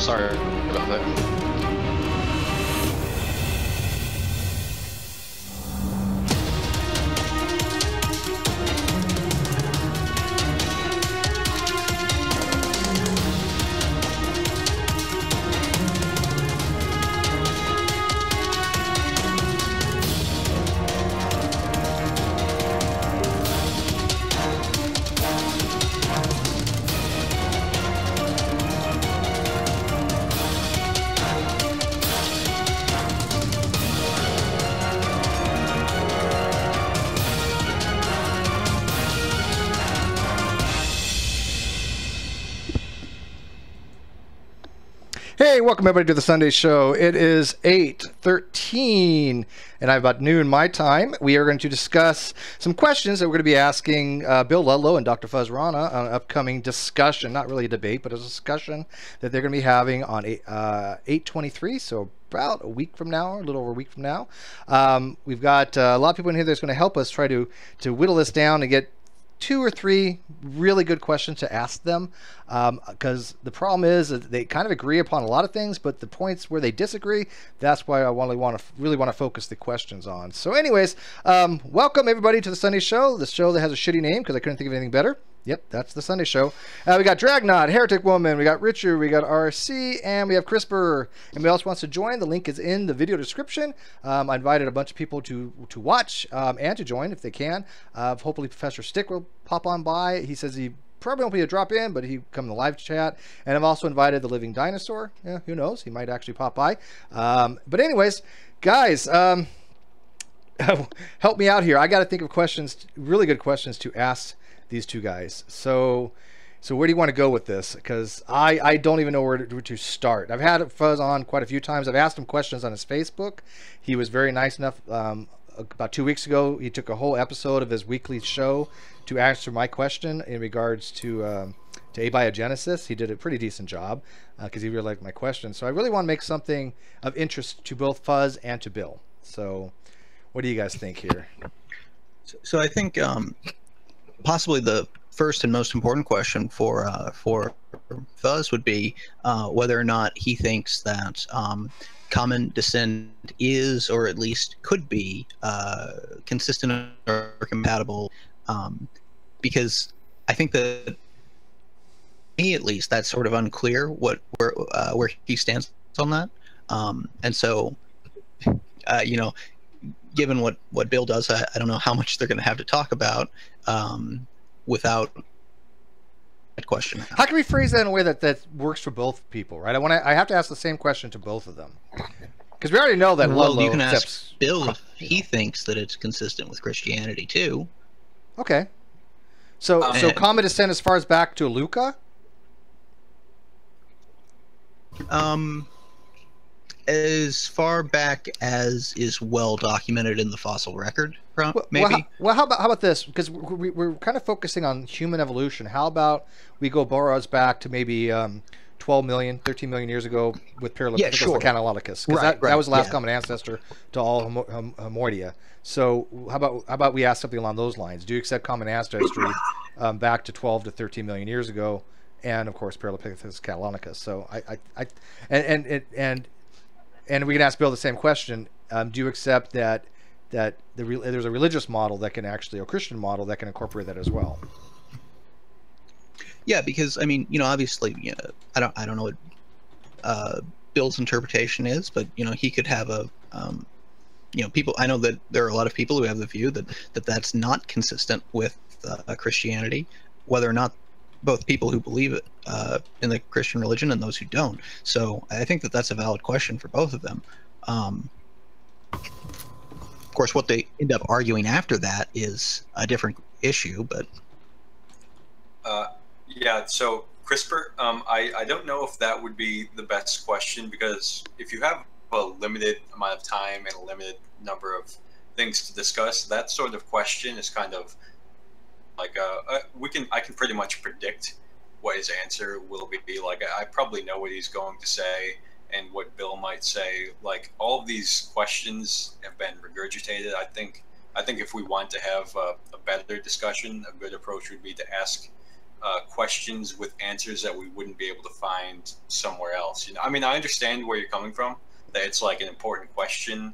Sorry about that. Hey, welcome everybody to the Sunday show. It is 8:13 and I'm about noon my time. We are going to discuss some questions that we're going to be asking Bill Ludlow and Dr. Fuzz Rana on an upcoming discussion, not really a debate, but a discussion that they're going to be having on 8/23, so about a week from now, a little over a week from now. We've got a lot of people in here that's going to help us try to whittle this down and get 2 or 3 really good questions to ask them, because the problem is that they kind of agree upon a lot of things, but the points where they disagree, that's why I really want to focus the questions on. So anyways, welcome everybody to the Sunday show, the show that has a shitty name because I couldn't think of anything better. Yep, that's the Sunday show. We got Dragnot, Heretic Woman, we got Richard, we got RC, and we have CRISPR. Anybody else wants to join? The link is in the video description. I invited a bunch of people to watch and to join if they can. Hopefully Professor Stick will pop on by. He says he probably won't be a drop in, but he come in the live chat. And I've also invited TheLivingDinosaur. Yeah, who knows? He might actually pop by. But anyways, guys, help me out here. I got to think of questions, really good questions to ask these two guys. So where do you want to go with this? Because I don't even know where to start. I've had Fuzz on quite a few times. I've asked him questions on his Facebook. He was very nice enough. About 2 weeks ago, he took a whole episode of his weekly show to answer my question in regards to abiogenesis. He did a pretty decent job because he really liked my question. So I really want to make something of interest to both Fuzz and to Bill. So what do you guys think here? So I think possibly the first and most important question for Fuzz would be whether or not he thinks that common descent is, or at least could be, consistent or compatible, because I think that, me at least, that's sort of unclear where he stands on that, and so you know, given what Bill does, I don't know how much they're going to have to talk about without that question. How can we phrase that in a way that works for both people, right? I have to ask the same question to both of them, because we already know that. Well, you can ask Bill if he thinks that it's consistent with Christianity too. Okay, so common descent as far as back to Luca. As far back as is well documented in the fossil record, maybe. Well, how about this? Because we're kind of focusing on human evolution. How about we go Boros back to maybe 12 million, 13 million years ago with Paralympics Canalodicus, because that was the last common ancestor to all Homoidea. So how about we ask something along those lines? Do you accept common ancestry back to 12 to 13 million years ago, and of course Paralympics Canalodicus? So and we can ask Bill the same question. Do you accept that there's a religious model that can actually, or Christian model that can incorporate that as well? Yeah, because I mean, you know, obviously, you know, I don't know what Bill's interpretation is, but you know, he could have a, you know, people. I know that there are a lot of people who have the view that that's not consistent with Christianity, whether or not both people who believe it in the Christian religion and those who don't. So I think that that's a valid question for both of them. Of course, what they end up arguing after that is a different issue, but yeah. So CRISPR, I don't know if that would be the best question, because if you have a limited amount of time and a limited number of things to discuss, that sort of question is kind of like I can pretty much predict what his answer will be. Like, I probably know what he's going to say and what Bill might say. Like, all of these questions have been regurgitated. I think if we want to have a better discussion, a good approach would be to ask questions with answers that we wouldn't be able to find somewhere else. You know, I mean, I understand where you're coming from, that it's like an important question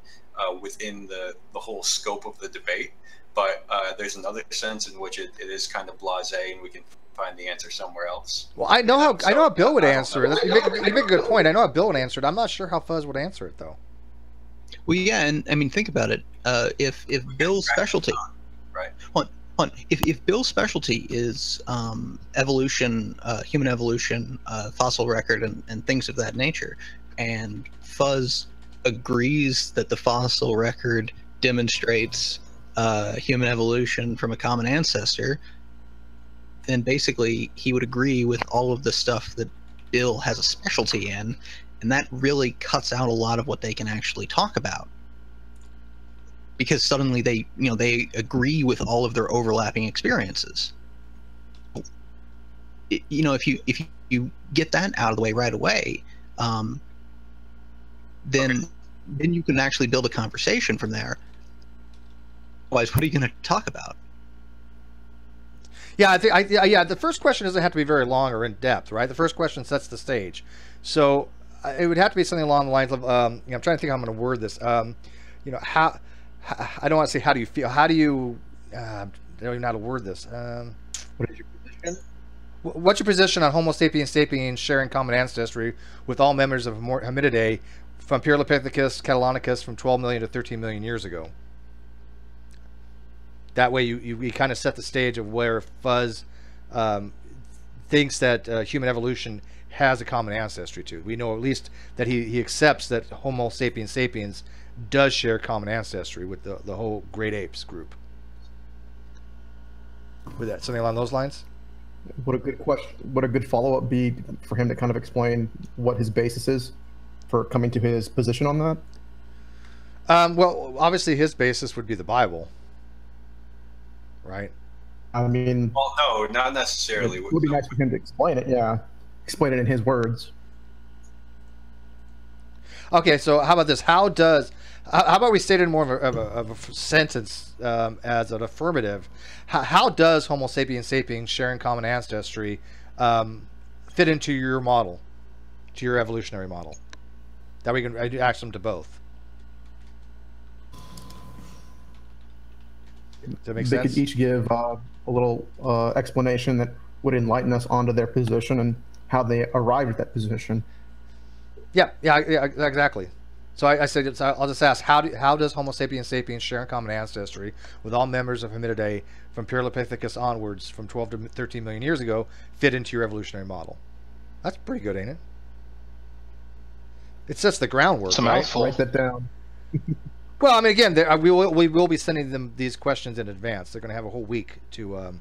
within the whole scope of the debate, but there's another sense in which it is kind of blasé, and we can find the answer somewhere else. Well, I know how Bill would answer it. You make a good point. I know how Bill would answer it. I'm not sure how Fuzz would answer it though. Well, yeah, and I mean, think about it. If Bill's specialty, right? If Bill's specialty is evolution, human evolution, fossil record, and things of that nature, and Fuzz agrees that the fossil record demonstrates human evolution from a common ancestor, then basically he would agree with all of the stuff that Bill has a specialty in, and that really cuts out a lot of what they can actually talk about. Because suddenly they agree with all of their overlapping experiences. If you get that out of the way right away, then you can actually build a conversation from there. Otherwise, what are you going to talk about? Yeah, the first question doesn't have to be very long or in depth, right? The first question sets the stage, so it would have to be something along the lines of, I'm trying to think how I'm going to word this. How. I don't want to say how do you feel. How do you? I don't even know how to word this. What is your position? What's your position on Homo sapiens sapiens sharing common ancestry with all members of Hominidae from Pyrrhopithecus Catalonicus from 12 million to 13 million years ago? That way, you kind of set the stage of where Fuzz thinks that human evolution has a common ancestry to. We know at least that he accepts that Homo sapiens sapiens does share common ancestry with the whole great apes group. With that, something along those lines? Would a good question, would a good follow-up be for him to kind of explain what his basis is for coming to his position on that? Well, obviously his basis would be the Bible, right? I mean, well, no, not necessarily. It would be nice for him to explain it. Yeah, explain it in his words. Okay, so how about this? How about we state it in more of a sentence as an affirmative? How does Homo sapiens sapiens sharing common ancestry fit into your model, to your evolutionary model? That we can ask them to both. Does that make sense? They could each give a little explanation that would enlighten us onto their position and how they arrived at that position. Yeah, exactly. So I said, I'll just ask, how does Homo sapiens sapiens share a common ancestry with all members of Hominidae from Pyrrhopithecus onwards from 12 to 13 million years ago fit into your evolutionary model? That's pretty good, ain't it? It sets the groundwork. It's a right? mouthful. Write that down. Well, I mean, again, we will be sending them these questions in advance. They're going to have a whole week to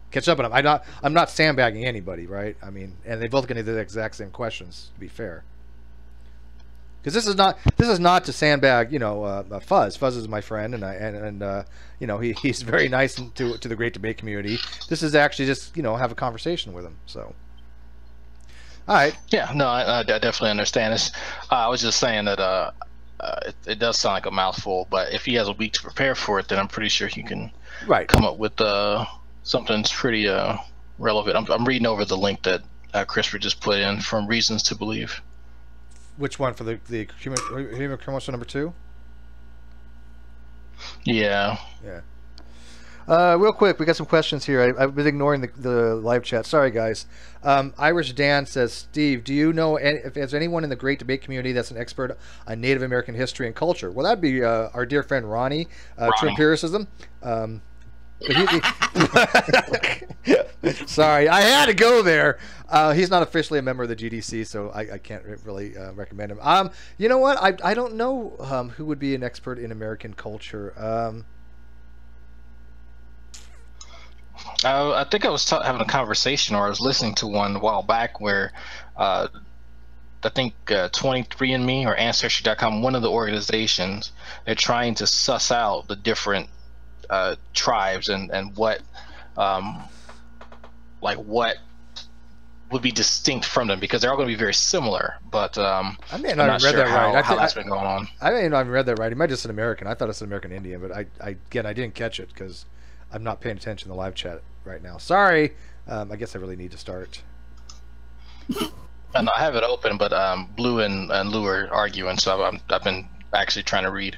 catch up on them. I'm not sandbagging anybody, right? I mean, and they both going to do the exact same questions, to be fair. Because this is not to sandbag, Fuzz. Fuzz is my friend, and he's very nice to the great debate community. This is actually just have a conversation with him. So, all right. Yeah, no, I definitely understand this. I was just saying that it does sound like a mouthful, but if he has a week to prepare for it, then I'm pretty sure he can come up with something that's pretty relevant. I'm reading over the link that CRISPR just put in from Reasons to Believe. Which one, for the human chromosome number 2? Yeah. Yeah. Real quick, we got some questions here. I've been ignoring the live chat. Sorry, guys. Irish Dan says, Steve, do you know if there's anyone in the great debate community that's an expert on Native American history and culture? Well, that'd be our dear friend Ronnie, True Empiricism. Sorry, I had to go there. He's not officially a member of the GDC, so I can't really recommend him. You know what? I don't know who would be an expert in American culture. I think I was having a conversation, or I was listening to one a while back where I think 23andMe or Ancestry.com, one of the organizations, they're trying to suss out the different tribes and what what would be distinct from them, because they're all going to be very similar, but I may not have read that right. How that's been going on. I may not have read that right. He might just an American. I thought it's an American Indian, but I didn't catch it because I'm not paying attention to the live chat right now. Sorry. I guess I really need to start. I have it open, but Blue and Lou are arguing, so I've been actually trying to read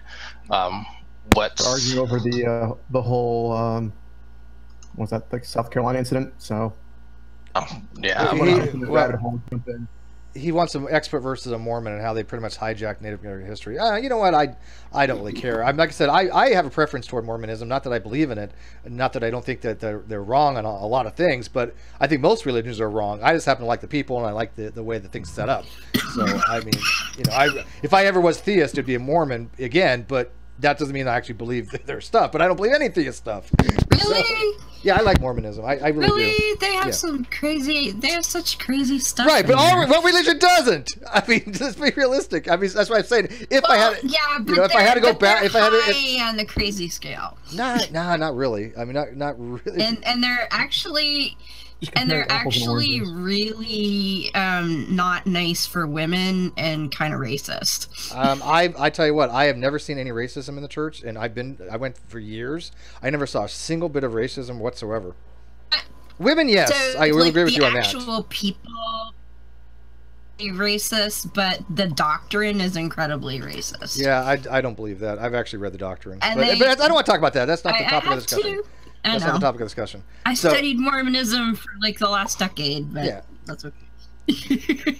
what's arguing over the whole was that the South Carolina incident? So yeah, he wants an expert versus a Mormon and how they pretty much hijacked Native American history. You know what? I don't really care. Like I said, I have a preference toward Mormonism. Not that I believe in it, not that I don't think that they're wrong on a lot of things, but I think most religions are wrong. I just happen to like the people, and I like the way the thing's set up. So I mean, you know, if I ever was theist, it'd be a Mormon again, but that doesn't mean I actually believe their stuff. But I don't believe any theist stuff. Really? So, yeah, I like Mormonism. I really do. They have some crazy. They have such crazy stuff. Right, but what religion doesn't? I mean, let's be realistic. I mean, that's what I'm saying. If I had, but you know, if I had to go back, if I had to, on the crazy scale. Nah, not really. I mean, not really. And they're actually. And they're actually really not nice for women and kind of racist. I tell you what, I have never seen any racism in the church, and I went for years. I never saw a single bit of racism whatsoever. Women, yes, so, I will agree with you on the that. actual people racist, but the doctrine is incredibly racist. Yeah, I don't believe that. I've actually read the doctrine, but I don't want to talk about that. That's not the topic of discussion. That's not the topic of discussion. I studied Mormonism for like the last decade, but yeah, that's okay.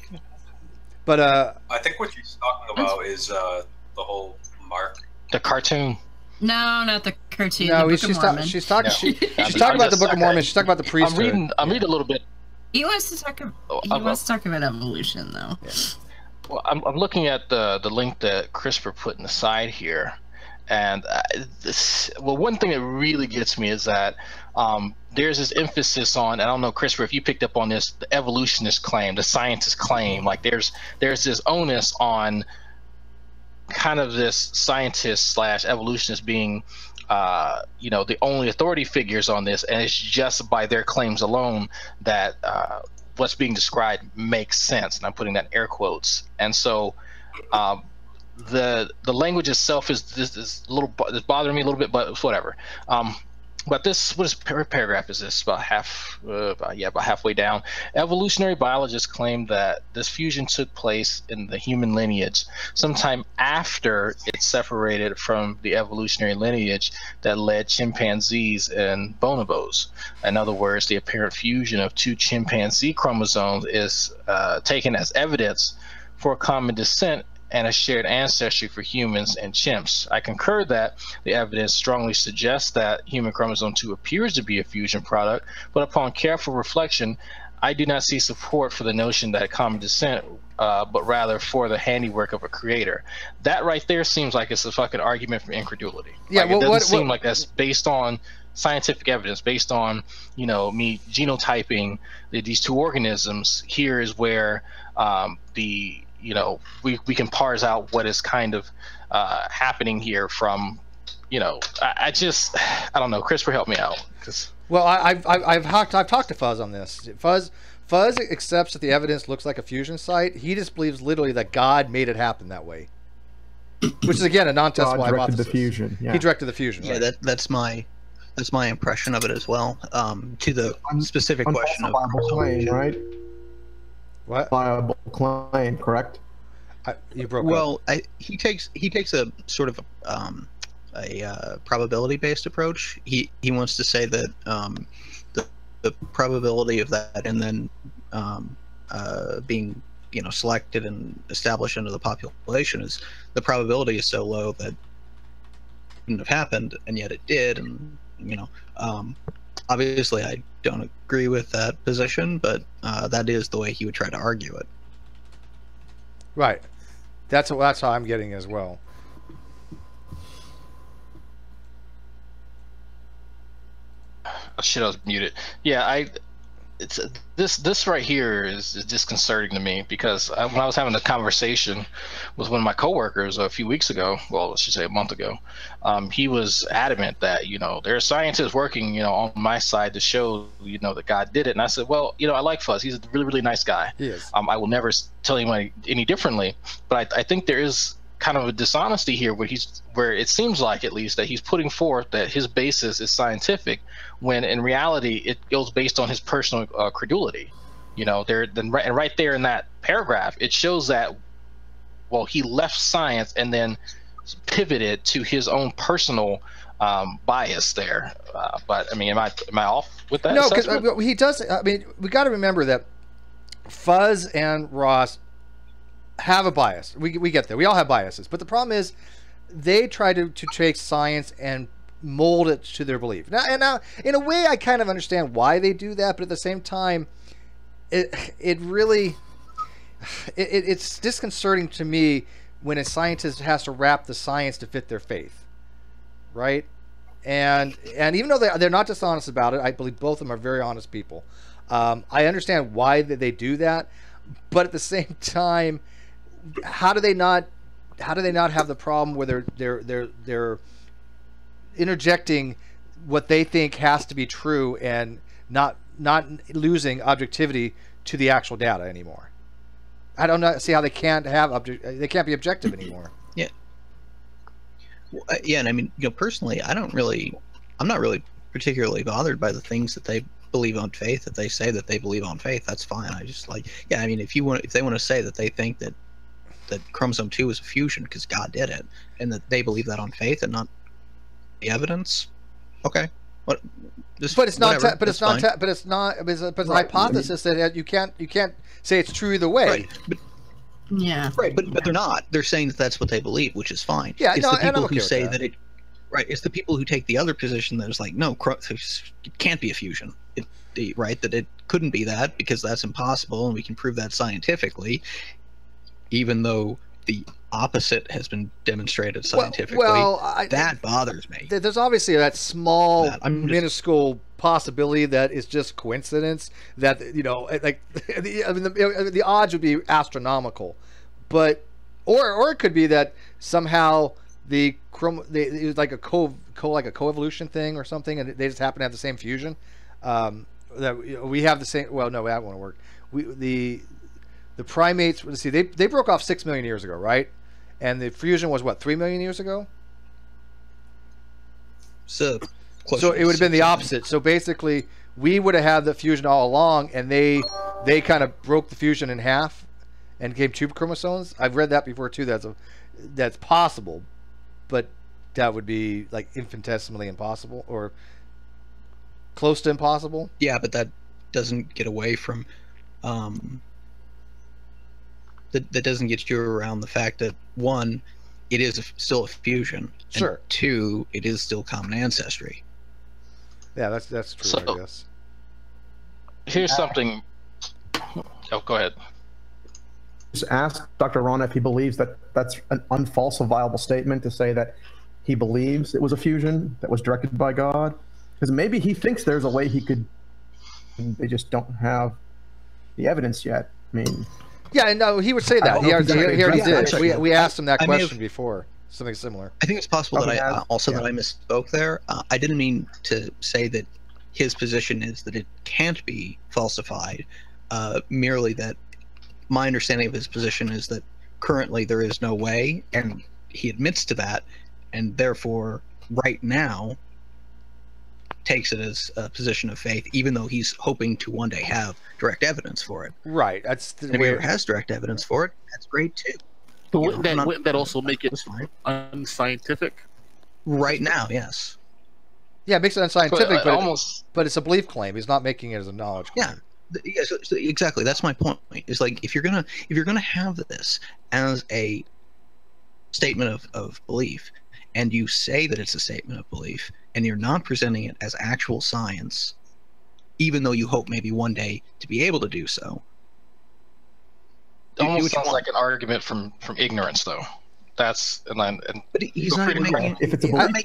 But I think what she's talking about is the whole Mark. The cartoon. No, not the cartoon. No, the she's talking about the Book of Mormon. She's talking about the priesthood. I'm reading a little bit. He wants to talk. He wants to talk about evolution, though. Yeah. Well, I'm looking at the link that CRISPR put in the side here. And one thing that really gets me is that there's this emphasis on, I don't know, Christopher, if you picked up on this, the evolutionist claim, the scientist claim, like there's this onus on kind of this scientist / evolutionist being, you know, the only authority figures on this, and it's just by their claims alone that what's being described makes sense. And I'm putting that in air quotes. And so, the language itself is bothering me a little bit, but whatever. But this, paragraph is this? About halfway down. Evolutionary biologists claim that this fusion took place in the human lineage sometime after it separated from the evolutionary lineage that led chimpanzees and bonobos. In other words, the apparent fusion of two chimpanzee chromosomes is taken as evidence for common descent and a shared ancestry for humans and chimps. I concur that the evidence strongly suggests that human chromosome 2 appears to be a fusion product, but upon careful reflection, I do not see support for the notion that common descent, but rather for the handiwork of a creator. That right there seems like it's a fucking argument for incredulity. Yeah, like, it doesn't seem like that's based on scientific evidence, based on, you know, me genotyping these two organisms. Here is where you know, we can parse out what is kind of happening here from, you know, I don't know. CRISPR, help me out. Well, I've talked to Fuzz on this. Fuzz accepts that the evidence looks like a fusion site. He just believes literally that God made it happen that way, which is again a non-testable hypothesis. The fusion. Yeah. He directed the fusion. Yeah, right? that's my impression of it as well. To the specific question of claim, right? What? Viable claim, correct? You broke up. He takes a sort of a probability-based approach. He wants to say that the probability of that and then being, you know, selected and established into the population is, the probability is so low that it wouldn't have happened, and yet it did. And you know, obviously I don't agree with that position, but that is the way he would try to argue it. Right. That's how I'm getting as well. Oh, shit, I was muted. Yeah, it's this right here is disconcerting to me, because when I was having a conversation with one of my coworkers a few weeks ago, well, I should say a month ago, he was adamant that, you know, there are scientists working, you know, on my side to show, you know, that God did it. And I said, well, you know, I like Fuzz. He's a really, really nice guy. He is. I will never tell anyone any differently, but I think there is kind of a dishonesty here where it seems like, at least, that he's putting forth that his basis is scientific, when in reality it goes based on his personal credulity. And right there in that paragraph, it shows that, well, he left science and then pivoted to his own personal bias there. But I mean, am I off with that? No, because he does. I mean, we got to remember that Fuzz and Ross have a bias. We get there. We all have biases. But the problem is they try to take science and mold it to their belief. Now, in a way, I kind of understand why they do that. But at the same time, it's disconcerting to me when a scientist has to wrap the science to fit their faith, right? And even though they're not dishonest about it, I believe both of them are very honest people. I understand why they do that, but at the same time, how do they not have the problem where they're interjecting what they think has to be true and not losing objectivity to the actual data anymore? I don't see how they can't be objective anymore. Yeah. Well, yeah, and I mean, personally, I'm not really particularly bothered by the things that they believe on faith, that they say that they believe on faith. That's fine. I just I mean, if they want to say that they think that chromosome 2 is a fusion because God did it, and that they believe that on faith and not the evidence, okay. But it's not a hypothesis that you can't say it's true either way. Right, but they're not. They're saying that that's what they believe, which is fine. Yeah, it's the people who say that it. Right, it's the people who take the other position that is like, no, it can't be a fusion. That it couldn't be that because that's impossible, and we can prove that scientifically, even though the opposite has been demonstrated scientifically. That bothers me. There's obviously that small, minuscule possibility that is just coincidence. That the odds would be astronomical, but or it could be that somehow it was like a coevolution thing or something, and they just happen to have the same fusion. That we have the same. Well, no, that won't work. The primates. Let's see. They broke off 6 million years ago, right? And the fusion was what, 3 million years ago? So it would have been the opposite. So basically, we would have had the fusion all along, and they kind of broke the fusion in half and gave 2 chromosomes. I've read that before too. That's possible, but that would be like infinitesimally impossible or close to impossible. Yeah, but that doesn't get away from that doesn't get you around the fact that, one, it is still a fusion. Sure. And 2, it is still common ancestry. Yeah, that's true. So, I guess. Here's something. Oh, go ahead. Just ask Dr. Rana if he believes that that's an unfalsifiable statement to say that he believes it was a fusion that was directed by God. Because maybe he thinks there's a way he could. They just don't have the evidence yet. I mean. Yeah, no, he would say that. He already did. We asked him that question have, before. Something similar. I think it's possible that I misspoke there. I didn't mean to say that his position is that it can't be falsified. Merely that my understanding of his position is that currently there is no way, and he admits to that, and therefore right now takes it as a position of faith, even though he's hoping to one day have direct evidence for it. Right. That's if he ever has direct evidence for it, that's great too. But wouldn't that also make it unscientific? Right now, yes. Yeah, it makes it unscientific, but it's a belief claim. He's not making it as a knowledge claim. Yeah, so exactly. That's my point. Is like if you're gonna have this as a statement of belief, and you say that it's a statement of belief, and you're not presenting it as actual science, even though you hope maybe one day to be able to do so. It almost sounds like an argument from ignorance, though. But he's not making. If it's a belief,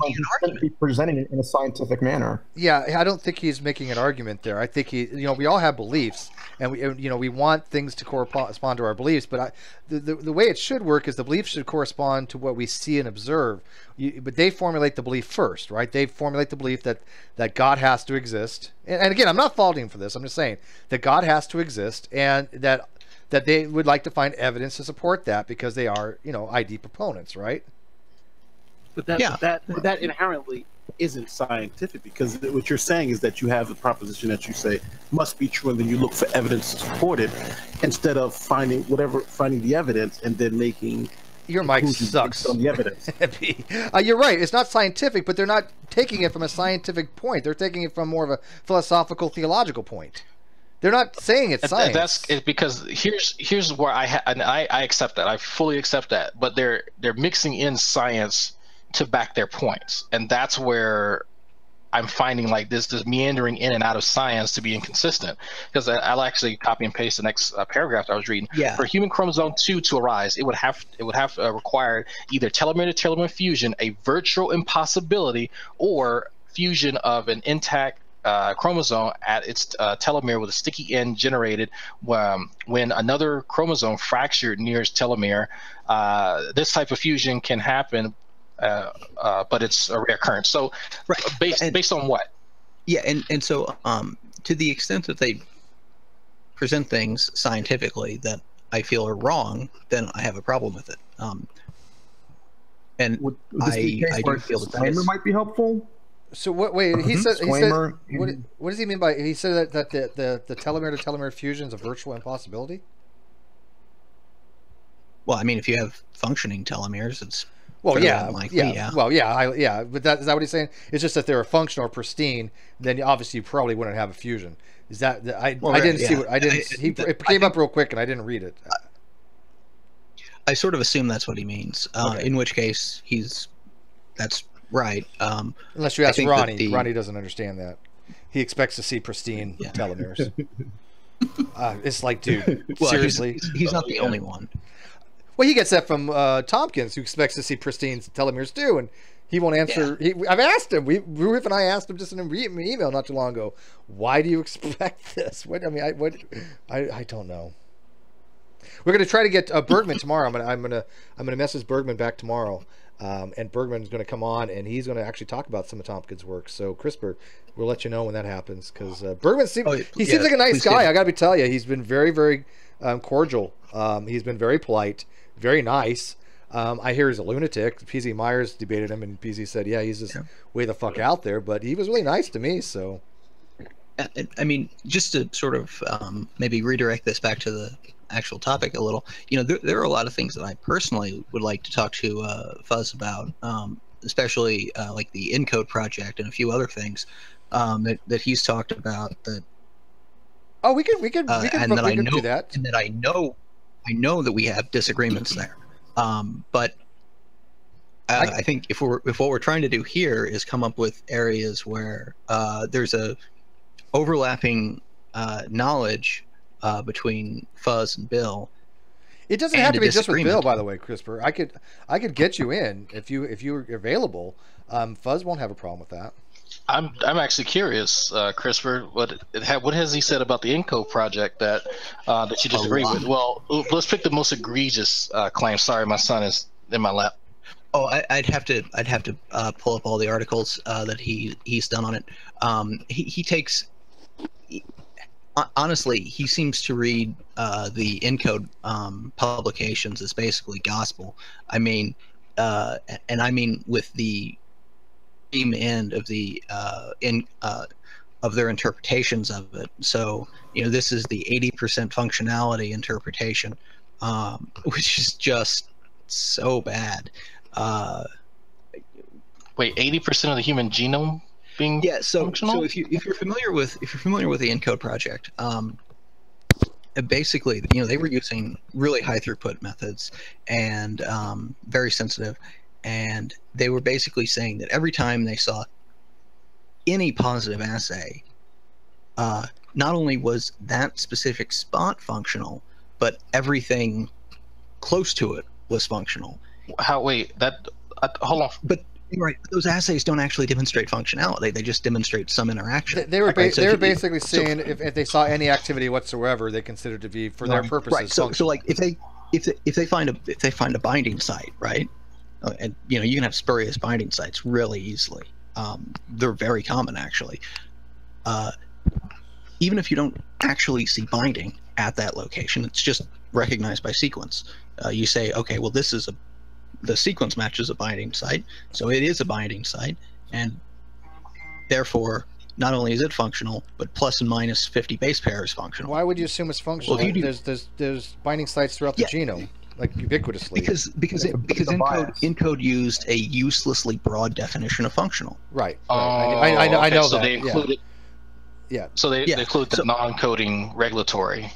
he's presenting it in a scientific manner. Yeah, I don't think he's making an argument there. I think we all have beliefs, and we want things to correspond to our beliefs. But the way it should work is the belief should correspond to what we see and observe. But they formulate the belief first, right? They formulate the belief that God has to exist. And again, I'm not faulting him for this. I'm just saying that God has to exist, and that that they would like to find evidence to support that because they are, you know, ID proponents, right? But that inherently isn't scientific, because what you're saying is that you have a proposition that you say must be true, and then you look for evidence to support it, instead of finding the evidence and then making your mic sucks on the evidence. You're right. It's not scientific, but they're not taking it from a scientific point. They're taking it from more of a philosophical, theological point. They're not saying it's science. That's it, because here's where I accept that. I fully accept that. But they're mixing in science to back their points, and that's where I'm finding like this meandering in and out of science to be inconsistent. Because I'll actually copy and paste the next paragraph I was reading. Yeah. For human chromosome 2 to arise, it would have required either telomere to telomere fusion, a virtual impossibility, or fusion of an intact chromosome at its telomere with a sticky end generated when another chromosome fractured near its telomere. This type of fusion can happen, but it's a rare occurrence. So, based on what? Yeah, and so to the extent that they present things scientifically that I feel are wrong, then I have a problem with it. And would this be a case where feel that disclaimer might be helpful. So what? Wait, he said. Disclaimer. What does he mean by? He said that the telomere to telomere fusion is a virtual impossibility. Well, I mean, if you have functioning telomeres, it's well, yeah. Well, yeah. But is that what he's saying? It's just that they're functional or pristine. Then obviously you probably wouldn't have a fusion. Is that I didn't see what I didn't. It came up real quick and I didn't read it. I sort of assume that's what he means. Okay. In which case that's right. Unless you ask Ronnie. Ronnie doesn't understand that. He expects to see pristine telomeres. It's like, dude, well, seriously. He's not the only one. Well, he gets that from Tompkins, who expects to see pristine telomeres too, and he won't answer. Yeah. I've asked him. Ruth and I asked him just in an email not too long ago. Why do you expect this? What I mean, I don't know. We're gonna try to get Bergman tomorrow. I'm gonna message Bergman back tomorrow, and Bergman's gonna come on and he's gonna actually talk about some of Tompkins' work. So CRISPR, we'll let you know when that happens, because Bergman seems like a nice guy. I gotta tell you, he's been very, very cordial. He's been very polite, very nice. I hear he's a lunatic. PZ Myers debated him, and PZ said, yeah, he's just way the fuck out there. But he was really nice to me. So, I mean, just to sort of maybe redirect this back to the actual topic a little, you know, there are a lot of things that I personally would like to talk to Fuzz about, especially like the ENCODE project and a few other things that he's talked about. That we can do that. And that I know that we have disagreements there. But I think if what we're trying to do here is come up with areas where there's a overlapping knowledge between Fuzz and Bill. It doesn't have to be just with Bill, by the way, CRISPR. I could get you in if you're available. Fuzz won't have a problem with that. I'm actually curious, CRISPR. What has he said about the ENCODE project that you disagree with? Well, let's pick the most egregious claim. Sorry, my son is in my lap. Oh, I'd have to pull up all the articles that he's done on it. He takes. Honestly, he seems to read the ENCODE publications as basically gospel. I mean, and I mean with the end of the of their interpretations of it. So, you know, this is the 80% functionality interpretation, which is just so bad. Wait, 80% of the human genome being functional? So if you're familiar with the ENCODE project, basically, you know, they were using really high throughput methods and very sensitive. And they were basically saying that every time they saw any positive assay, not only was that specific spot functional, but everything close to it was functional. Hold on. But right, those assays don't actually demonstrate functionality; they just demonstrate some interaction. They were basically saying if they saw any activity whatsoever, they considered to be for their purposes. Right. So like if they find a binding site, right? And you know, you can have spurious binding sites really easily. They're very common, actually. Even if you don't actually see binding, at that location. It's just recognized by sequence. You say, okay, well, the sequence matches a binding site, so it is a binding site, and therefore, not only is it functional, but plus and minus 50 base pair is functional. Why would you assume it's functional? Well, there's binding sites throughout the genome, like ubiquitously. Because Encode used a uselessly broad definition of functional. Right. Oh, I know so that. they included. Yeah. So they include the non-coding regulatory.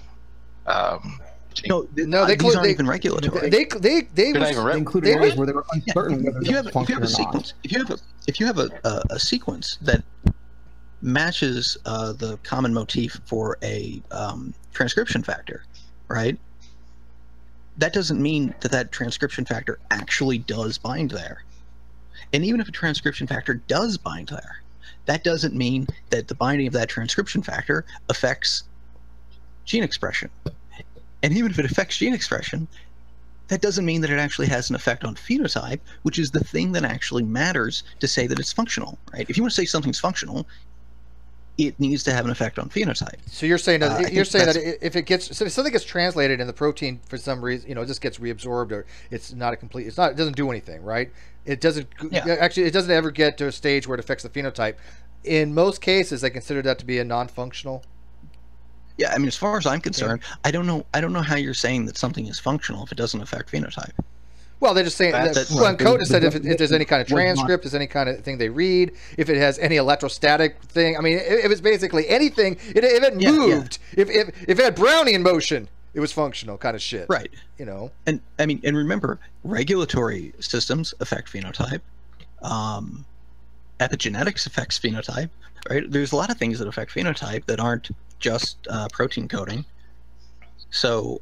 No, these aren't even regulatory. They included areas where they were uncertain whether if you have a sequence, if you have a sequence that matches the common motif for a transcription factor, right? That doesn't mean that transcription factor actually does bind there. And even if a transcription factor does bind there, that doesn't mean that the binding of that transcription factor affects gene expression. And even if it affects gene expression, that doesn't mean that it actually has an effect on phenotype, which is the thing that actually matters to say that it's functional, right? If you want to say something's functional, it needs to have an effect on phenotype. So you're saying that if it gets something gets translated in the protein for some reason, it just gets reabsorbed, or it's not a complete. It doesn't do anything, right? It doesn't actually. It doesn't ever get to a stage where it affects the phenotype. In most cases, I consider that to be a non-functional. Yeah, I mean, as far as I'm concerned, I don't know how you're saying that something is functional if it doesn't affect phenotype. Well, they're just saying Encode said if there's any kind of transcript, there's any kind of thing they read, if it has any electrostatic thing. I mean, if it's basically anything, if it moved, if it had Brownian motion, it was functional kind of shit. Right. And I mean, and remember, regulatory systems affect phenotype. Epigenetics affects phenotype. Right. There's a lot of things that affect phenotype that aren't just protein coding. So,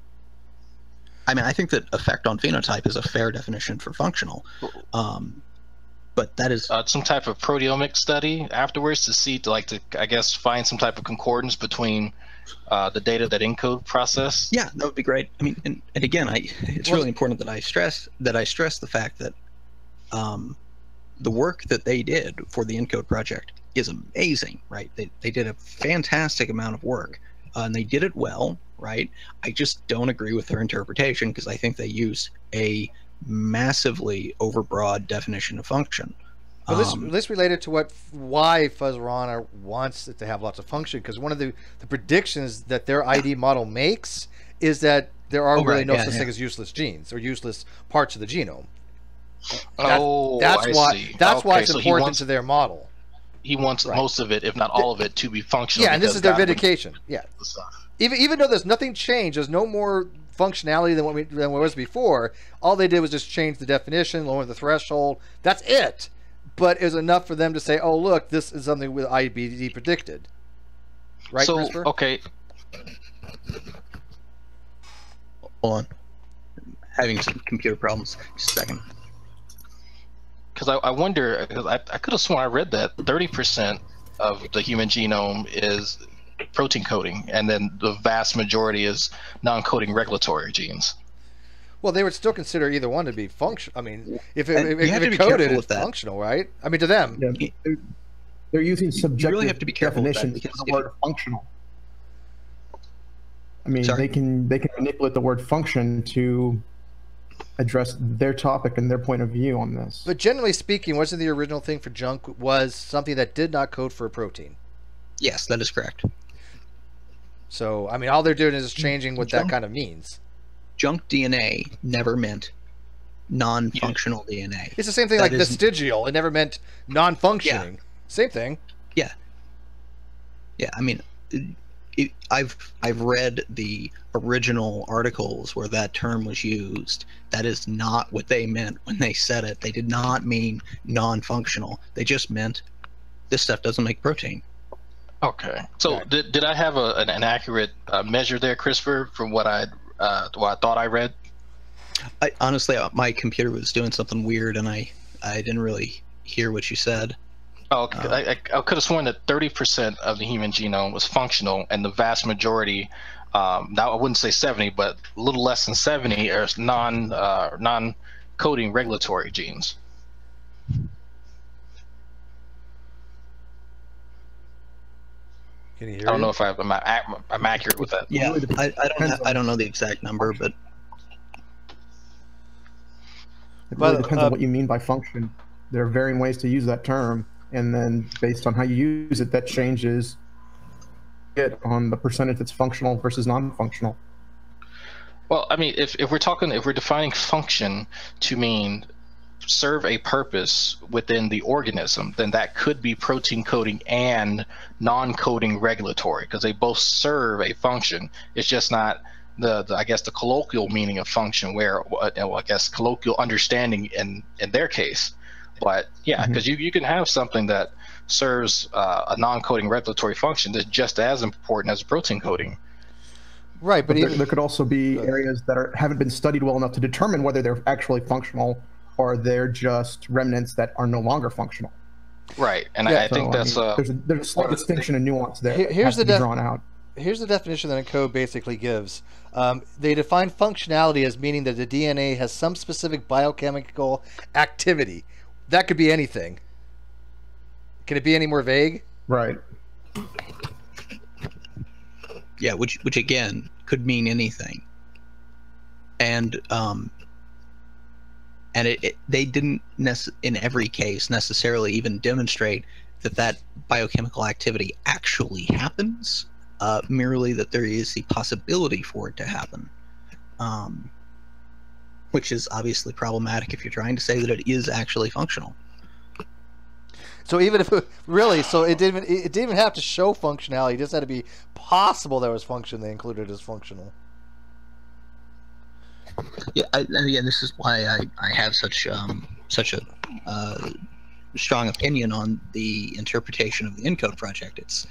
I mean, I think that effect on phenotype is a fair definition for functional, but that is some type of proteomic study afterwards to I guess find some type of concordance between the data that Encode process. Yeah, that would be great. I mean, and again, it's really important that I stress the fact that the work that they did for the Encode project is amazing, right? They did a fantastic amount of work, and they did it well. Right. I just don't agree with their interpretation because I think they use a massively overbroad definition of function. Well, this related to why Fuzz Rana wants it to have lots of function, because one of the predictions that their ID model makes is that there are no such thing as useless genes or useless parts of the genome. That's why it's important to their model. He wants most of it, if not all of it, to be functional. Yeah, and this is their vindication. Yeah. Even though there's nothing changed, there's no more functionality than what was before. All they did was just change the definition, lower the threshold. That's it. But it was enough for them to say, "Oh, look, this is something with IBD predicted." Right, so, CRISPR? Okay. Hold on. Having some computer problems. Just a second. Because I wonder, because I could have sworn I read that 30% of the human genome is protein coding, and then the vast majority is non-coding regulatory genes. Well, they would still consider either one to be functional. I mean, if it coded, it's functional, right? I mean, to them. Yeah, they're using subjective you really have to be careful definitions with that, for the word functional. I mean, Sorry? they can manipulate the word function to address their topic and their point of view on this. But generally speaking, wasn't the original thing for junk was something that did not code for a protein? Yes, that is correct. So, I mean, all they're doing is changing what that kind of means. Junk DNA never meant non-functional DNA. It's the same thing like vestigial. It never meant non-functioning. Yeah. Same thing. Yeah. Yeah, I mean, I've read the original articles where that term was used. That is not what they meant when they said it. They did not mean non-functional. They just meant this stuff doesn't make protein. Okay. So did I have an accurate measure there, CRISPR, from what I thought I read? Honestly, my computer was doing something weird, and I didn't really hear what you said. Oh, okay. I could have sworn that 30% of the human genome was functional, and the vast majority, now I wouldn't say 70, but a little less than 70 are non-coding regulatory genes. Can you hear I don't you? know if I'm accurate with that. Yeah, I don't know the exact number, but it really depends on what you mean by function. There are varying ways to use that term, and then based on how you use it, that changes it on the percentage that's functional versus non-functional. Well, I mean, if we're defining function to mean serve a purpose within the organism, then that could be protein coding and non-coding regulatory, because they both serve a function. It's just not the I guess the colloquial meaning of function, where I guess colloquial understanding in their case. But yeah, because you can have something that serves a non-coding regulatory function that's just as important as protein coding. Right, but there could also be areas that haven't been studied well enough to determine whether they're actually functional or they're just remnants that are no longer functional. Right, and I think that's there's a slight distinction and nuance there. Here's the drawn out. Here's the definition that a code basically gives. They define functionality as meaning that the DNA has some specific biochemical activity. That could be anything. Can it be any more vague? Right. Yeah, which again could mean anything. And they didn't in every case necessarily even demonstrate that biochemical activity actually happens. Merely that there is the possibility for it to happen, which is obviously problematic if you're trying to say that it is actually functional. So even if it didn't even have to show functionality; it just had to be possible there was function. They included as functional. Yeah, again, this is why I have such a strong opinion on the interpretation of the ENCODE project. It's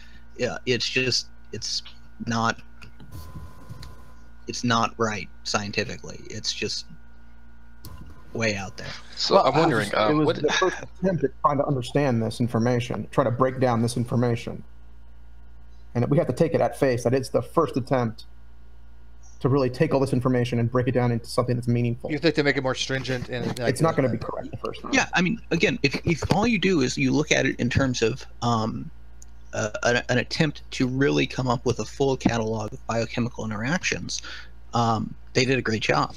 not right scientifically. It's just way out there. So I'm wondering, it was the first attempt at trying to understand this information, try to break down this information, and we have to take it at face that it's the first attempt to really take all this information and break it down into something that's meaningful. You think to make it more stringent, and it's not going to be correct the first time. Yeah, I mean, again, if all you do is you look at it in terms of an attempt to really come up with a full catalog of biochemical interactions, they did a great job,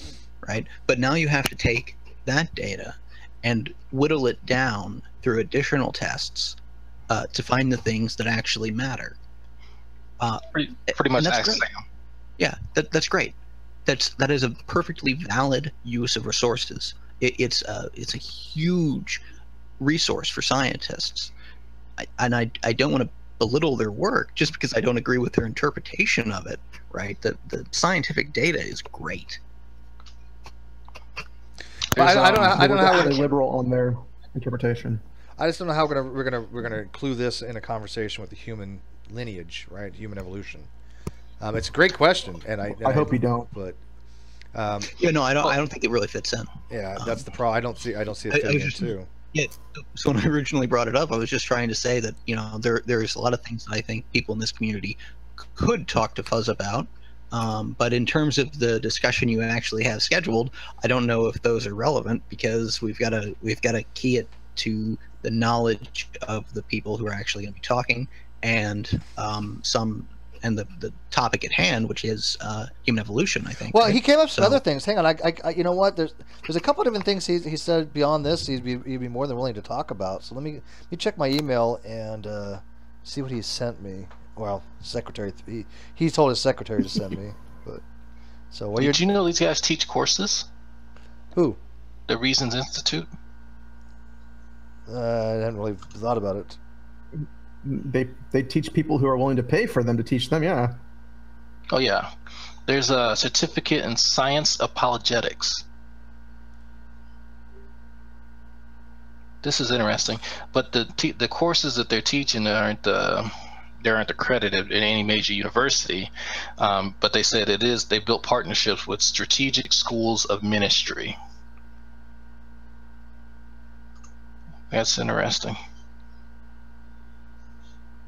right? But now you have to take that data and whittle it down through additional tests to find the things that actually matter. Pretty much that's great. Yeah, that's great. That is a perfectly valid use of resources. It's a huge resource for scientists, and I don't want to belittle their work just because I don't agree with their interpretation of it. Right? The scientific data is great. I don't know how liberal on their interpretation. I just don't know how we're gonna include this in a conversation with the human lineage, right? Human evolution. It's a great question, and I hope you don't. But I don't think it really fits in. Yeah, that's the problem. I don't see it fitting in too. Yeah. So when I originally brought it up, I was just trying to say that there's a lot of things that I think people in this community could talk to Fuzz about. But in terms of the discussion you actually have scheduled, I don't know if those are relevant because we've got to key it to the knowledge of the people who are actually going to be talking and the topic at hand, which is human evolution, I think. Well, right? He came up with some other things. Hang on, I you know what? There's a couple of different things he said beyond this. He'd be more than willing to talk about. So let me check my email and see what he sent me. Well, secretary, he told his secretary to send me. But so did you know these guys teach courses? Who? The Reasons Institute. I hadn't really thought about it. They teach people who are willing to pay for them to teach them. Yeah. Oh yeah, there's a certificate in science apologetics. This is interesting, but the courses that they're teaching aren't accredited in any major university. But they said they built partnerships with strategic schools of ministry. That's interesting.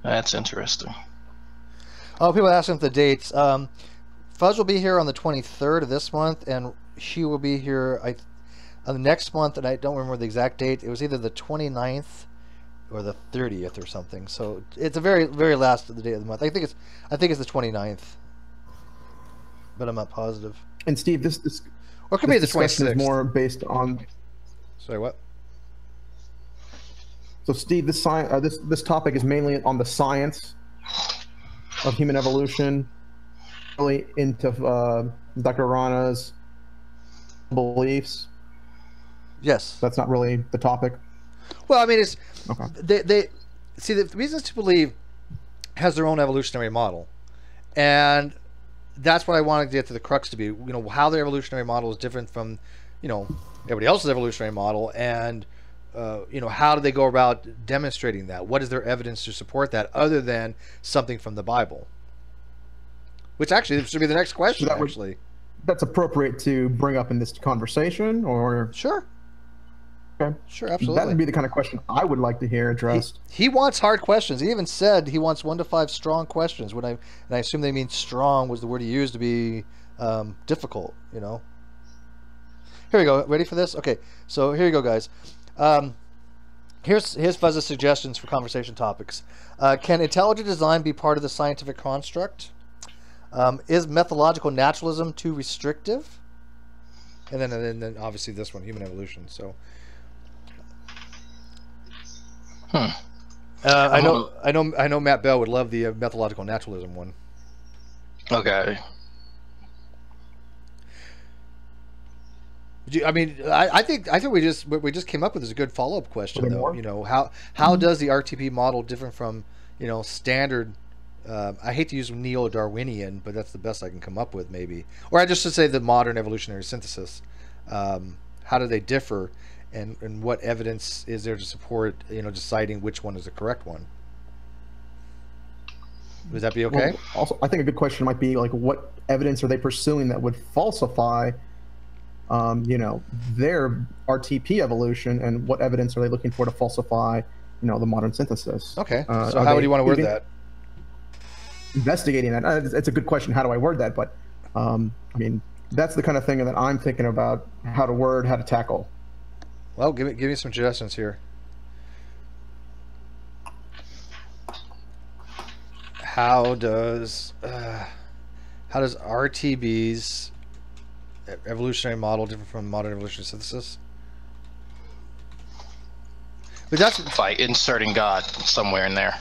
That's interesting. Oh, people asking for the dates. Fuzz will be here on the 23rd of this month, and she will be here on the next month, and I don't remember the exact date. It was either the 29th or the 30th or something. So it's a very, very last of the day of the month. I think it's the 29th, but I'm not positive. And Steve, this or it could be the discussion 26th. is more based on. Sorry, what? So Steve, this topic is mainly on the science of human evolution, really into Dr. Rana's beliefs. Yes. That's not really the topic. Well, I mean, it's okay. They see the reasons to believe has their own evolutionary model, and that's what I wanted to get to the crux to be. You know, how their evolutionary model is different from, you know, everybody else's evolutionary model, and you know, how do they go about demonstrating that? What is their evidence to support that, other than something from the Bible? Which actually should be the next question. So that's appropriate to bring up in this conversation, or sure. Okay. Sure, absolutely. That would be the kind of question I would like to hear addressed. He wants hard questions. He even said he wants 1 to 5 strong questions. And I assume they mean strong was the word he used to be difficult. You know. Here we go. Ready for this? Okay. So here you go, guys. Here's Fuzz's suggestions for conversation topics. Can intelligent design be part of the scientific construct? Is methodological naturalism too restrictive? And then obviously this one, human evolution. So. I know Matt Bell would love the methodological naturalism one. Okay. I mean, I think what we just came up with is a good follow-up question, though. You know, how does the RTP model different from, you know, standard? I hate to use neo-Darwinian, but that's the best I can come up with, maybe. Or I just should say the modern evolutionary synthesis. How do they differ? And what evidence is there to support, you know, deciding which one is the correct one? Would that be okay? Well, also, I think a good question might be like, what evidence are they pursuing that would falsify, you know, their RTP evolution, and what evidence are they looking for to falsify, you know, the modern synthesis? Okay. So how would you want to word that? Investigating that. It's a good question. How do I word that? But I mean, that's the kind of thing that I'm thinking about how to word, how to tackle. Well, give me some suggestions here. How does RTB's evolutionary model differ from modern evolutionary synthesis? But that's like inserting God somewhere in there.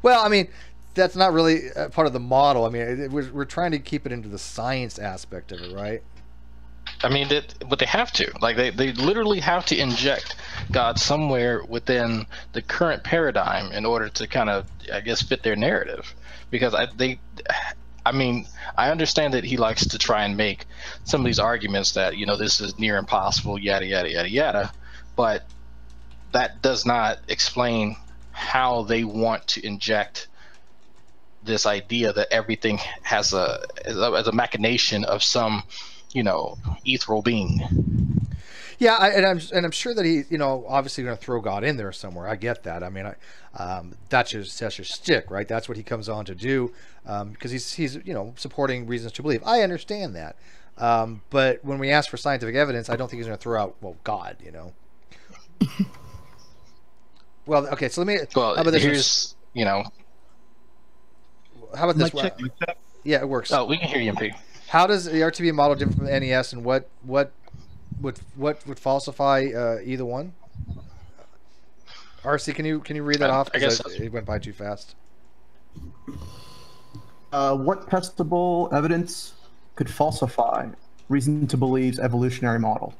Well, I mean, that's not really part of the model. I mean, we're trying to keep it into the science aspect of it, right? I mean, but they have to. Like, they literally have to inject God somewhere within the current paradigm in order to kind of, I guess, fit their narrative. Because I mean, I understand that he likes to try and make some of these arguments that, you know, this is near impossible, yada, yada, yada, yada. But that does not explain how they want to inject this idea that everything has a machination of some, you know, ethereal being. Yeah, and I'm sure that he, you know, obviously going to throw God in there somewhere. I get that. I mean, that's your shtick, right? That's what he comes on to do, because he's you know, supporting reasons to believe. I understand that, but when we ask for scientific evidence, I don't think he's going to throw out, well, God, you know. Well, okay, so let me. Well, how about this? Here's, you know. How about this? Yeah, it works. Oh, we can hear you, MP. How does the RTB model differ from the NES, and what would falsify either one? RC, can you read that off? I guess it went by too fast. What testable evidence could falsify reason to believe's evolutionary model?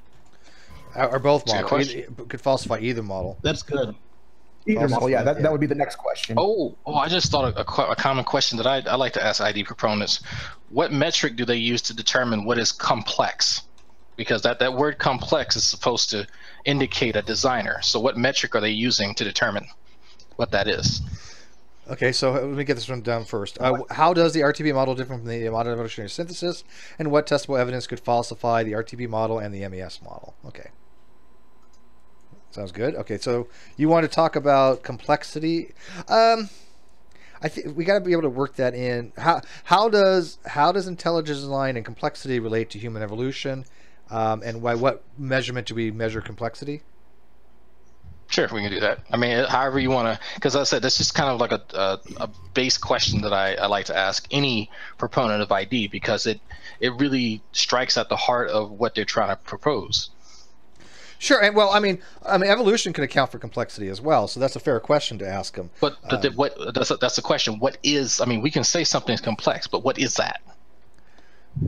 Or both models could falsify either model. That's good. Either model, yeah. That would be the next question. Oh! I just thought a common question that I like to ask ID proponents: what metric do they use to determine what is complex? Because that word complex is supposed to indicate a designer. So what metric are they using to determine what that is? Okay, so let me get this one down first. How does the RTB model differ from the modern evolutionary synthesis, and what testable evidence could falsify the RTB model and the MES model? Okay. Sounds good. Okay, so you want to talk about complexity. I think we got to be able to work that in. How does intelligent design and complexity relate to human evolution, and by what measurement do we measure complexity? Sure, we can do that. I mean, however you want to, because I said that's just kind of like a base question that I like to ask any proponent of ID, because it really strikes at the heart of what they're trying to propose. Sure, and well, I mean, evolution can account for complexity as well, so that's a fair question to ask them. But that's the question. What is? I mean, we can say something's complex, but what is that?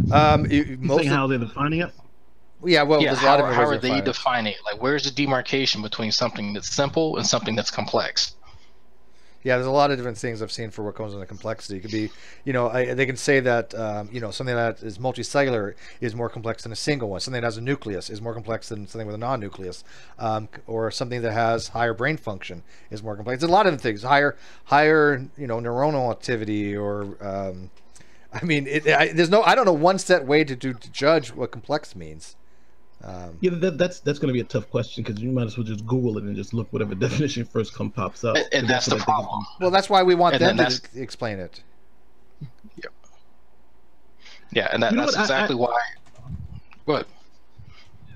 Saying how they're defining it. Yeah, well, yeah, there's a lot of how are they defining it? Like, where's the demarcation between something that's simple and something that's complex? Yeah, there's a lot of different things I've seen for what comes into complexity. It could be, they can say that, something that is multicellular is more complex than a single one. Something that has a nucleus is more complex than something with a non-nucleus. Or something that has higher brain function is more complex. There's a lot of things. Higher, neuronal activity, or, I don't know one set way to judge what complex means. Yeah, that's going to be a tough question, because you might as well just Google it and just look whatever definition first pops up. And that's the problem. Well, that's why we want them to explain it. Yep. Yeah, and that's exactly why. What?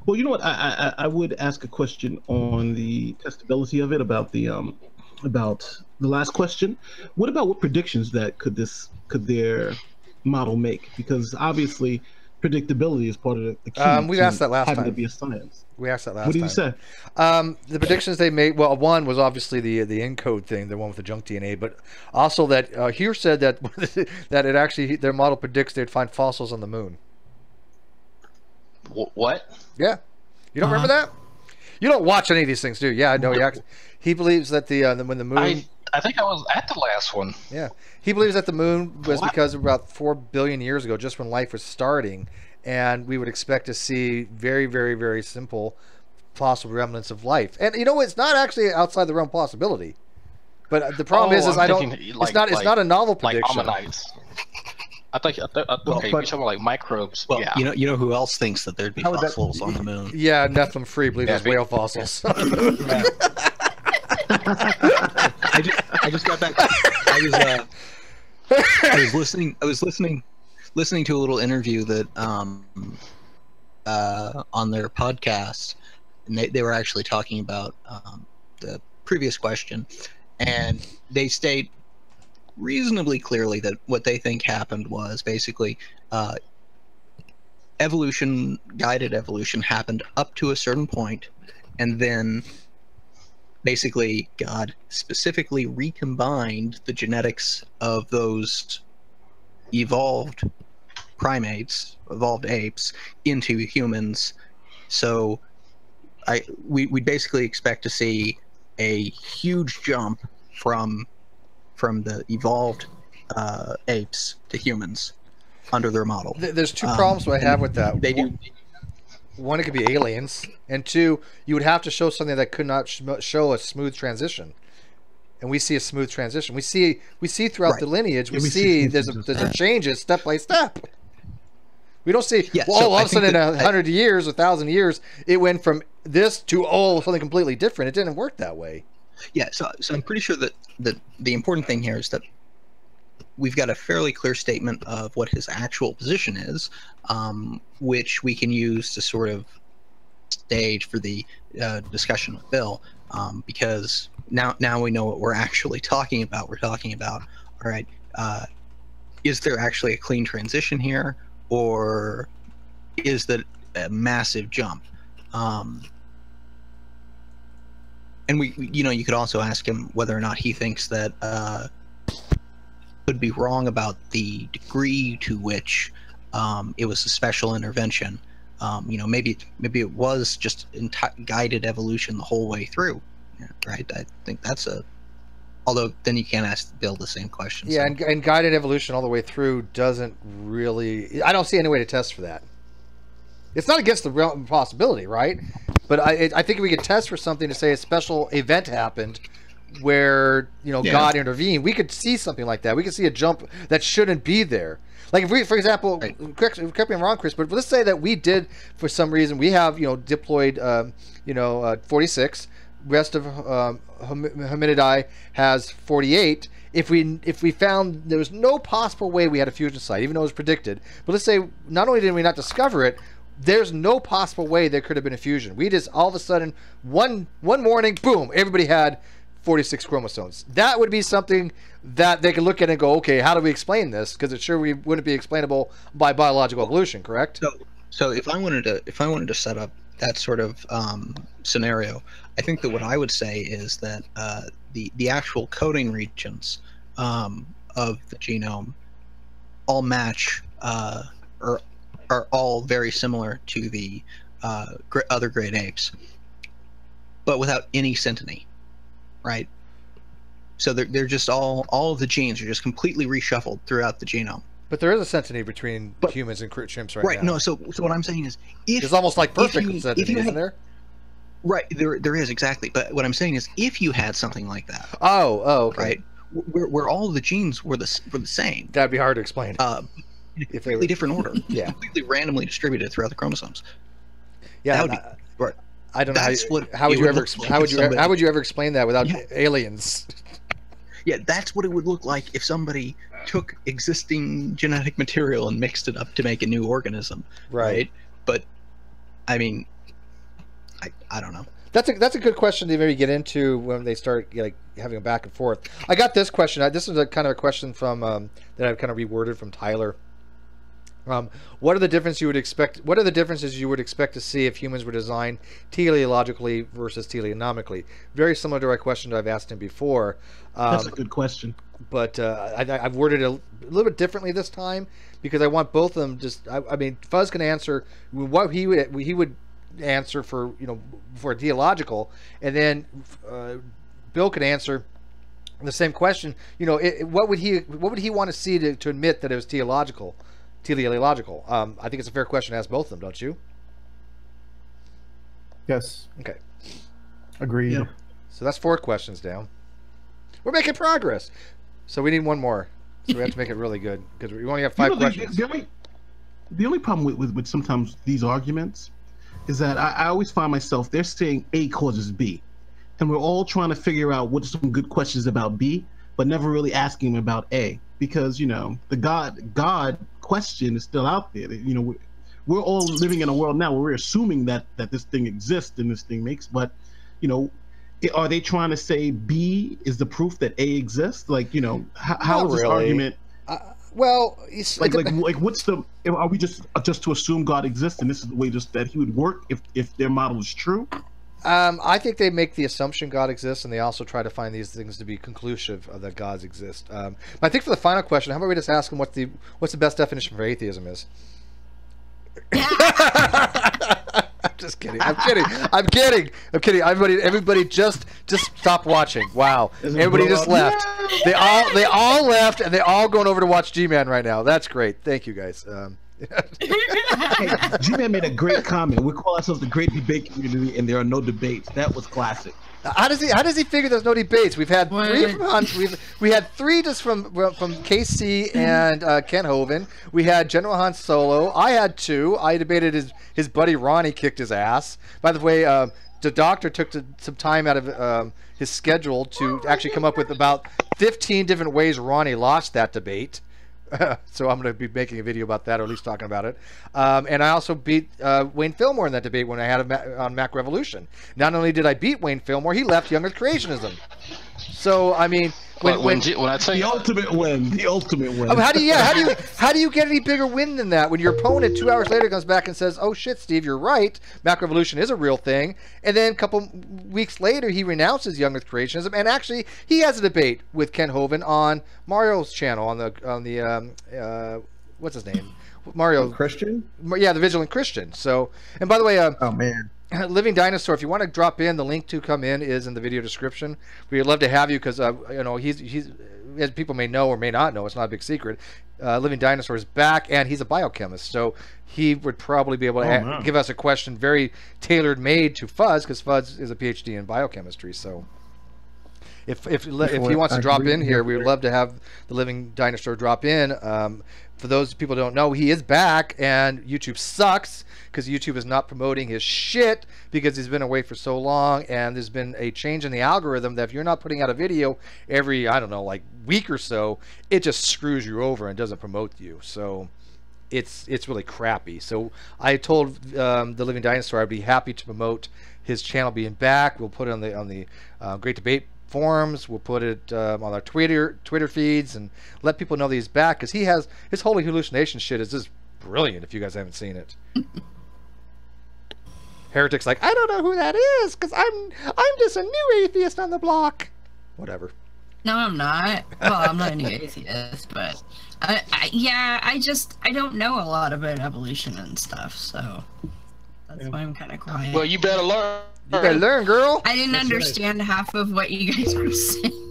Well, you know what? I would ask a question on the testability of it, about the last question. What predictions that could their model make? Because obviously predictability is part of the key. We asked that last time. To be a science. We asked that last time. What did you say? The predictions they made. Well, one was obviously the encode thing, the one with the junk DNA, but also that Hugh said that that it actually, their model predicts they'd find fossils on the moon. What? Yeah, you don't remember that? You don't watch any of these things, do you? Yeah, I know. He believes that when the moon. I think I was at the last one. Yeah, he believes that the moon was because of about 4 billion years ago, just when life was starting, and we would expect to see very, very, very simple fossil remnants of life. And it's not actually outside the realm of possibility. But the problem is it's not a novel prediction. Like ammonites. Okay, you're talking about like microbes. Well, yeah. you know who else thinks that there'd be fossils on the moon? Yeah, Nephilim Free believes there's whale fossils. I just got back. I was listening to a little interview that on their podcast, and they were actually talking about the previous question, and they state reasonably clearly that what they think happened was basically guided evolution happened up to a certain point, and then basically God specifically recombined the genetics of those evolved primates, evolved apes, into humans. So we basically expect to see a huge jump from the evolved apes to humans under their model. There's two problems I have with that. One, it could be aliens, and two, you would have to show something that could not show a smooth transition. And we see a smooth transition. We see throughout the lineage. We see there's a changes step by step. We don't see all of a sudden in 100 years, 1,000 years, it went from this to something completely different. It didn't work that way. Yeah, so I'm pretty sure that the important thing here is that we've got a fairly clear statement of what his actual position is, which we can use to sort of stage for the discussion with Bill, because now we know what we're actually talking about. We're talking about, all right, is there actually a clean transition here, or is that a massive jump? And you could also ask him whether or not he thinks that could be wrong about the degree to which it was a special intervention. Maybe it was just guided evolution the whole way through, right? I think that's although then you can't ask Bill the same question. Yeah, so. and guided evolution all the way through doesn't really. I don't see any way to test for that. It's not against the realm of possibility, right? But I think if we could test for something to say a special event happened where God intervened, we could see something like that. We could see a jump that shouldn't be there. Like if we, for example, correct me if I'm wrong, Chris, but let's say that we did, for some reason, we have diploid 46, rest of Hominidae has 48. If we found there was no possible way we had a fusion site, even though it was predicted, but let's say not only did we not discover it, there's no possible way there could have been a fusion. We just all of a sudden one morning, boom, everybody had 46 chromosomes. That would be something that they could look at and go, okay, how do we explain this? Because it sure wouldn't be explainable by biological evolution, correct? So if I wanted to set up that sort of scenario, I think that what I would say is that the actual coding regions of the genome all match or are all very similar to the other great apes, but without any synteny, right? So they're just all of the genes are just completely reshuffled throughout the genome. But there is a synteny between humans and chimps right now. No, so what I'm saying is, it's almost like perfect synteny, isn't there? Right, there is, exactly. But what I'm saying is, if you had something like that, okay, right, where all the genes were the same, that'd be hard to explain. In a completely different order, yeah, completely randomly distributed throughout the chromosomes. Yeah, that would be right. I don't know how would you ever explain that without aliens? Yeah, that's what it would look like if somebody took existing genetic material and mixed it up to make a new organism, right? But I mean, I don't know. That's a good question to maybe get into when they start like having a back and forth. I got this question. This is a kind of a question from that I've kind of reworded from Tyler. What are the differences you would expect? What are the differences you would expect to see if humans were designed teleologically versus teleonomically? Very similar to a question that I've asked him before. That's a good question. But I've worded it a little bit differently this time because I want both of them. I mean, Fuzz can answer what he would answer for for teleological, and then Bill could answer the same question. What would he want to see to admit that it was teleological? I think it's a fair question to ask both of them, don't you? Yes. Okay. Agreed. Yeah. So that's 4 questions down. We're making progress. So we need one more. So we have to make it really good because we only have 5 questions. The only problem with sometimes these arguments is that I always find myself, they're saying A causes B. And we're all trying to figure out what are some good questions about B, but never really asking about A. Because, the God question is still out there. We're all living in a world now where we're assuming that this thing exists and this thing makes, but, are they trying to say B is the proof that A exists? Like, how is this argument? Well, like what's the? Are we just to assume God exists and this is the way just that He would work if their model is true? I think they make the assumption God exists, and they also try to find these things to be conclusive that gods exist. But I think for the final question, how about we just ask them what's the best definition for atheism is? I'm just kidding. I'm kidding. Everybody just stop watching. Wow. Everybody just left. They all left, and they're all going over to watch G-Man right now. That's great. Thank you, guys. G-Man made a great comment. We call ourselves the great debate community, and there are no debates. That was classic. How does he figure there's no debates? We've had 3 from Hunt. We had 3 just from KC and Ken Hovind. We had General Han Solo. I had 2. I debated his buddy Ronnie kicked his ass. By the way, the doctor took some time out of his schedule to actually come up with about 15 different ways Ronnie lost that debate. So I'm going to be making a video about that, or at least talking about it. And I also beat Wayne Fillmore in that debate when I had him on Mac Revolution. Not only did I beat Wayne Fillmore, he left Young Earth Creationism. So I mean, when I say the ultimate win. I mean, how do you get any bigger win than that when your opponent 2 hours later comes back and says, "Oh shit, Steve, you're right. Mac Revolution is a real thing," and then a couple weeks later he renounces Young Earth Creationism, and actually he has a debate with Ken Hovind on Mario's channel on the what's his name, Mario Christian. Yeah, the Vigilant Christian. So, and by the way, oh man. Living Dinosaur, if you want to drop in, the link to come in is in the video description. We'd love to have you because he's as people may know or may not know, it's not a big secret. Living Dinosaur is back, and he's a biochemist, so he would probably be able to give us a question very tailor made to Fuzz, because Fuzz is a PhD in biochemistry. So if he wants to drop in here, we would love to have the Living Dinosaur drop in. For those people who don't know, he is back, and YouTube sucks because YouTube is not promoting his shit because he's been away for so long, and there's been a change in the algorithm that if you're not putting out a video every, I don't know, like week or so, it just screws you over and doesn't promote you. So it's really crappy. So I told the Living Dinosaur I'd be happy to promote his channel being back. We'll put it on the Great Debate forums. We'll put it on our Twitter feeds and let people know that he's back, because his holy hallucination shit is just brilliant. If you guys haven't seen it. Heretic's like, I don't know who that is, because I'm just a new atheist on the block. Whatever. No, I'm not. Well, I'm not a new atheist, but I don't know a lot about evolution and stuff, so that's why I'm kind of quiet. Well, you better learn. You better learn, girl. I didn't understand half of what you guys were saying.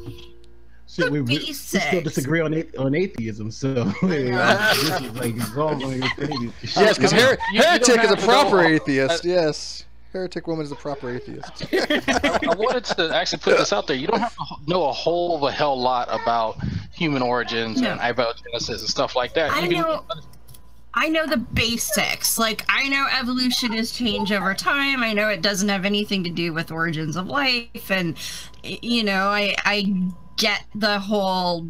See, we still disagree on atheism, so this is like yes, because Heretic is a proper atheist. Yes, Heretic woman is a proper atheist. I wanted to actually put this out there. You don't have to know a whole of a hell lot about human origins and abiogenesis and stuff like that. I know the basics. Like, I know evolution is change over time. I know it doesn't have anything to do with origins of life, and you know, I get the whole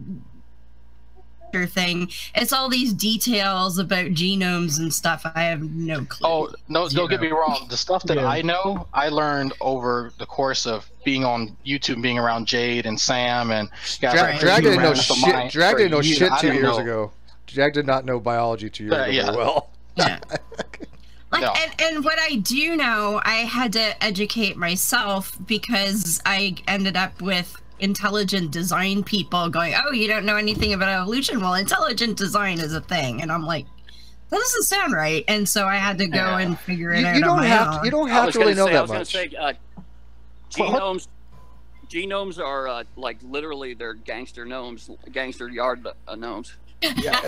thing. It's all these details about genomes and stuff. I have no clue. Oh, no, don't get me wrong. The stuff that I know, I learned over the course of being on YouTube, being around Jade and Sam and guys. Drag didn't know shit. Drag didn't know shit 2 years ago. Drag did not know biology 2 years ago very well. Yeah. And what I do know, I had to educate myself, because I ended up with intelligent design people going, oh, you don't know anything about evolution? Well, intelligent design is a thing. And I'm like, that doesn't sound right. And so I had to go and figure it out on my own. You don't have to really know that much. I was going to say, genomes are like literally they're gangster gnomes, gangster yard gnomes. Yeah.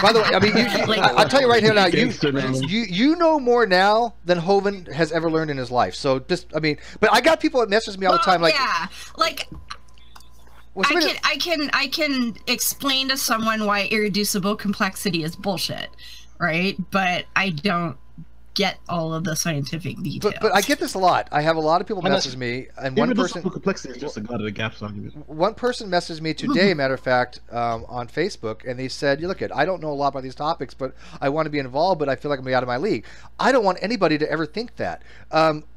By the way, I mean, I'll tell you right here now, you know more now than Hovind has ever learned in his life. So just, I mean, but I got people that message me all the time, like, yeah, like. I can explain to someone why irreducible complexity is bullshit, right? But I don't get all of the scientific details. But I get this a lot. I have a lot of people message me, and one person. Complexity is just a god of the gaps argument. One person messaged me today, matter of fact, on Facebook, and they said, "You look at, I don't know a lot about these topics, but I want to be involved, but I feel like I'm gonna be out of my league." I don't want anybody to ever think that.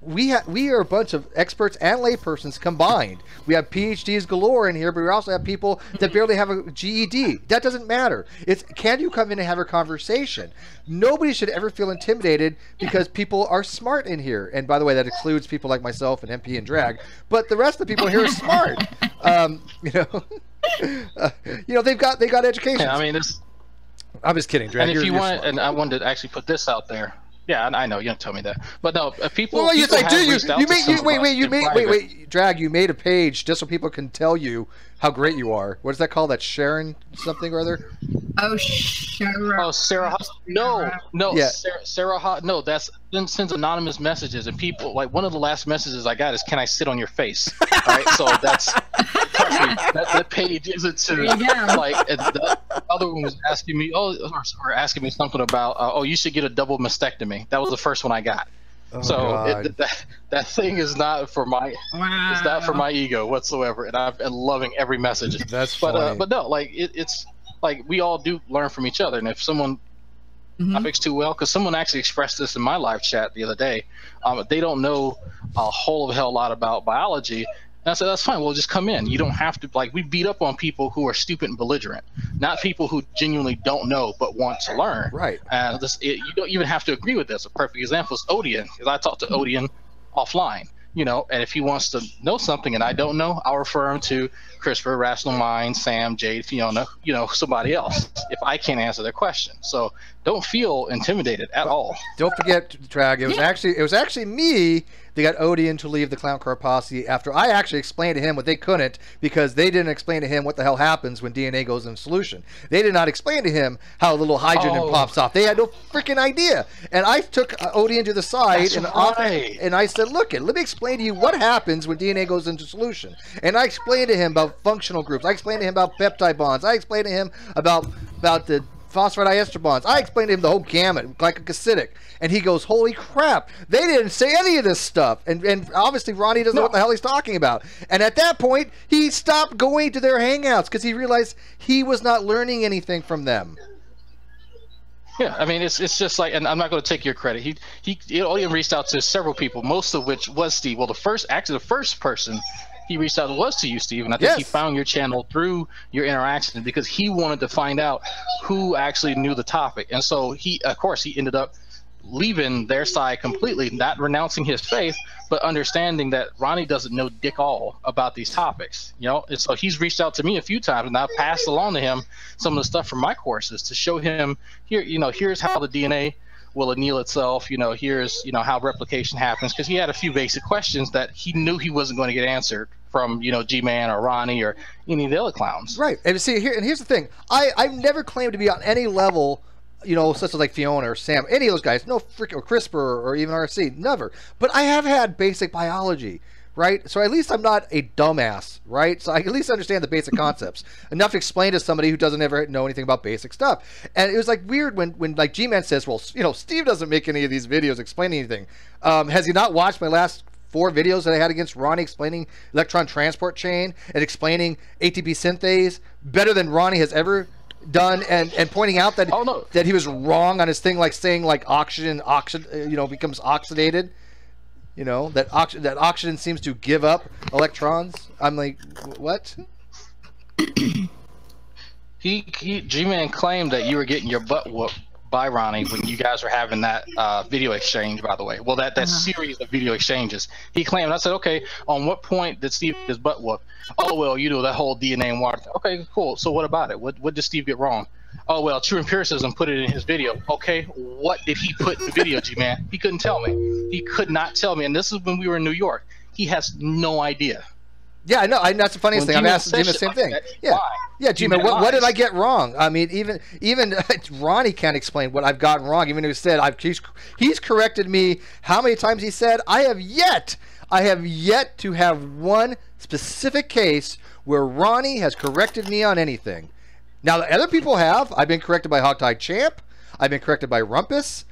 We are a bunch of experts and laypersons combined. We have PhDs galore in here, but we also have people that barely have a GED. That doesn't matter. It's, can you come in and have a conversation? Nobody should ever feel intimidated because people are smart in here. And by the way, that excludes people like myself and MP and Drag. But the rest of the people here are smart. They got education. Yeah, I mean, I'm just kidding, Drag. And if you want, and I wanted to actually put this out there. Yeah, I know you don't tell me that, but no, people. Well, people wait, Drag. You made a page just so people can tell you how great you are. What is that called? That Sharon something or other? Oh, Sharon. Oh, Sarah. No, yeah. Sarah. No, that's sends anonymous messages, and people like one of the last messages I got is, "Can I sit on your face?" All right, so that's that page isn't to like. The other one was asking me, or asking me something about, you should get a double mastectomy. That was the first one I got. Oh, so that thing is not for my it's not for my ego whatsoever, and I've been loving every message. That's funny. But no, like it's like we all do learn from each other, and if someone topics too well, because someone actually expressed this in my live chat the other day, they don't know a whole hell lot about biology. And I said, that's fine. Well, just come in. You don't have to, like, we beat up on people who are stupid and belligerent, not people who genuinely don't know but want to learn. Right. And you don't even have to agree with this. A perfect example is Odian, because I talked to Odian offline, and if he wants to know something and I don't know, I'll refer him to CRISPR, Rational Mind, Sam, Jade, Fiona, somebody else, if I can't answer their question. So don't feel intimidated at all. Don't forget, Drag, it was actually me that got Odian to leave the Clown Car Posse after I actually explained to him what they couldn't, because they didn't explain to him what the hell happens when DNA goes in solution. They did not explain to him how a little hydrogen pops off. They had no freaking idea. And I took Odian to the side and I said, look, let me explain to you what happens when DNA goes into solution. And I explained to him about functional groups. I explained to him about peptide bonds. I explained to him about the phosphorus diester bonds. I explained to him the whole gamut, glycosidic, and he goes, "Holy crap! They didn't say any of this stuff." And obviously, Ronnie doesn't know what the hell he's talking about. And at that point, he stopped going to their hangouts because he realized he was not learning anything from them. Yeah, I mean, it's just like, and I'm not going to take your credit. He only reached out to several people, most of which was Steve. Well, the first person he reached out was to you, Steve, and I think he found your channel through your interaction because he wanted to find out who actually knew the topic. And so of course, he ended up leaving their side completely, not renouncing his faith, but understanding that Ronnie doesn't know dick all about these topics, you know. And so he's reached out to me a few times, and I've passed along to him some of the stuff from my courses to show him here, you know, here's how the DNA will anneal itself, you know, here's, you know, how replication happens, because he had a few basic questions that he knew he wasn't going to get answered from, you know, G-Man or Ronnie or any of the other clowns. Right. And see here, and here's the thing, I've never claimed to be on any level, you know, such as like Fiona or Sam, any of those guys, no freaking, or CRISPR or even RC, never. But I have had basic biology, right? So at least I'm not a dumbass, right? So I at least understand the basic concepts enough to explain to somebody who doesn't ever know anything about basic stuff. And it was like weird when like G-Man says, well, you know, Steve doesn't make any of these videos explaining anything. Has he not watched my last 4 videos that I had against Ronnie explaining electron transport chain and explaining ATP synthase better than Ronnie has ever done, and pointing out that that he was wrong on his thing, like saying like oxygen you know, becomes oxidated, you know, that oxygen seems to give up electrons. I'm like, what? G-Man claimed that you were getting your butt whooped by Ronnie when you guys were having that video exchange, by the way. Well, that series of video exchanges. He claimed, I said, okay, on what point did Steve get his butt whooped? Oh, well, you know, that whole DNA and water. Okay, cool. So what about it? What did Steve get wrong? Oh, well, True Empiricism put it in his video. Okay, what did he put in the video, G-Man? He couldn't tell me. He could not tell me. And this is when we were in New York. He has no idea. Yeah, I know. That's the funniest thing. I'm asking G-Man the same thing. Yeah, G-Man, what did I get wrong? I mean, even Ronnie can't explain what I've gotten wrong. Even though he said he's corrected me. How many times he said? I have yet to have one specific case where Ronnie has corrected me on anything. Now, the other people have. I've been corrected by Hogtie Champ. I've been corrected by Rumpus.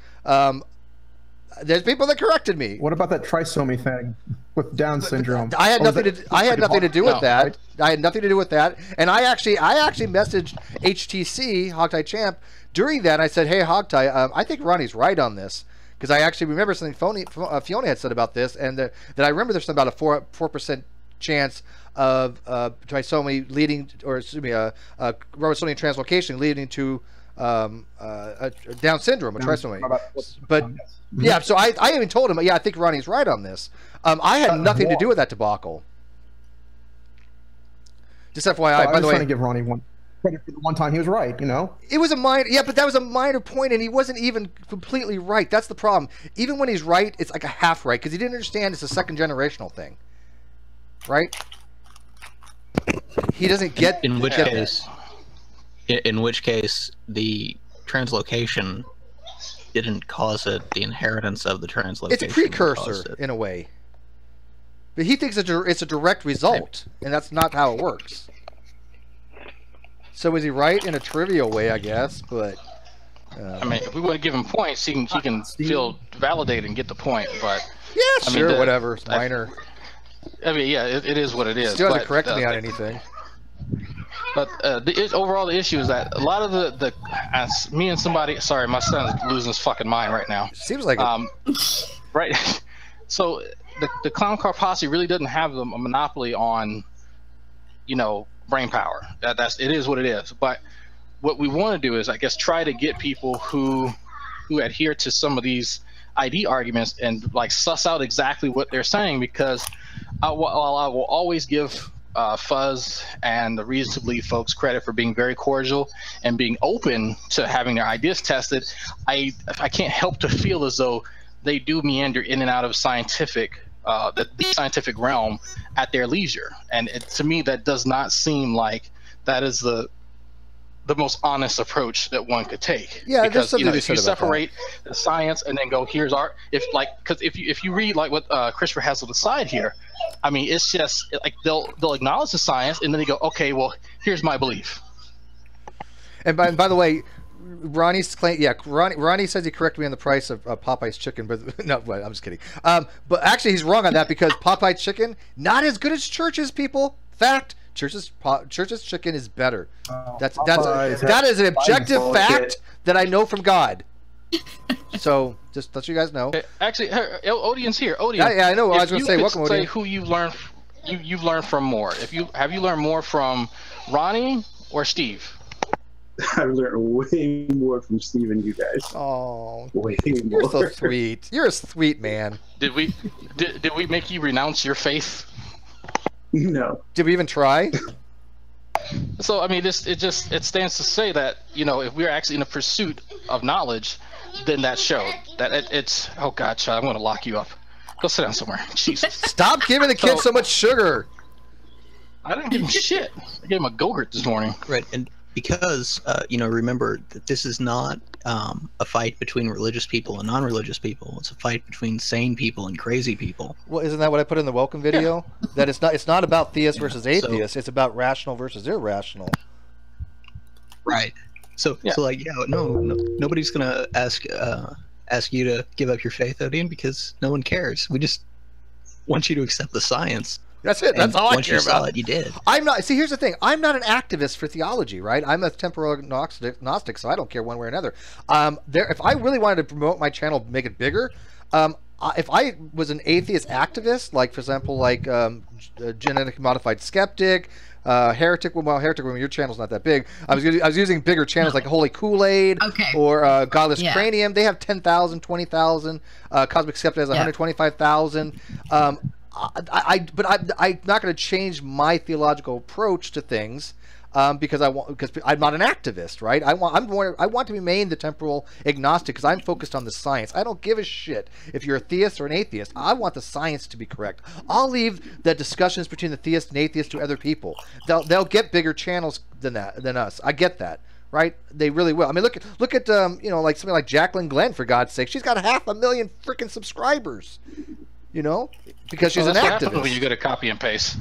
There's people that corrected me. What about that trisomy thing with Down syndrome? I had nothing to do with that. Right? I had nothing to do with that. And I actually messaged HTC Hogtie Champ during that. And I said, "Hey Hogtie, I think Ronnie's right on this." Because I actually remember something Fiona had said about this, and that I remember there's about a 4% chance of trisomy leading, or excuse me, ribosome translocation leading to a Down syndrome, a trisomy. But yeah, so I even told him, yeah, I think Ronnie's right on this. I had nothing to do with that debacle. Just FYI, by the way, trying to give Ronnie credit for the one time he was right, you know? It was a minor, yeah, but that was a minor point, and he wasn't even completely right. That's the problem. Even when he's right, it's like a half right, because he didn't understand it's a second generational thing. Right? He doesn't get... In which case, the translocation didn't cause it. The inheritance of the translocation. It's a precursor, in a way. But he thinks it's a direct result, and that's not how it works. So is he right in a trivial way, I guess? But I mean, if we want to give him points, he can feel validated and get the point. But yeah, sure, whatever. It's minor. I mean, yeah, it is what it is. Still hasn't corrected me on anything. But overall, the issue is that a lot of as me and somebody, sorry, my son's losing his fucking mind right now. Seems like it. Right. So the clown car posse really doesn't have a monopoly on, you know, brain power. It is what it is. But what we want to do is, I guess, try to get people who adhere to some of these ID arguments and like suss out exactly what they're saying, because I will always give Fuzz and the Reason to Believe folks credit for being very cordial and being open to having their ideas tested. I can't help to feel as though they do meander in and out of the scientific realm at their leisure, and to me that does not seem like that is the most honest approach that one could take. Yeah, because if you separate the science and then go, here's our, because if you read like what CRISPR has to the side here, I mean, it's just like they'll acknowledge the science and then they go, okay, well, here's my belief. And by the way, Ronnie's claim, yeah, Ronnie says he corrected me on the price of Popeye's chicken, but no, I'm just kidding. But actually, he's wrong on that, because Popeye's chicken not as good as Church's, people. Fact, Church's chicken is better. Oh, That is an objective fact that I know from God. So just let you guys know. Actually, Odian's here. Odian. Yeah, I know. I was going to say, welcome, Odian. Say who you've learned from more. Have you learned more from Ronnie or Steve? I've learned way more from Steve and you guys. Oh, way you're more. so sweet. You're a sweet man. Did we make you renounce your faith? No. Did we even try? So I mean, it stands to say that, you know, if we're actually in a pursuit of knowledge, then that showed that it's. Oh God, child, I'm going to lock you up. Go sit down somewhere. Jesus. Stop giving the kid so much sugar. I didn't give him shit. I gave him a Go-Gurt this morning. Right, and because you know, remember that this is not a fight between religious people and non-religious people. It's a fight between sane people and crazy people. Well, isn't that what I put in the welcome video? Yeah. That it's not about theists versus atheists. So, it's about rational versus irrational. Right. So like, nobody's gonna ask you to give up your faith, Odian, because no one cares. We just want you to accept the science. That's it. That's all I care about. Once you saw it, you did. I'm not. See, here's the thing. I'm not an activist for theology, right? I'm a temporal agnostic, so I don't care one way or another. If I really wanted to promote my channel, make it bigger, if I was an atheist activist, like for example, like genetically modified skeptic, heretic. Well, heretic. When your channel's not that big, I was using bigger channels like Holy Kool-Aid or Godless Cranium. They have 10,000, 20,000. Cosmic Skeptic has 125,000. But I'm not going to change my theological approach to things because I'm not an activist, right? I want to remain the temporal agnostic because I'm focused on the science. I don't give a shit if you're a theist or an atheist. I want the science to be correct. I'll leave the discussions between the theist and atheist to other people. They'll get bigger channels than us. I get that. Right? They really will. I mean, look at you know, like something like Jacqueline Glenn, for God's sake. She's got 500,000 freaking subscribers. You know, because she's an activist. When you go to copy and paste.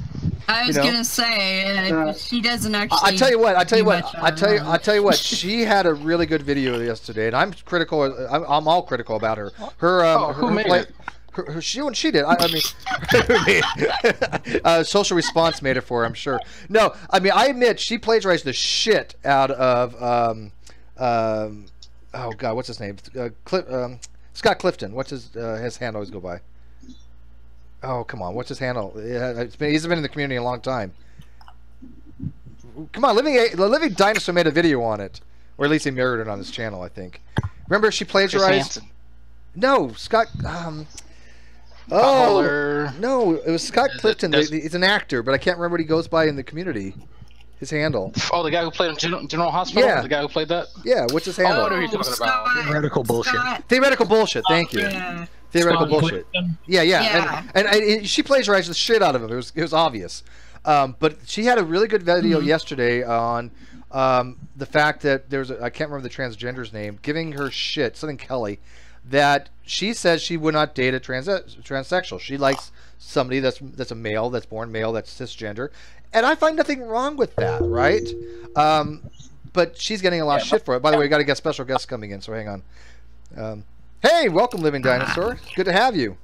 I was gonna say she doesn't actually. I tell you what. She had a really good video yesterday, and I'm critical. I'm all critical about her. Who made it? She did. Social Response made it for her, I'm sure. No, I mean, I admit she plagiarized the shit out of oh God, what's his name? Scott Clifton. What's his hand always go by? Oh, come on. What's his handle? He's been in the community a long time. Come on, The Living Dinosaur made a video on it. Or at least he mirrored it on his channel, I think. Remember she plagiarized... No, Scott... no, it was Scott Clifton. He's an actor, but I can't remember what he goes by in the community. His handle. Oh, the guy who played in General Hospital? Yeah. The guy who played that? Yeah, what's his handle? I know who you're talking about. Theoretical bullshit. Theoretical bullshit, thank you. Yeah. Theoretical bullshit. Yeah. And she plagiarized the shit out of him. It was obvious. But she had a really good video yesterday on the fact that there's I can't remember the transgender's name, giving her shit, something Kelly, that she says she would not date a transsexual. She likes somebody that's a male, that's born male, that's cisgender. And I find nothing wrong with that, right? But she's getting a lot of shit for it. By the way, we got a special guest coming in, so hang on. Hey, welcome, Living Dinosaur. Good to have you.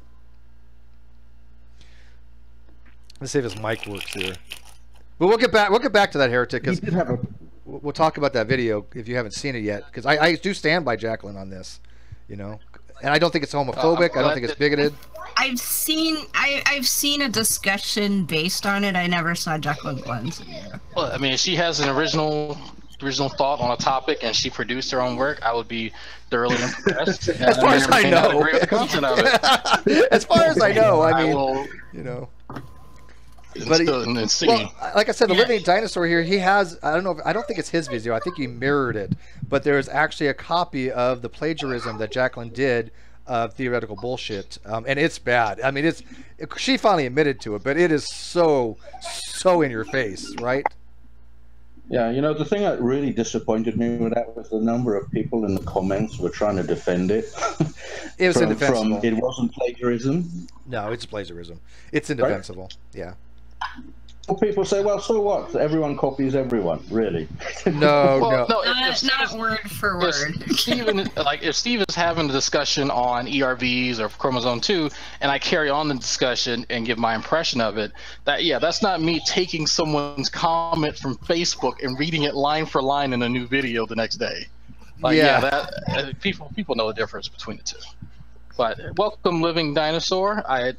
Let's see if his mic works here. But we'll get back to that heretic because we'll talk about that video if you haven't seen it yet. Because I do stand by Jacqueline on this, you know. And I don't think it's homophobic. I don't think it's bigoted. I've seen a discussion based on it. I never saw Jacqueline Glenn's video. Well, I mean, she has an original thought on a topic and she produced her own work, I would be thoroughly impressed. As far as I know. Agree with the content of it. As far as I know, I mean, you know. But like I said, the Living Dinosaur here, he has, I don't think it's his video. I think he mirrored it. But there's actually a copy of the plagiarism that Jacqueline did of Theoretical Bullshit. And it's bad. I mean, she finally admitted to it, but it is so in your face, right? Yeah, you know, the thing that really disappointed me with that was the number of people in the comments were trying to defend it. It was indefensible. It wasn't plagiarism. No, it's plagiarism. It's indefensible. Right? Yeah. Well, people say, well, so what? Everyone copies everyone, really. No, well, no. Not word for word. If Steve is having a discussion on ERVs or chromosome 2, and I carry on the discussion and give my impression of it, that's not me taking someone's comment from Facebook and reading it line for line in a new video the next day. People know the difference between the two. But welcome, Living Dinosaur. I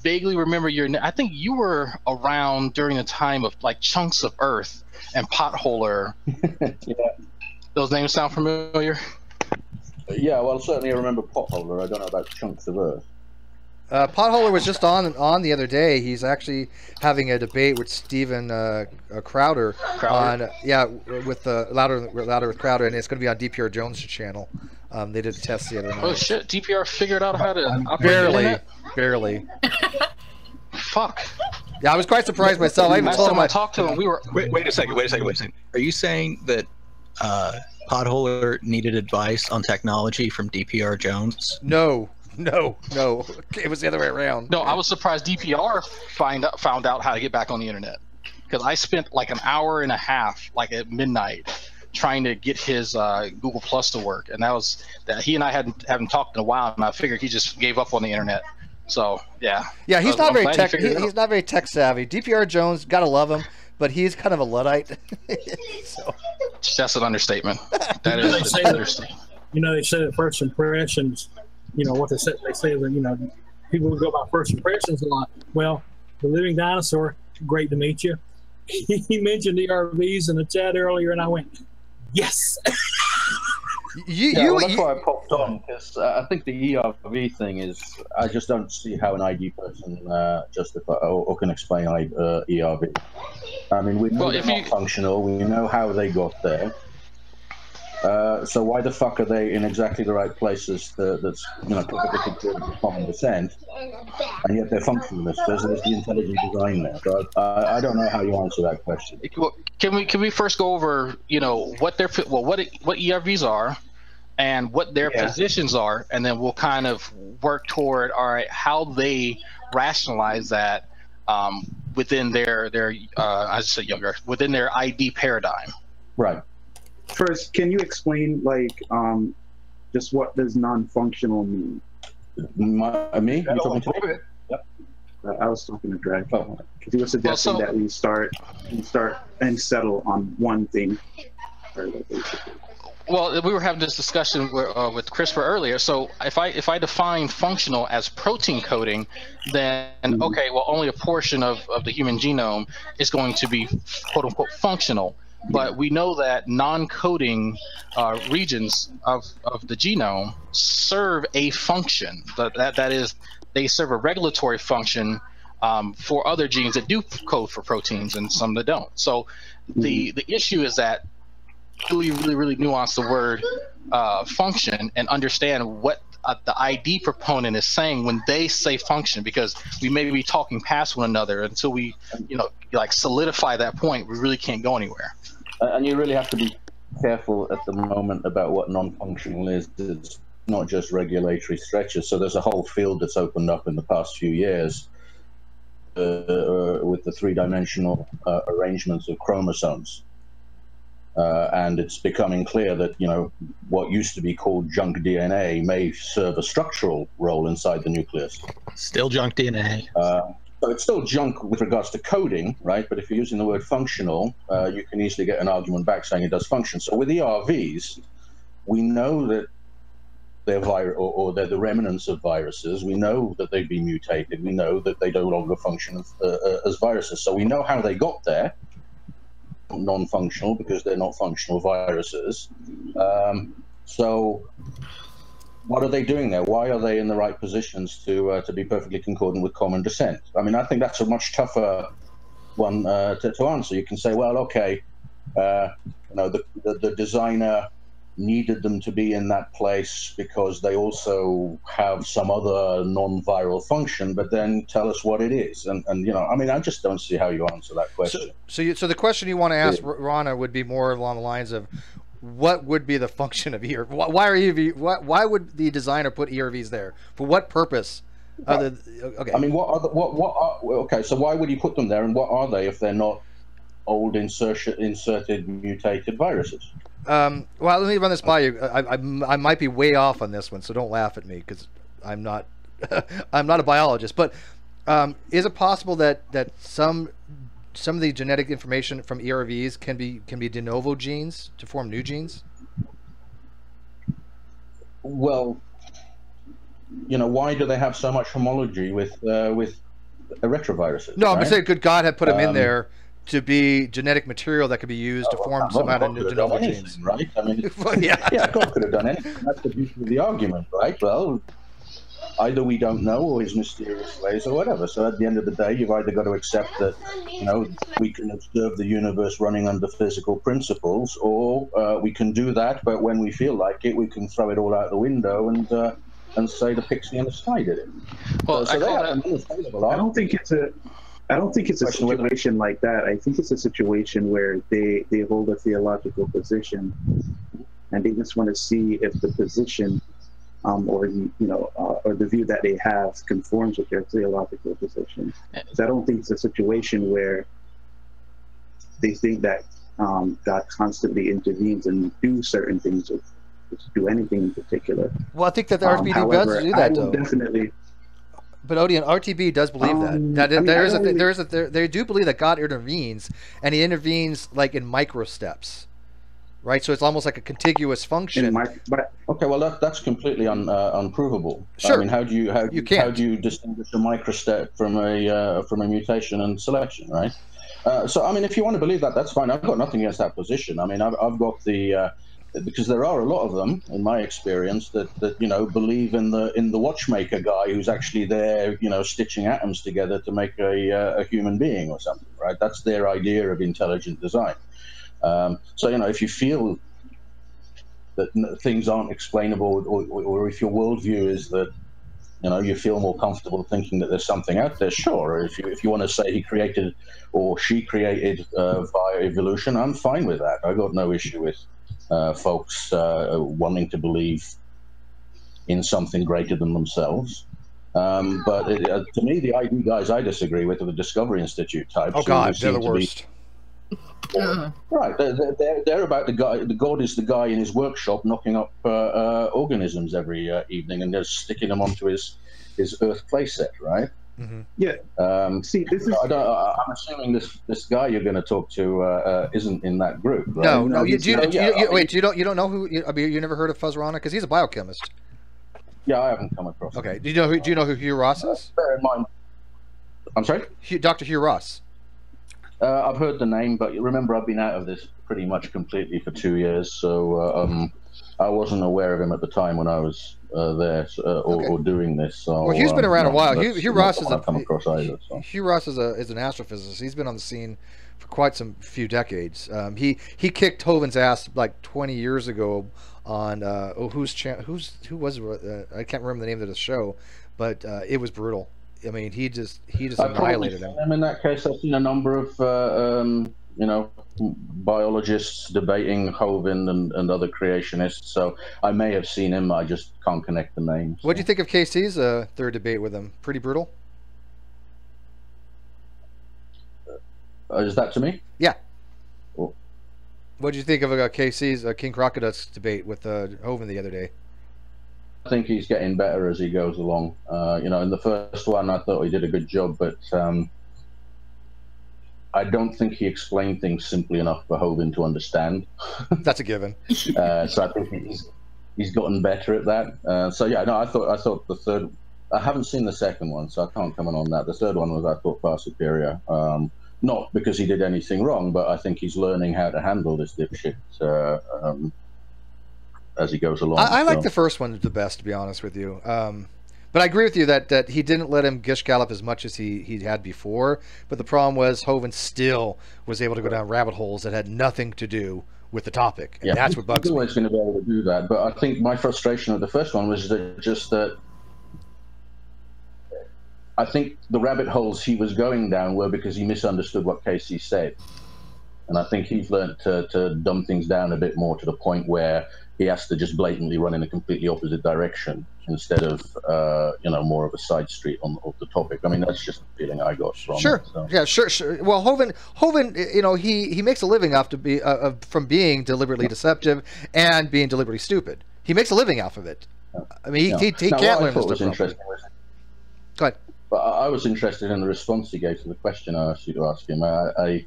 vaguely remember your name. I think you were around during the time of like Chunks of Earth and Potholer. Yeah. Those names sound familiar? Yeah, well, certainly I remember Potholer. I don't know about Chunks of Earth. Potholer was just on the other day. He's actually having a debate with Stephen Crowder on with Louder with Crowder, and it's going to be on DPR Jones' channel. They did a test the other night. Oh shit! DPR figured out how to operate barely. Fuck. Yeah, I was quite surprised myself. I even told him I talked to him. We were. Wait a second. Are you saying that Potholer needed advice on technology from DPR Jones? No. It was the other way around. No, I was surprised DPR found out how to get back on the internet, because I spent like an hour and a half, like at midnight, trying to get his Google Plus to work, and he and I haven't talked in a while, and I figured he just gave up on the internet. So yeah. Yeah, he's not very tech. He's not very tech savvy. DPR Jones, gotta love him, but he's kind of a Luddite. So that's an understatement. That is an understatement. They say that first impressions. What they say that, people would go by first impressions a lot. Well, the Living Dinosaur, great to meet you. He mentioned ERVs in the chat earlier, and I went, yes. That's why I popped on, because I think the ERV thing is, I just don't see how an ID person justify or can explain ERV. I mean, we know they're not functional. We know how they got there. So why the fuck are they in exactly the right places that's perfectly concordant with common descent, and yet they're functionalist? There's the intelligent design there. So I don't know how you answer that question. Can we first go over what ERVs are and what their positions are, and then we'll kind of work toward how they rationalize that within their within their ID paradigm. Right. First, can you explain just what does non-functional mean? Me? You talking to me? Yep. I was talking to Greg. Because he was suggesting that we start and settle on one thing. Well, we were having this discussion with CRISPR earlier. So if I define functional as protein coding, then okay, well, only a portion of the human genome is going to be quote unquote functional. But we know that non-coding regions of the genome serve a function. That is, they serve a regulatory function for other genes that do code for proteins and some that don't. So the issue is that really nuance the word function and understand what the ID proponent is saying when they say function, because we may be talking past one another until we solidify that point. We really can't go anywhere. And you really have to be careful at the moment about what non-functional is. It's not just regulatory stretches. So there's a whole field that's opened up in the past few years with the three-dimensional arrangements of chromosomes. And it's becoming clear that, what used to be called junk DNA may serve a structural role inside the nucleus. Still junk DNA. So it's still junk with regards to coding, right? But if you're using the word functional, you can easily get an argument back saying it does function. So with ERVs, we know that they're they're the remnants of viruses. We know that they've been mutated. We know that they no longer function as viruses. So we know how they got there. Non-functional, because they're not functional viruses. So what are they doing there? Why are they in the right positions to be perfectly concordant with common descent? I mean, I think that's a much tougher one to answer. You can say, well, okay, the designer needed them to be in that place because they also have some other non-viral function, but then tell us what it is. And I mean, I just don't see how you answer that question. So the question you want to ask Rana would be more along the lines of, what would be the function of ERV? Why would the designer put ERVs there? For what purpose? Okay. I mean, what are okay? So why would he put them there, and what are they if they're not old inserted mutated viruses? Well, let me run this by you. I might be way off on this one, so don't laugh at me because I'm not I'm not a biologist. But is it possible that some of the genetic information from ERVs can be de novo genes to form new genes? Well, you know, why do they have so much homology with retroviruses? No, I'm right? saying could God have put them in there to be genetic material that could be used to form some kind of de novo genes? Right? I mean, yeah, God could have done anything. That's the beauty of the argument, right? Well, either we don't know or his mysterious ways or whatever. So at the end of the day, you've either got to accept that, you know, we can observe the universe running under physical principles, or we can do that, but when we feel like it, we can throw it all out the window and say the pixie in the sky did it. Well, so they have an understandable I don't think it's a situation like that. I think it's a situation where they hold a theological position, and they just want to see if the position, or the view that they have conforms with their theological position. So I don't think it's a situation where they think that God constantly intervenes and do certain things or do anything in particular. Well, I think that the RTB does do that, though. Definitely. But Odeon, RTB does believe they do believe that God intervenes, and he intervenes like in micro steps, right? So it's almost like a contiguous function. Okay, well that's completely unprovable. Sure. I mean, how do you distinguish a microstep from a mutation and selection, right? So I mean, if you want to believe that, that's fine. I've got nothing against that position. I mean, I've got the because there are a lot of them, in my experience, that you know, believe in the watchmaker guy who's actually there, you know, stitching atoms together to make a human being or something, right? That's their idea of intelligent design. So you know, if you feel that things aren't explainable, or if your worldview is that, you know, you feel more comfortable thinking that there's something out there, sure. Or if you want to say he created or she created via evolution, I'm fine with that. I got no issue with folks wanting to believe in something greater than themselves. But to me, the ID guys I disagree with are the Discovery Institute types. Oh God, they're the worst. Right, they're about the guy. The God is the guy in his workshop knocking up organisms every evening and just sticking them onto his Earth playset, right? Mm-hmm. Yeah. See, this is. I'm assuming this guy you're going to talk to isn't in that group, right? No. You don't know who? I mean, you never heard of Fuzz Rana because he's a biochemist. Yeah, I haven't come across. Okay. Do you know who Hugh Ross is? Bear in mind. I'm sorry. Dr. Hugh Ross. I've heard the name, but remember, I've been out of this pretty much completely for 2 years, so I wasn't aware of him at the time when I was there or doing this. So, well, Hugh's been around a while. Hugh Ross is Hugh Ross is an astrophysicist. He's been on the scene for quite some few decades. He kicked Hovind's ass like 20 years ago on who was I can't remember the name of the show, but it was brutal. I mean, he just annihilated him. In that case, I've seen a number of biologists debating Hovind and other creationists. So I may have seen him. I just can't connect the names. What do you think of KC's third debate with him? Pretty brutal. Is that to me? Yeah. Cool. What did you think of KC's King Crocodile's debate with Hovind the other day? I think he's getting better as he goes along. In the first one, I thought he did a good job, but I don't think he explained things simply enough for Hovind to understand. That's a given. So I think he's gotten better at that. I thought the third. I haven't seen the second one, so I can't comment on that. The third one was, I thought, far superior. Not because he did anything wrong, but I think he's learning how to handle this dipshit. As he goes along. I like the first one the best, to be honest with you. But I agree with you that he didn't let him gish gallop as much as he had before. But the problem was Hovind still was able to go down rabbit holes that had nothing to do with the topic. And that's what bugs me. He's always going to be able to do that. But I think my frustration with the first one was that I think the rabbit holes he was going down were because he misunderstood what Casey said. And I think he's learned to dumb things down a bit more to the point where he has to just blatantly run in a completely opposite direction instead of, more of a side street on the topic. I mean, that's just the feeling I got from it. So. Yeah, sure. Well, Hovind, he makes a living off from being deliberately deceptive and being deliberately stupid. He makes a living off of it. I mean, he can't learn this stuff. Go ahead. But I was interested in the response he gave to the question I asked you to ask him. I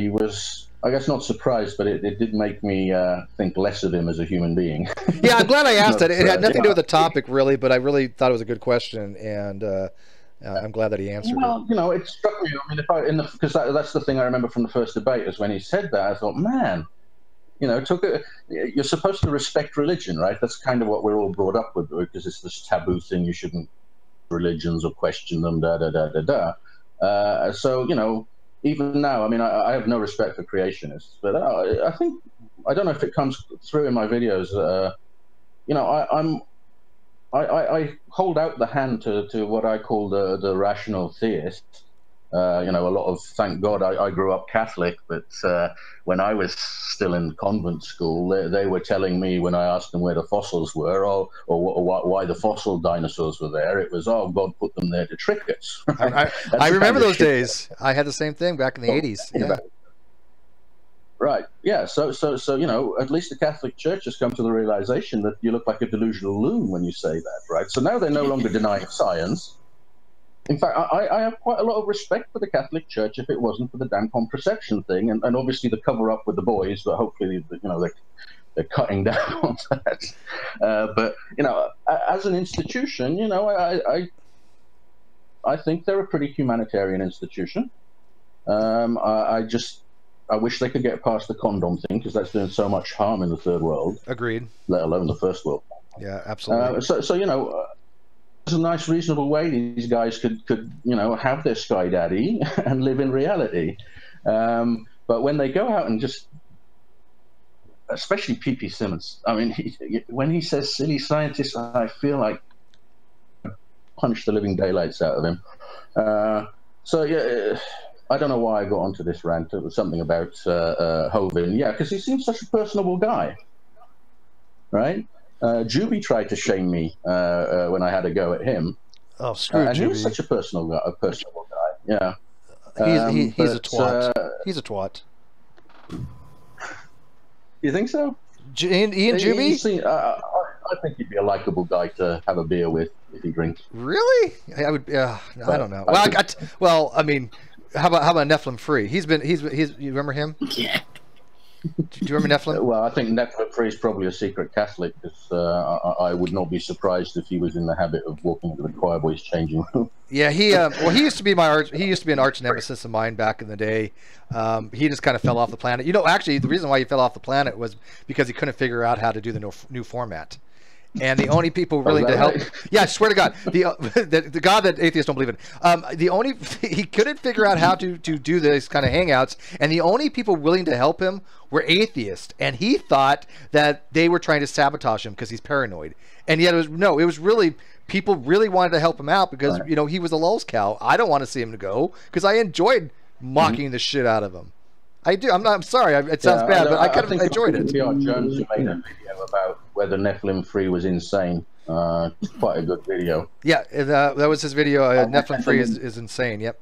was, I guess, not surprised, but it did make me think less of him as a human being. Yeah, I'm glad I asked that. It had nothing to do with the topic, really, but I really thought it was a good question, and I'm glad that he answered it. It struck me. I mean, because that's the thing I remember from the first debate, is when he said that, I thought, man, you're supposed to respect religion, right? That's kind of what we're all brought up with, because it's this taboo thing. You shouldn't religions or question them, so, even now, I mean, I have no respect for creationists, but I think, I don't know if it comes through in my videos, I hold out the hand to what I call the rational theist. A lot of, thank God, I grew up Catholic, but when I was still in convent school, they were telling me, when I asked them where the fossils were, or why the fossil dinosaurs were there, it was, oh, God put them there to trick us. I remember those days. I had the same thing back in the 80s. Yeah. Right. Yeah. So, at least the Catholic Church has come to the realization that you look like a delusional loon when you say that, right? So now they're no longer denying science. In fact, I have quite a lot of respect for the Catholic Church if it wasn't for the damn contraception thing, and obviously the cover-up with the boys, but hopefully, they're cutting down on that. But, as an institution, I think they're a pretty humanitarian institution. I wish they could get past the condom thing, because that's doing so much harm in the third world. Agreed. Let alone the first world. Yeah, absolutely. There's a nice, reasonable way these guys could have their sky daddy and live in reality. But when they go out and just, especially P.P. Simmons, I mean, when he says silly scientists, I feel like punch the living daylights out of him. I don't know why I got onto this rant. It was something about Hovind. Yeah, because he seems such a personable guy, right? Juby tried to shame me when I had a go at him. Oh, screw Juby. And he was such a personable guy. Yeah. He's a twat. He's a twat. You think so? Ian Juby? I think he'd be a likable guy to have a beer with if he drinks. Really? I would. I don't know. I mean, how about Nephilim Free? He's you remember him? Yeah. Do you remember Nephilim? Well, I think Nephilim Free is probably a secret Catholic, because I would not be surprised if he was in the habit of walking into the choir boys' changing room. Yeah, he used to be an arch nemesis of mine back in the day. He just kind of fell off the planet. Actually, the reason why he fell off the planet was because he couldn't figure out how to do the new format. And the only people willing to help, yeah, I swear to God, the God that atheists don't believe in, he couldn't figure out how to do this kind of hangouts, and the only people willing to help him were atheists, and he thought that they were trying to sabotage him because he's paranoid, and yet it was really people really wanted to help him out because he was a lulz cow. I don't want to see him to go because I enjoyed mocking the shit out of him. I do. I'm sorry. It sounds bad, but I kind of enjoyed it. Jones made a video about whether Nephilim Free was insane. Quite a good video. Yeah, that was his video. Nephilim Free is insane. Yep.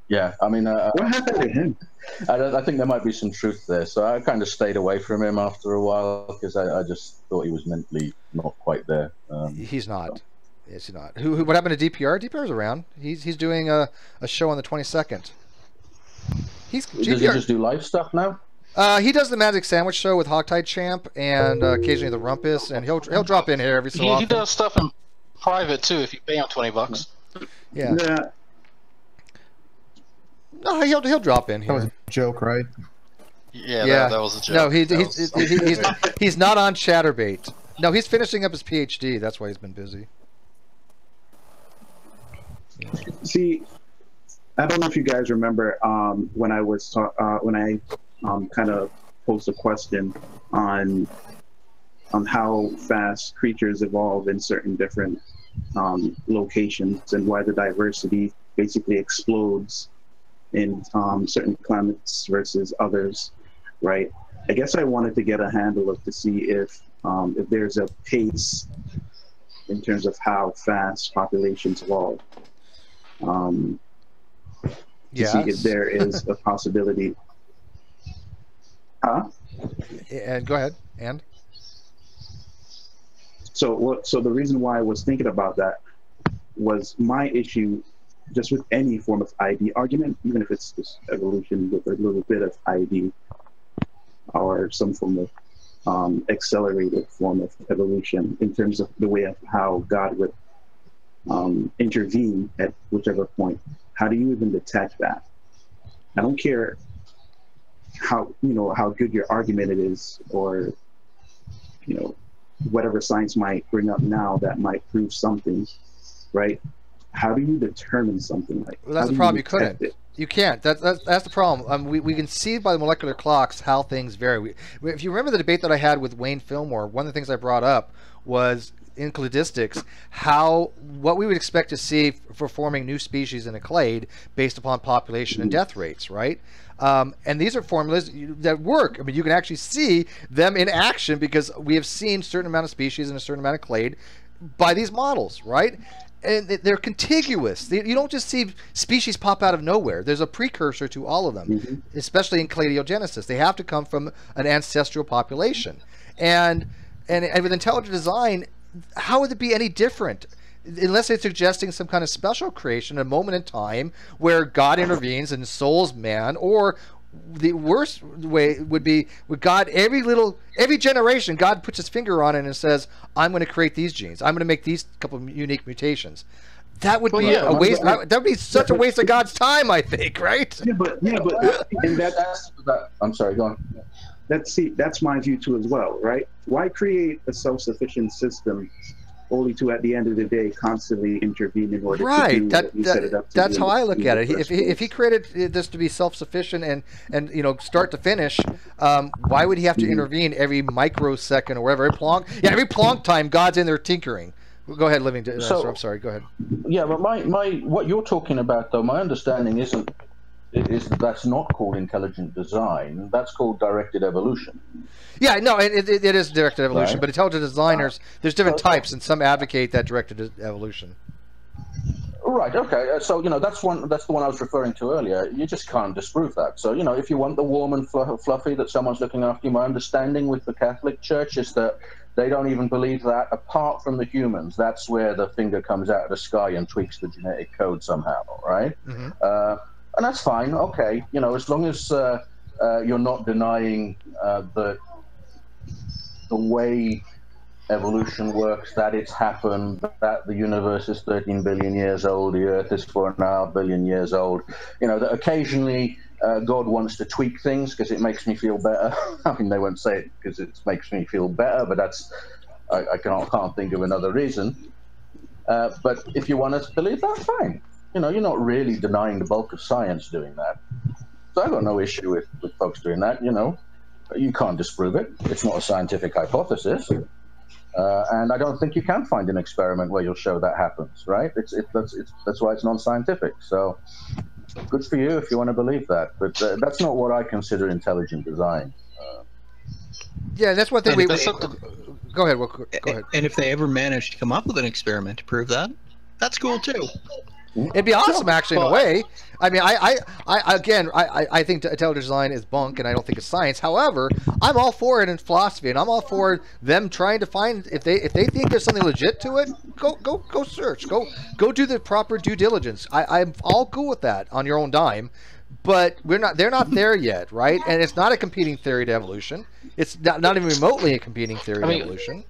Yeah, I mean, what happened to him? I think there might be some truth there. So I kind of stayed away from him after a while because I just thought he was mentally not quite there. He's not. Yes, he's not. What happened to DPR? DPR's around. He's doing a show on the 22nd. Does he just do live stuff now? He does the Magic Sandwich Show with Hogtie Champ and occasionally the Rumpus, and he'll drop in here every so often. He does stuff in private too if you pay him $20. Yeah. No, he'll drop in here. That was a joke, right? Yeah. That was a joke. No, he's not on Chatterbait. No, he's finishing up his PhD. That's why he's been busy. See, I don't know if you guys remember when I was kind of posed a question on how fast creatures evolve in certain different locations and why the diversity basically explodes in certain climates versus others, right? I guess I wanted to get a handle of to see if there's a pace in terms of how fast populations evolve. To see if there is a possibility. Huh? And go ahead. And so the reason why I was thinking about that was my issue just with any form of ID argument, even if it's just evolution with a little bit of ID or some form of accelerated form of evolution in terms of the way of how God would intervene at whichever point. How do you even detect that? I don't care how good your argument it is, or whatever science might bring up now that might prove something, right? How do you determine something like that? Well, that's the problem. You couldn't. You can't. That's the problem. We can see by the molecular clocks how things vary. If you remember the debate that I had with Wayne Fillmore, one of the things I brought up was in cladistics what we would expect to see for forming new species in a clade based upon population and death rates, right? And these are formulas that work. I mean, you can actually see them in action because we have seen a certain amount of species and a certain amount of clade by these models, right? And they're contiguous. You don't just see species pop out of nowhere. There's a precursor to all of them, especially in cladiogenesis. They have to come from an ancestral population. And with intelligent design, how would it be any different? Unless it's suggesting some kind of special creation, a moment in time where God intervenes and souls man, or the worst way would be with God, every generation, God puts his finger on it and says, I'm going to create these genes. I'm going to make these couple of unique mutations. That would be a waste. That would be such a waste of God's time, I think, right? But and I'm sorry, go on. That's my view too as well, right? Why create a self-sufficient system only to, at the end of the day, constantly intervene in order to do what you set it up to do? That's how I look at it. If he created this to be self-sufficient and start to finish, why would he have to intervene every microsecond or whatever? Every Planck time, God's in there tinkering. Go ahead, I'm sorry. Go ahead. Yeah, but what you're talking about, though, my understanding is that's not called intelligent design. That's called directed evolution. Yeah, no, it is directed evolution, right? But intelligent designers, there's different types, and some advocate that directed evolution. Right. Okay. So that's the one I was referring to earlier. You just can't disprove that. So if you want the warm and fluffy that someone's looking after you, my understanding with the Catholic Church is that they don't even believe that apart from the humans. That's where the finger comes out of the sky and tweaks the genetic code somehow. Right. And that's fine. Okay. As long as you're not denying the way evolution works, that it's happened, that the universe is 13 billion years old, the Earth is 4.5 billion years old. That occasionally God wants to tweak things because it makes me feel better. I mean, they won't say it because it makes me feel better, but I can't think of another reason. But if you want to believe that, fine. You're not really denying the bulk of science doing that. So I've got no issue with folks doing that. You can't disprove it. It's not a scientific hypothesis. And I don't think you can find an experiment where you'll show that happens, right? That's why it's non-scientific. So good for you if you want to believe that. But that's not what I consider intelligent design. Yeah, that's one thing Go ahead. Go ahead. And if they ever manage to come up with an experiment to prove that, that's cool too. It'd be awesome, actually, in a way. I mean, I think intelligent design is bunk, and I don't think it's science. However, I'm all for it in philosophy, and I'm all for them trying to find if they think there's something legit to it. Go search. Go do the proper due diligence. I'm all cool with that on your own dime, but they're not there yet, right? And it's not a competing theory to evolution. It's not even remotely a competing theory to evolution.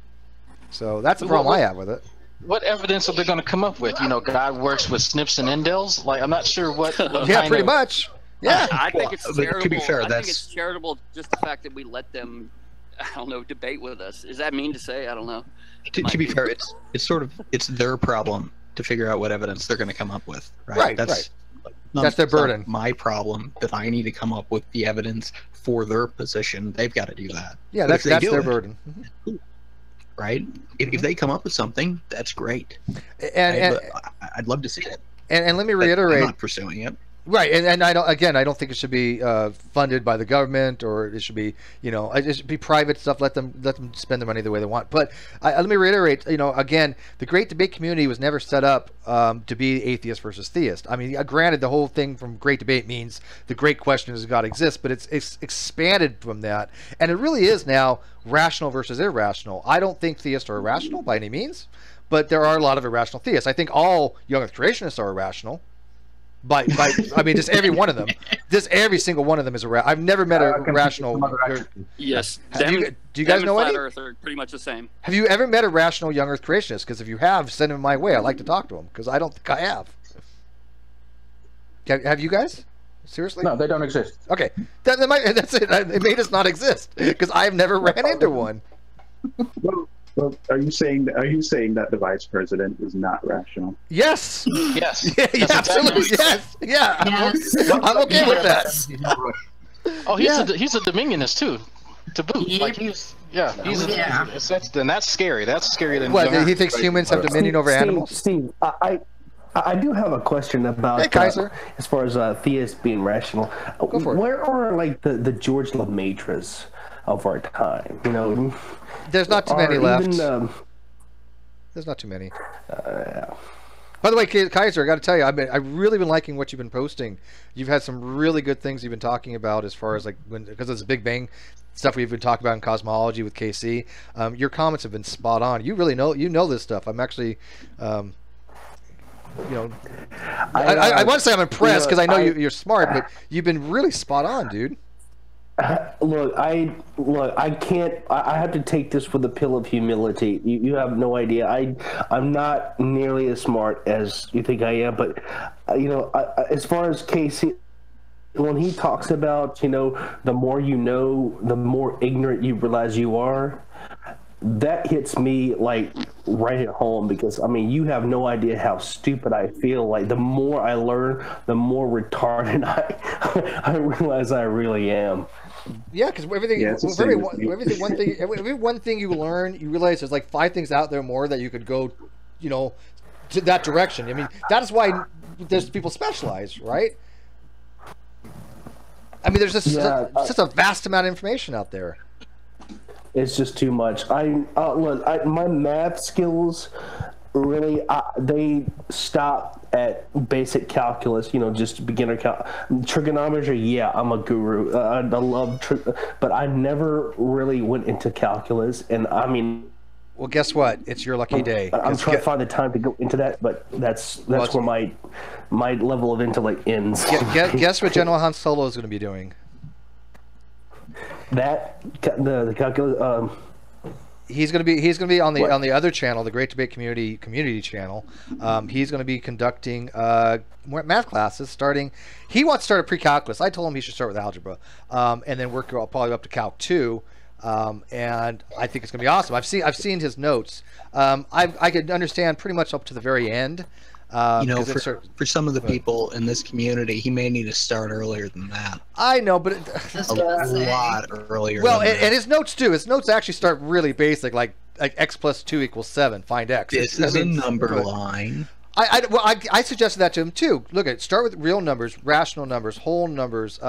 So that's the problem I have with it. What evidence are they going to come up with? God works with SNPs and indels. Like, I'm not sure what. Yeah, pretty much. Yeah. I think it's charitable. To be fair, I think it's charitable just the fact that we let them, I don't know, debate with us. Is that mean to say? I don't know. To be fair, it's their problem to figure out what evidence they're going to come up with. Right. That's their burden. My problem that I need to come up with the evidence for their position. They've got to do that. Yeah, that's their burden. Right? If they come up with something, that's great. And I'd love to see it. And let me reiterate. I'm not pursuing it. Right, and I don't think it should be funded by the government, or it should be, it should be private stuff. Let them spend their money the way they want. But let me reiterate, again, the great debate community was never set up to be atheist versus theist. I mean, granted, the whole thing from great debate means the great question is, God exists, but it's expanded from that, and it really is now rational versus irrational. I don't think theists are irrational by any means, but there are a lot of irrational theists. I think all young Earth creationists are irrational. I mean, just every one of them. Just every single one of them is irrational. I've never met a rational. Yes. Do you guys know any? Flat Earth are pretty much the same. Have you ever met a rational young Earth creationist? Because if you have, send them my way. I'd like to talk to them, because I don't think I have. Have you guys? Seriously? No, they don't exist. Okay, that's it. It may just not exist, because I've never ran into one. Well, are you saying that the vice president is not rational? Yes. Yes. Yeah, absolutely. Yes. Yeah. Yes. I'm okay with that. Oh, he's a dominionist too, to boot. Yep. Like and that's scary. That's scarier than what he thinks humans have dominion over animals. Steve, I do have a question about as far as theists being rational. Go for it. Where are like the George Lemaitre's of our time? There's not too many left. There's not too many. By the way, Kaiser, I got to tell you, I've really been liking what you've been posting. You've had some really good things you've been talking about as far as because of this Big Bang stuff we've been talking about in cosmology with KC. Your comments have been spot on. You really know this stuff. I'm actually, I want to say I'm impressed because I know you're smart, but you've been really spot on, dude. I can't. I have to take this with a pill of humility. You have no idea. I'm not nearly as smart as you think I am. But as far as Casey, when he talks about the more you know, the more ignorant you realize you are. That hits me like right at home, because you have no idea how stupid I feel. Like the more I learn, the more retarded I realize I really am. Yeah, because every one thing you learn, you realize there's like 5 things out there more that you could go, to that direction. I mean, that is why there's people specialize, right? I mean, there's just such a vast amount of information out there. It's just too much. My math skills really they stop at basic calculus. Just beginner trigonometry. Yeah, I'm a guru. I love but I never really went into calculus. And well, guess what? It's your lucky day. I'm trying to find the time to go into that, but that's where my level of intellect ends. Guess what General Han Solo is going to be doing? The calculus. He's going to be on the other channel, the Great Debate Community channel. He's going to be conducting math classes starting. He wants to start at pre-calculus. I told him he should start with algebra, and then work probably up to Calc 2. And I think it's going to be awesome. I've seen his notes. I could understand pretty much up to the very end. For some of the people in this community, he may need to start earlier than that. I know, but a lot earlier. Well, and his notes too. His notes actually start really basic, like x plus 2 equals 7. Find x. This is a number line. I suggested that to him too. Start with real numbers, rational numbers, whole numbers,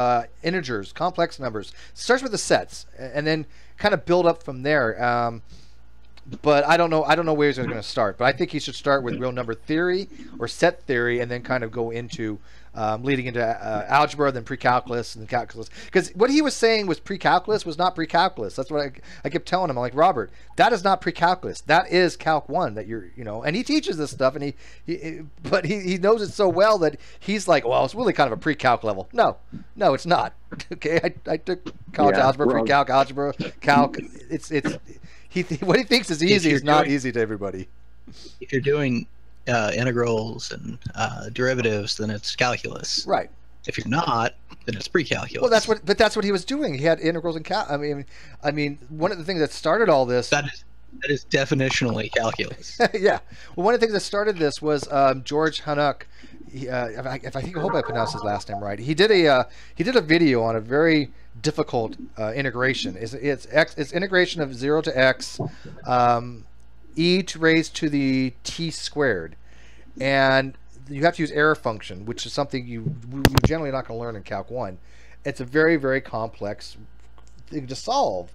integers, complex numbers. Starts with the sets, and then kind of build up from there. But I don't know where he's going to start. But I think he should start with real number theory or set theory, and then kind of go into leading into algebra, then pre-calculus, and calculus. Because what he was saying was pre-calculus was not pre-calculus. That's what I kept telling him. I'm like, Robert, that is not pre-calculus. That is Calc 1. That and he teaches this stuff, and but he knows it so well that he's like, well, it's really kind of a pre-calc level. No, it's not. Okay, I took college algebra, pre-calc algebra, calc. What he thinks is easy is not easy to everybody. If you're doing integrals and derivatives, then it's calculus. Right. If you're not, then it's pre-calculus. Well, that's what he was doing. He had integrals and I mean, one of the things that started all this. That is definitionally calculus. Yeah. Well, one of the things that started this was George Hanuk. If I hope I pronounced his last name right. He did a video on a very difficult integration. It's integration of 0 to x, e to raise to the t squared, and you have to use error function, which is something you generally not going to learn in Calc 1. It's a very, very complex thing to solve.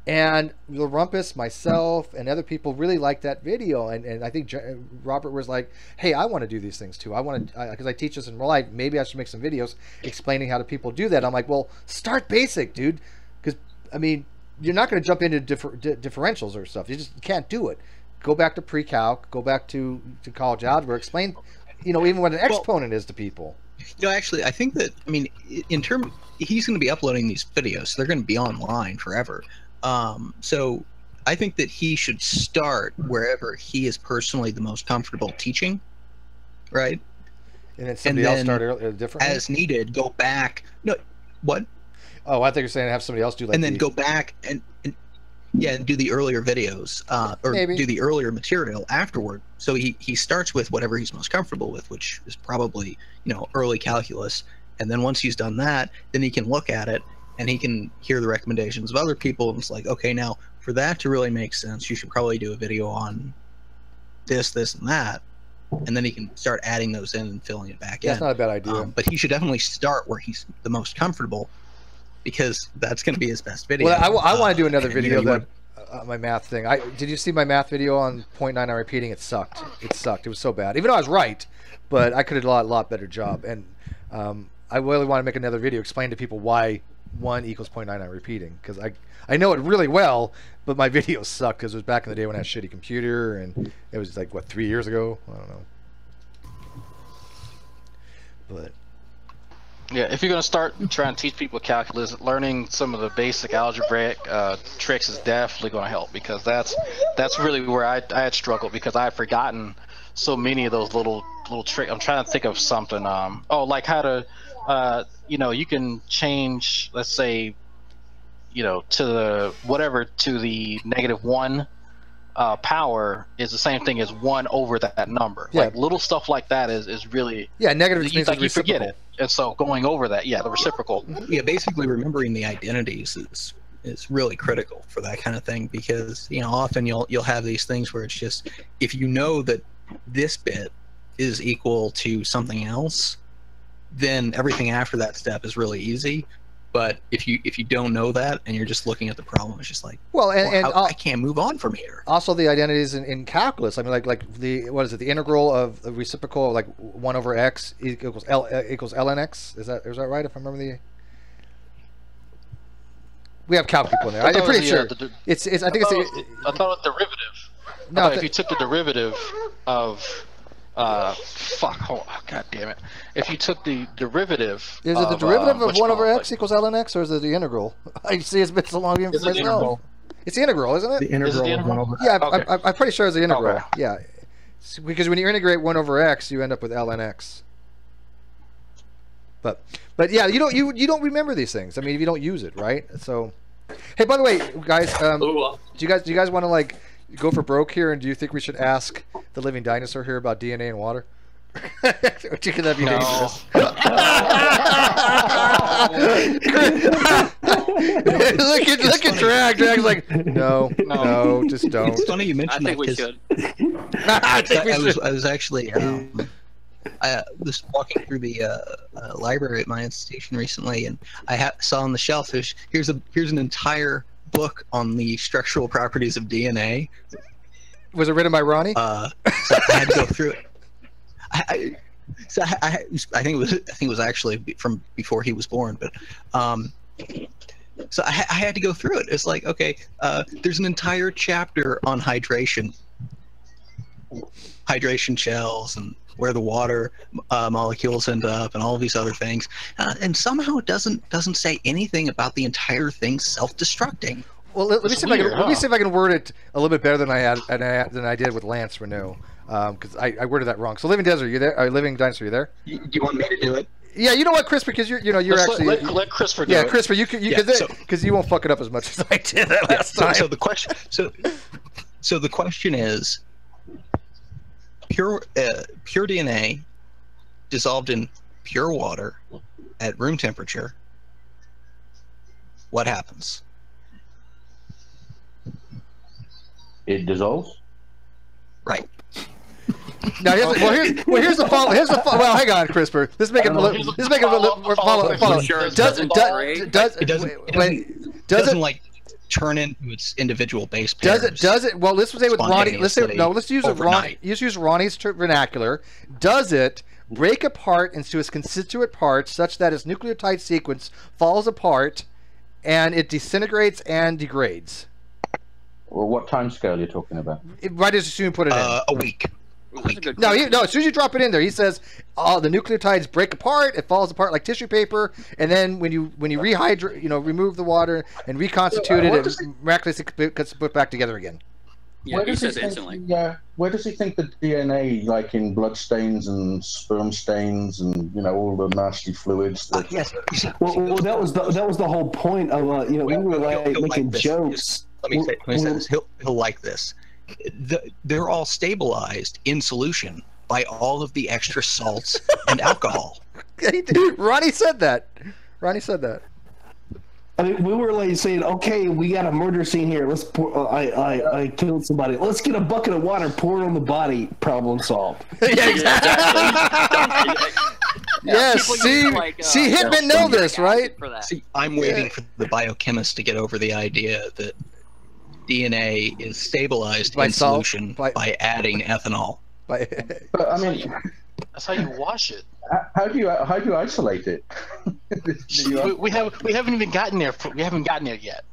And the Rumpus, myself, and other people really liked that video. And I think Robert was like, hey, I want to do these things too. I want to, because I teach this in real life, maybe I should make some videos explaining how do people do that. I'm like, well, start basic, dude. Because, I mean, you're not going to jump into differentials or stuff. You just can't do it. Go back to pre-calc, go back to college algebra, explain, even what an exponent is to people. Actually, I think that, I mean, he's going to be uploading these videos, so they're going to be online forever. So I think that he should start wherever he is personally the most comfortable teaching, right? And then somebody else start differently? As needed, go back. No, what? Oh, I think you're saying have somebody else do like. And then go back and do the earlier videos, or maybe do the earlier material afterward. So he starts with whatever he's most comfortable with, which is probably, early calculus. And then once he's done that, then he can look at it and he can hear the recommendations of other people. And it's like, okay, now for that to really make sense, you should probably do a video on this, and that. And then he can start adding those in and filling it back in. That's not a bad idea. But he should definitely start where he's the most comfortable, because that's going to be his best video. Well, I want to do another video that my math thing. Did you see my math video on 0.9 on repeating? It sucked. It was so bad. Even though I was right, but I could have done a lot better job. And I really want to make another video explain to people why 1 equals 0.9 on repeating, because I know it really well, but my videos suck because it was back in the day when I had a shitty computer, and it was like, what, 3 years ago? I don't know. But yeah, if you're going to start trying to teach people calculus, learning some of the basic algebraic tricks is definitely going to help, because that's really where I had struggled, because I had forgotten so many of those little tricks. I'm trying to think of something. Like how to, you can change, let's say, to the whatever, to the -1 power is the same thing as 1 over that number. Yeah. Like little stuff like that is really, negative means you forget it, and so going over that, the reciprocal. Yeah, basically remembering the identities is really critical for that kind of thing, because often you'll have these things where it's just, if you know that this bit is equal to something else, then everything after that step is really easy. But if you don't know that and you're just looking at the problem, it's just like, I can't move on from here. Also, the identities in calculus. I mean, like the the integral of the reciprocal of like 1 over x equals ln x. Is that right? If I remember the. We have calc people in there. I'm pretty sure. I think it's. I thought it was derivative. No, if you took the derivative of. God damn it. If you took the derivative. Is it the derivative of 1 over x equals ln x, or is it the integral? I see it's been so long. It's the integral. It's the integral, isn't it? The integral of 1 over x. Yeah, okay. I'm pretty sure it's the integral. Okay. Yeah. Because when you integrate 1 over x, you end up with ln x. But yeah, you don't remember these things. I mean, if you don't use it, right? So, hey, by the way, guys, do you guys want to like go for broke here, and do you think we should ask the living dinosaur here about DNA and water? Do you think that'd be dangerous? look at Drag. Drag's like, no, just don't. It's funny you mentioned that. I think we should. I was actually I was walking through the library at my institution recently, and I saw on the shellfish, here's an entire book on the structural properties of DNA. Was it written by Ronnie? So I had to go through it. I think it was actually from before he was born, but so I had to go through it. It's like, okay, there's an entire chapter on hydration shells and where the water molecules end up and all of these other things, and somehow it doesn't say anything about the entire thing self-destructing. Well, let me see if I can word it a little bit better than I did with Lance Renault, because I worded that wrong. So, Living Dinosaur, you there? Living Dinosaur, you there? Do you want me to do it? Yeah, you know what, Chris? Because you're actually let CRISPR do it. Yeah, CRISPR, because you won't fuck it up as much as I did that last time. So the question is, pure DNA dissolved in pure water at room temperature, what happens? It dissolves? Right. Now here's the follow. Well, hang on, CRISPR. Let's make it a follow. Sure, it doesn't like turn into its individual base pairs. Does it? Well, let's say with Ronnie. Let's use Ronnie. Use Ronnie's vernacular. Does it break apart into its constituent parts such that its nucleotide sequence falls apart and it disintegrates and degrades? Well, what time scale are you talking about? Right as soon as you put it in. A week. No, as soon as you drop it in there, he says, "Oh, the nucleotides break apart. It falls apart like tissue paper, and then when you rehydrate, remove the water and reconstitute it miraculously gets put back together again." Yeah, he says instantly. Where does he think the DNA, like in blood stains and sperm stains and all the nasty fluids? Yes. Well, that was the whole point of we were making jokes. Let me say this. He'll like this. They're all stabilized in solution by all of the extra salts and alcohol. Ronnie said that. I mean, we were like saying, okay, we got a murder scene here. Let's pour. I killed somebody. Let's get a bucket of water, pour it on the body. Problem solved. Yeah, exactly. Yes. See, Hitmen know this, right? See, I'm waiting for the biochemist to get over the idea that DNA is stabilized in solution by adding ethanol. But I mean, that's how you wash it. How do you isolate it? we haven't even gotten there. We haven't gotten there yet.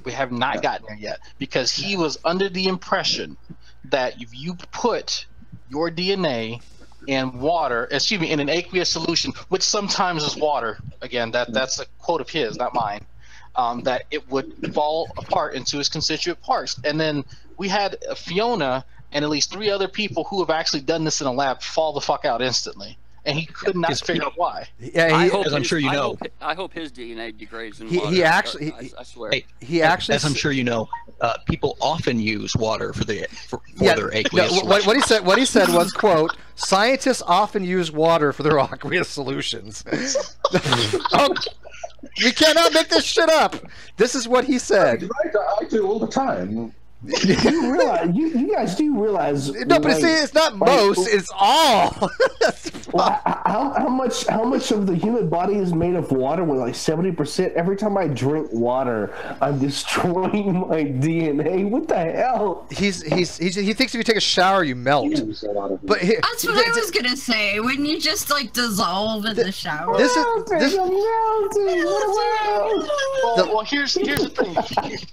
We have not gotten there yet because he was under the impression that if you put your DNA in water, in an aqueous solution, which sometimes is water. Again, that's a quote of his, not mine. That it would fall apart into its constituent parts. And then we had Fiona and at least 3 other people who have actually done this in a lab fall the fuck out instantly. And he could not figure out why. Yeah, I'm sure you know. I hope his DNA degrades in water. I swear. As I'm sure you know, people often use water for their aqueous solutions. What he said was, quote, "Scientists often use water for their aqueous solutions." You cannot make this shit up. This is what he said. Right, I do all the time. You guys do realize? No, but see, it's not most; it's all. How much of the human body is made of water? With like 70%. Every time I drink water, I'm destroying my DNA. What the hell? He thinks if you take a shower, you melt. But that's what I was gonna say. Wouldn't you just like dissolve in the shower? Well, here's the thing.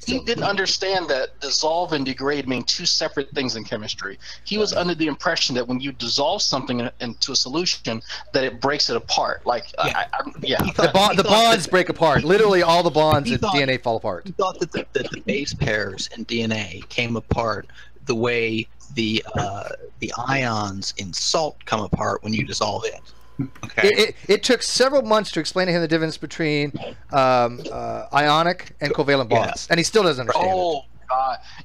He didn't understand that dissolve and degrade mean 2 separate things in chemistry. He was under the impression that when you dissolve something into a solution, that it breaks it apart. Like, the bonds break apart. Literally, all the bonds in DNA fall apart. He thought that the base pairs in DNA came apart the way the ions in salt come apart when you dissolve it. Okay. It took several months to explain to him the difference between ionic and covalent bonds, and he still doesn't understand it.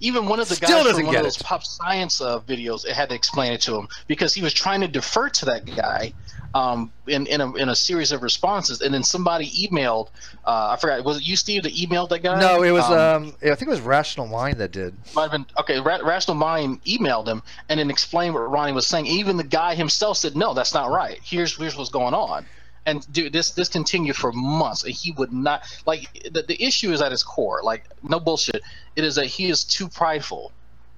Even one of the guys from one of those Pop Science videos, it had to explain it to him because he was trying to defer to that guy in a series of responses, and then somebody emailed. I forgot. Was it you, Steve, that emailed that guy? No, it was. I think it was Rational Mind that did. Might have been okay. Rational Mind emailed him and then explained what Ronnie was saying. Even the guy himself said, "No, that's not right. Here's what's going on." And dude, this continued for months, and he would not the issue is at his core. Like, no bullshit. It is that he is too prideful,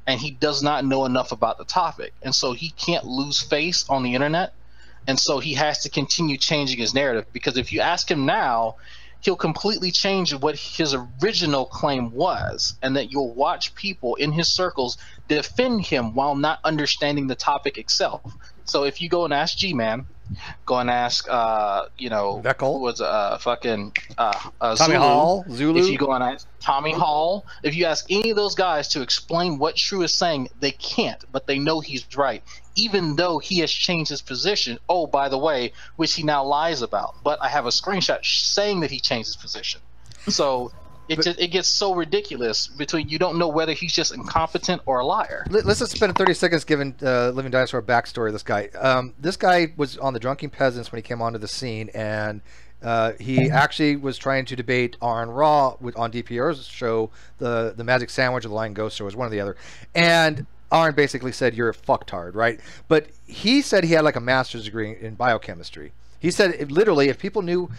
and he does not know enough about the topic, and so he can't lose face on the internet, and so he has to continue changing his narrative. Because if you ask him now, he'll completely change what his original claim was, and that you'll watch people in his circles defend him while not understanding the topic itself. So if you go and ask G-Man, go and ask, Veckel? Was fucking Tommy Hall, Zulu. If you go and ask Tommy Hall, if you ask any of those guys to explain what True is saying, they can't, but they know he's right, even though he has changed his position. Oh, by the way, which he now lies about. But I have a screenshot saying that he changed his position. So it gets so ridiculous between you don't know whether he's just incompetent or a liar. Let's just spend 30 seconds giving Living Dinosaur a backstory of this guy. This guy was on the Drunken Peasants when he came onto the scene, and he actually was trying to debate Aaron Raw on DPR's show, the Magic Sandwich or the Lion Ghost, or was one or the other. And Arn basically said you're a fucktard, right? But he said he had like a master's degree in biochemistry. He said literally, if people knew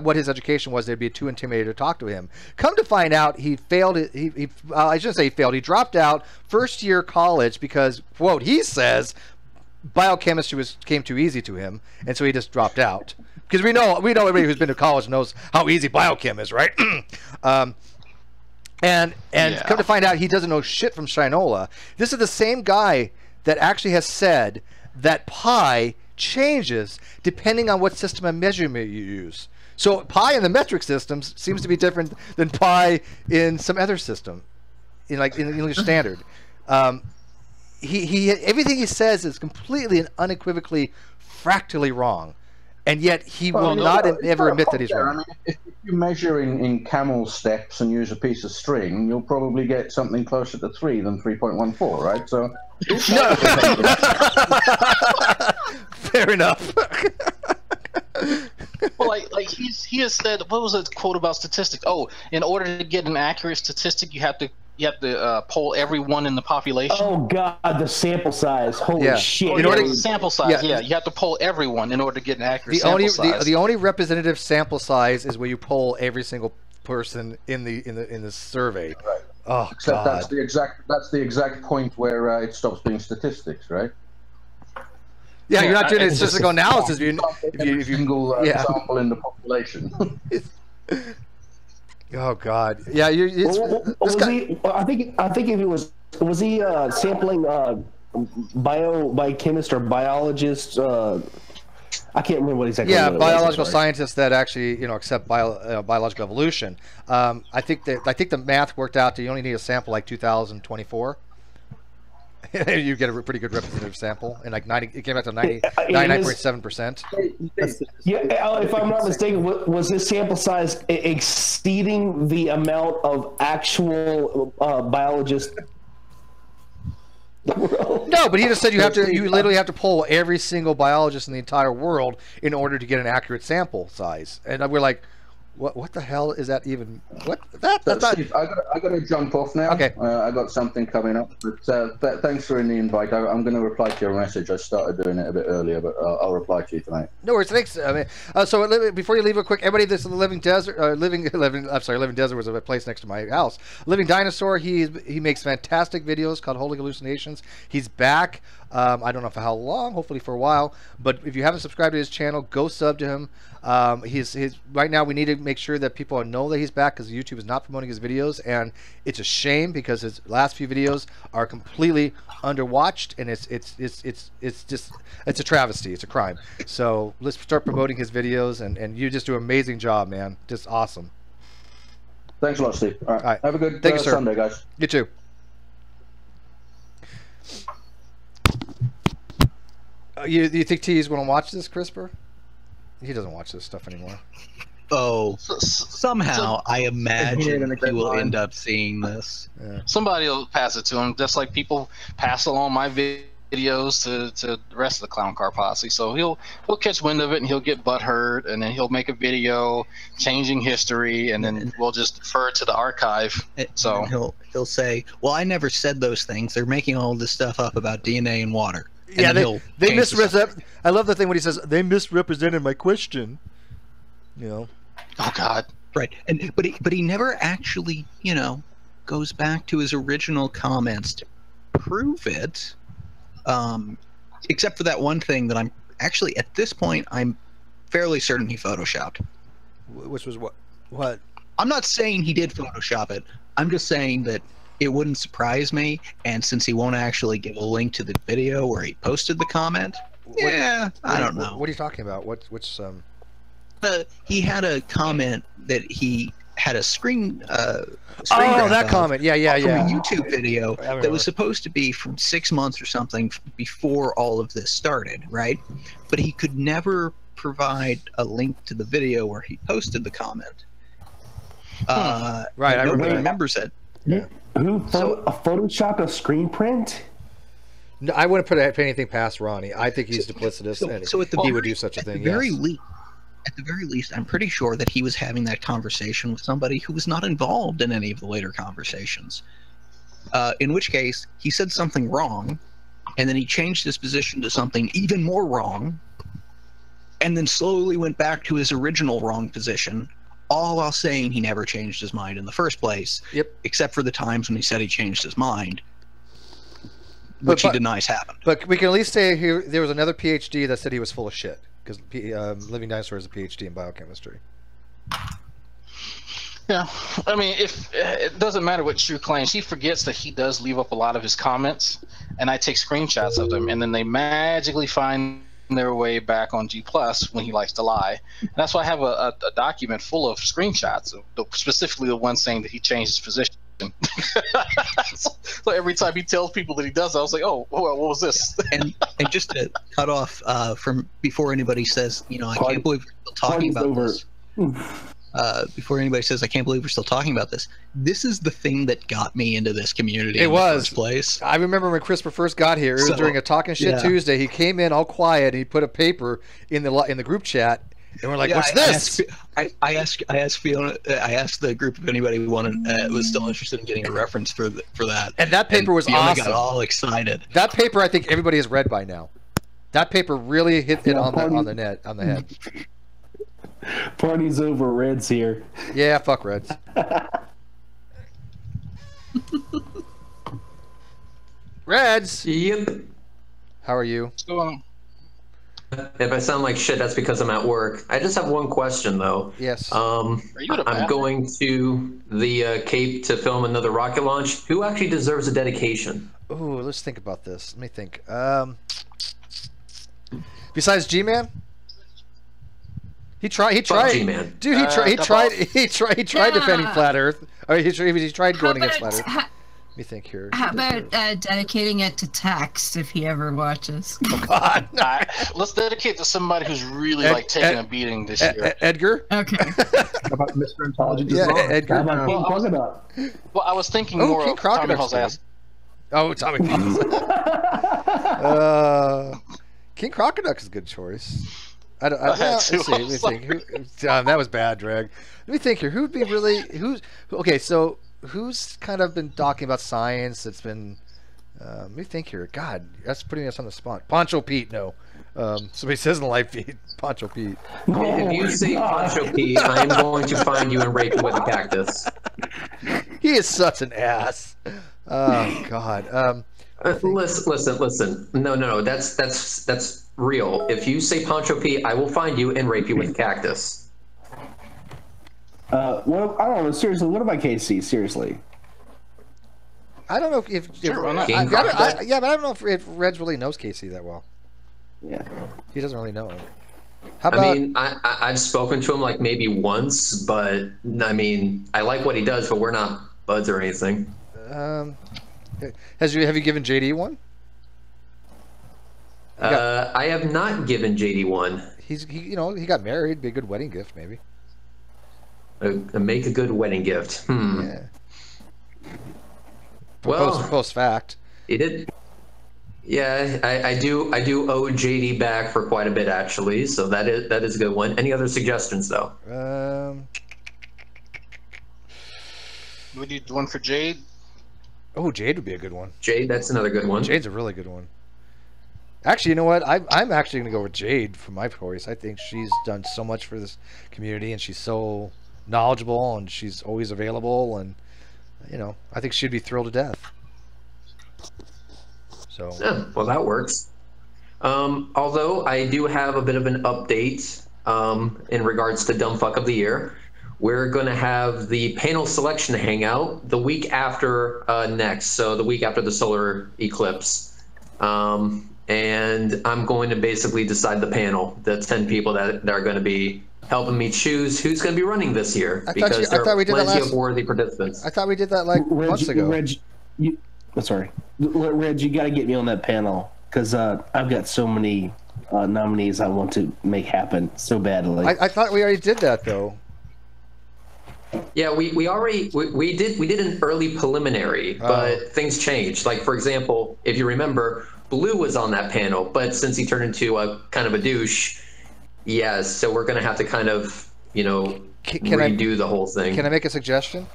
what his education was, they'd be too intimidated to talk to him. Come to find out, he failed. I shouldn't say he failed. He dropped out first year college because, quote, he says, biochemistry came too easy to him, and so he just dropped out. Because we know everybody who's been to college knows how easy biochem is, right? And come to find out, he doesn't know shit from Shinola. This is the same guy that actually has said that pi changes depending on what system of measurement you use. So pi in the metric systems seems to be different than pi in some other system, in English Standard. Everything he says is completely and unequivocally fractally wrong, and yet he will not ever admit that he's wrong. I mean, if you measure in camel steps and use a piece of string, you'll probably get something closer to 3 than 3.14, right? So, no. Fair enough. Well, like he has said, what was the quote about statistics? Oh, in order to get an accurate statistic, you have to poll everyone in the population. Oh God, the sample size! Holy shit! In order to sample size, you have to poll everyone in order to get an accurate sample size. The only representative sample size is where you poll every single person in the survey. Right. Oh Except God. That's the exact point where it stops being statistics, right? Yeah, you're not doing a statistical analysis if you single sample in the population. Oh God! Yeah, I think if he was he sampling biochemist or biologist? I can't remember what exactly. Yeah, biological scientists that actually accept biological evolution. I think the math worked out that you only need a sample like 2024. You get a pretty good representative sample, and like 90, it came out to 99.7%. Yeah, if I'm not mistaken, was his sample size exceeding the amount of actual biologists? No, but he just said you literally have to poll every single biologist in the entire world in order to get an accurate sample size, and we're like, what the hell is that even? Steve, I got to jump off now. Okay. I got something coming up, but thanks for the invite. I'm going to reply to your message. I started doing it a bit earlier, but I'll reply to you tonight. No worries. Thanks. So before you leave, real quick, everybody, this is the Living Desert. Living Desert was a place next to my house. Living Dinosaur. He makes fantastic videos called Holy Hallucinations. He's back. I don't know for how long. Hopefully for a while. But if you haven't subscribed to his channel, go sub to him. Right now we need to make sure that people know that he's back because YouTube is not promoting his videos, and it's a shame because his last few videos are completely underwatched, and it's a travesty. It's a crime. So let's start promoting his videos, and you just do an amazing job, man. Just awesome. Thanks a lot, Steve. All right. Have a good Sunday, guys. You too. You think T is going to watch this, CRISPR? He doesn't watch this stuff anymore. Oh, somehow I imagine he will end up seeing this. Yeah. Somebody will pass it to him, just like people pass along my videos to the rest of the Clown Car Posse. So he'll catch wind of it and he'll get butthurt, and then he'll make a video changing history, and then we'll just defer to the archive. So he'll say, "Well, I never said those things. They're making all this stuff up about DNA and water." And they misrepresented. I love the thing when he says they misrepresented my question. Oh God. Right, but he never actually goes back to his original comments to prove it. Except for that one thing that I'm actually at this point I'm fairly certain he photoshopped. Which was what? I'm not saying he did Photoshop it. I'm just saying that it wouldn't surprise me, and since he won't actually give a link to the video where he posted the comment, I don't know. What are you talking about? He had a comment that he had a screen that comment. Yeah. From a YouTube video that was supposed to be from 6 months or something before all of this started, right? But he could never provide a link to the video where he posted the comment. Right, I remembers it. Yeah. Who Photoshop a screen print? No, I wouldn't put anything past Ronnie. I think he's duplicitous, and he would do such a thing. At the very least, I'm pretty sure that he was having that conversation with somebody who was not involved in any of the later conversations. in which case he said something wrong, and then he changed his position to something even more wrong, and then slowly went back to his original wrong position, all while saying he never changed his mind in the first place. Yep. Except for the times when he said he changed his mind, which he denies happened. But we can at least say there was another PhD that said he was full of shit, because Living Dinosaur is a PhD in biochemistry. Yeah, I mean, if it doesn't matter what True claims, he forgets that he does leave up a lot of his comments, and I take screenshots of them, and then they magically find their way back on G+ when he likes to lie. And that's why I have a document full of screenshots, specifically the one saying that he changed his position. So every time he tells people that he does, I was like, oh, well, what was this? And just to cut off from before anybody says, I can't believe we're still talking about this. Before anybody says, I can't believe we're still talking about this. This is the thing that got me into this community in the first place. I remember when Christopher first got here. It was during a Talking Shit Tuesday. He came in all quiet and he put a paper in the group chat, and we're like, "What's this?" I asked Fiona. I asked the group if anybody was still interested in getting a reference for that. And that paper was Fiona awesome. Got all excited. That paper, I think everybody has read by now. That paper really hit it on the head. Party's over. Red's here. Yeah, fuck Reds. Reds. Yep. How are you? What's going on? If I sound like shit, that's because I'm at work. I just have one question, though. Yes. I'm going to the Cape to film another rocket launch. Who actually deserves a dedication? Ooh, let's think about this. Let me think. Besides G-Man? He tried. G-Man. Dude, he tried defending Flat Earth. Or he tried going against Flat Earth. Let me think here. How about dedicating it to Tex if he ever watches? Oh God! Let's dedicate to somebody who's really taking a beating this year. Edgar. Okay. How about Mr. Intelligent? Yeah, Edgar. How about King Crocodile? Well, I was thinking more King of Tommy Hall's ass. Oh, Tommy Hall's. King Crocodile is a good choice. Let's see. Let me think. That was bad, Drag. Let me think here. Who would be really? Okay? So who's kind of been talking about science? That's been. Let me think here. God, that's putting us on the spot. Poncho Pete, no. Somebody says in the live feed, Poncho Pete. If you say Poncho Pete, I am going to find you and rape you with a cactus. He is such an ass. Oh God. Listen. No. That's real. If you say Poncho Pete, I will find you and rape you with a cactus. Well, I don't know. Seriously, what about KC? Seriously. I don't know if sure, why not? but I don't know if Reds really knows Casey that well. Yeah. He doesn't really know him. How about, I mean, I've spoken to him like maybe once, but I mean, I like what he does, but we're not buds or anything. Have you given JD one? I have not given JD one. He got married. It'd be a good wedding gift, maybe. Make a good wedding gift. Yeah. Well, post fact. He did. Yeah, I do owe JD back for quite a bit actually, so that is a good one. Any other suggestions though? We need one for Jade. Oh, Jade would be a good one. Jade, that's another good one. Jade's a really good one. Actually, you know what? I'm actually going to go with Jade for my choice. I think she's done so much for this community, and she's so knowledgeable, and she's always available, and I think she'd be thrilled to death. So yeah, well, that works. Although I do have a bit of an update in regards to Dumb Fuck of the Year. We're going to have the panel selection hangout the week after next, so the week after the solar eclipse. And I'm going to basically decide the panel, the 10 people that are going to be helping me choose who's going to be running this year. Because there are plenty of worthy participants. I thought we did that like months ago. Reg, you got to get me on that panel because I've got so many nominees I want to make happen so badly. I thought we already did that though. Yeah, we did an early preliminary, but things changed. Like for example, if you remember, Blue was on that panel, but since he turned into a kind of a douche, so we're gonna have to kind of redo the whole thing. Can I make a suggestion?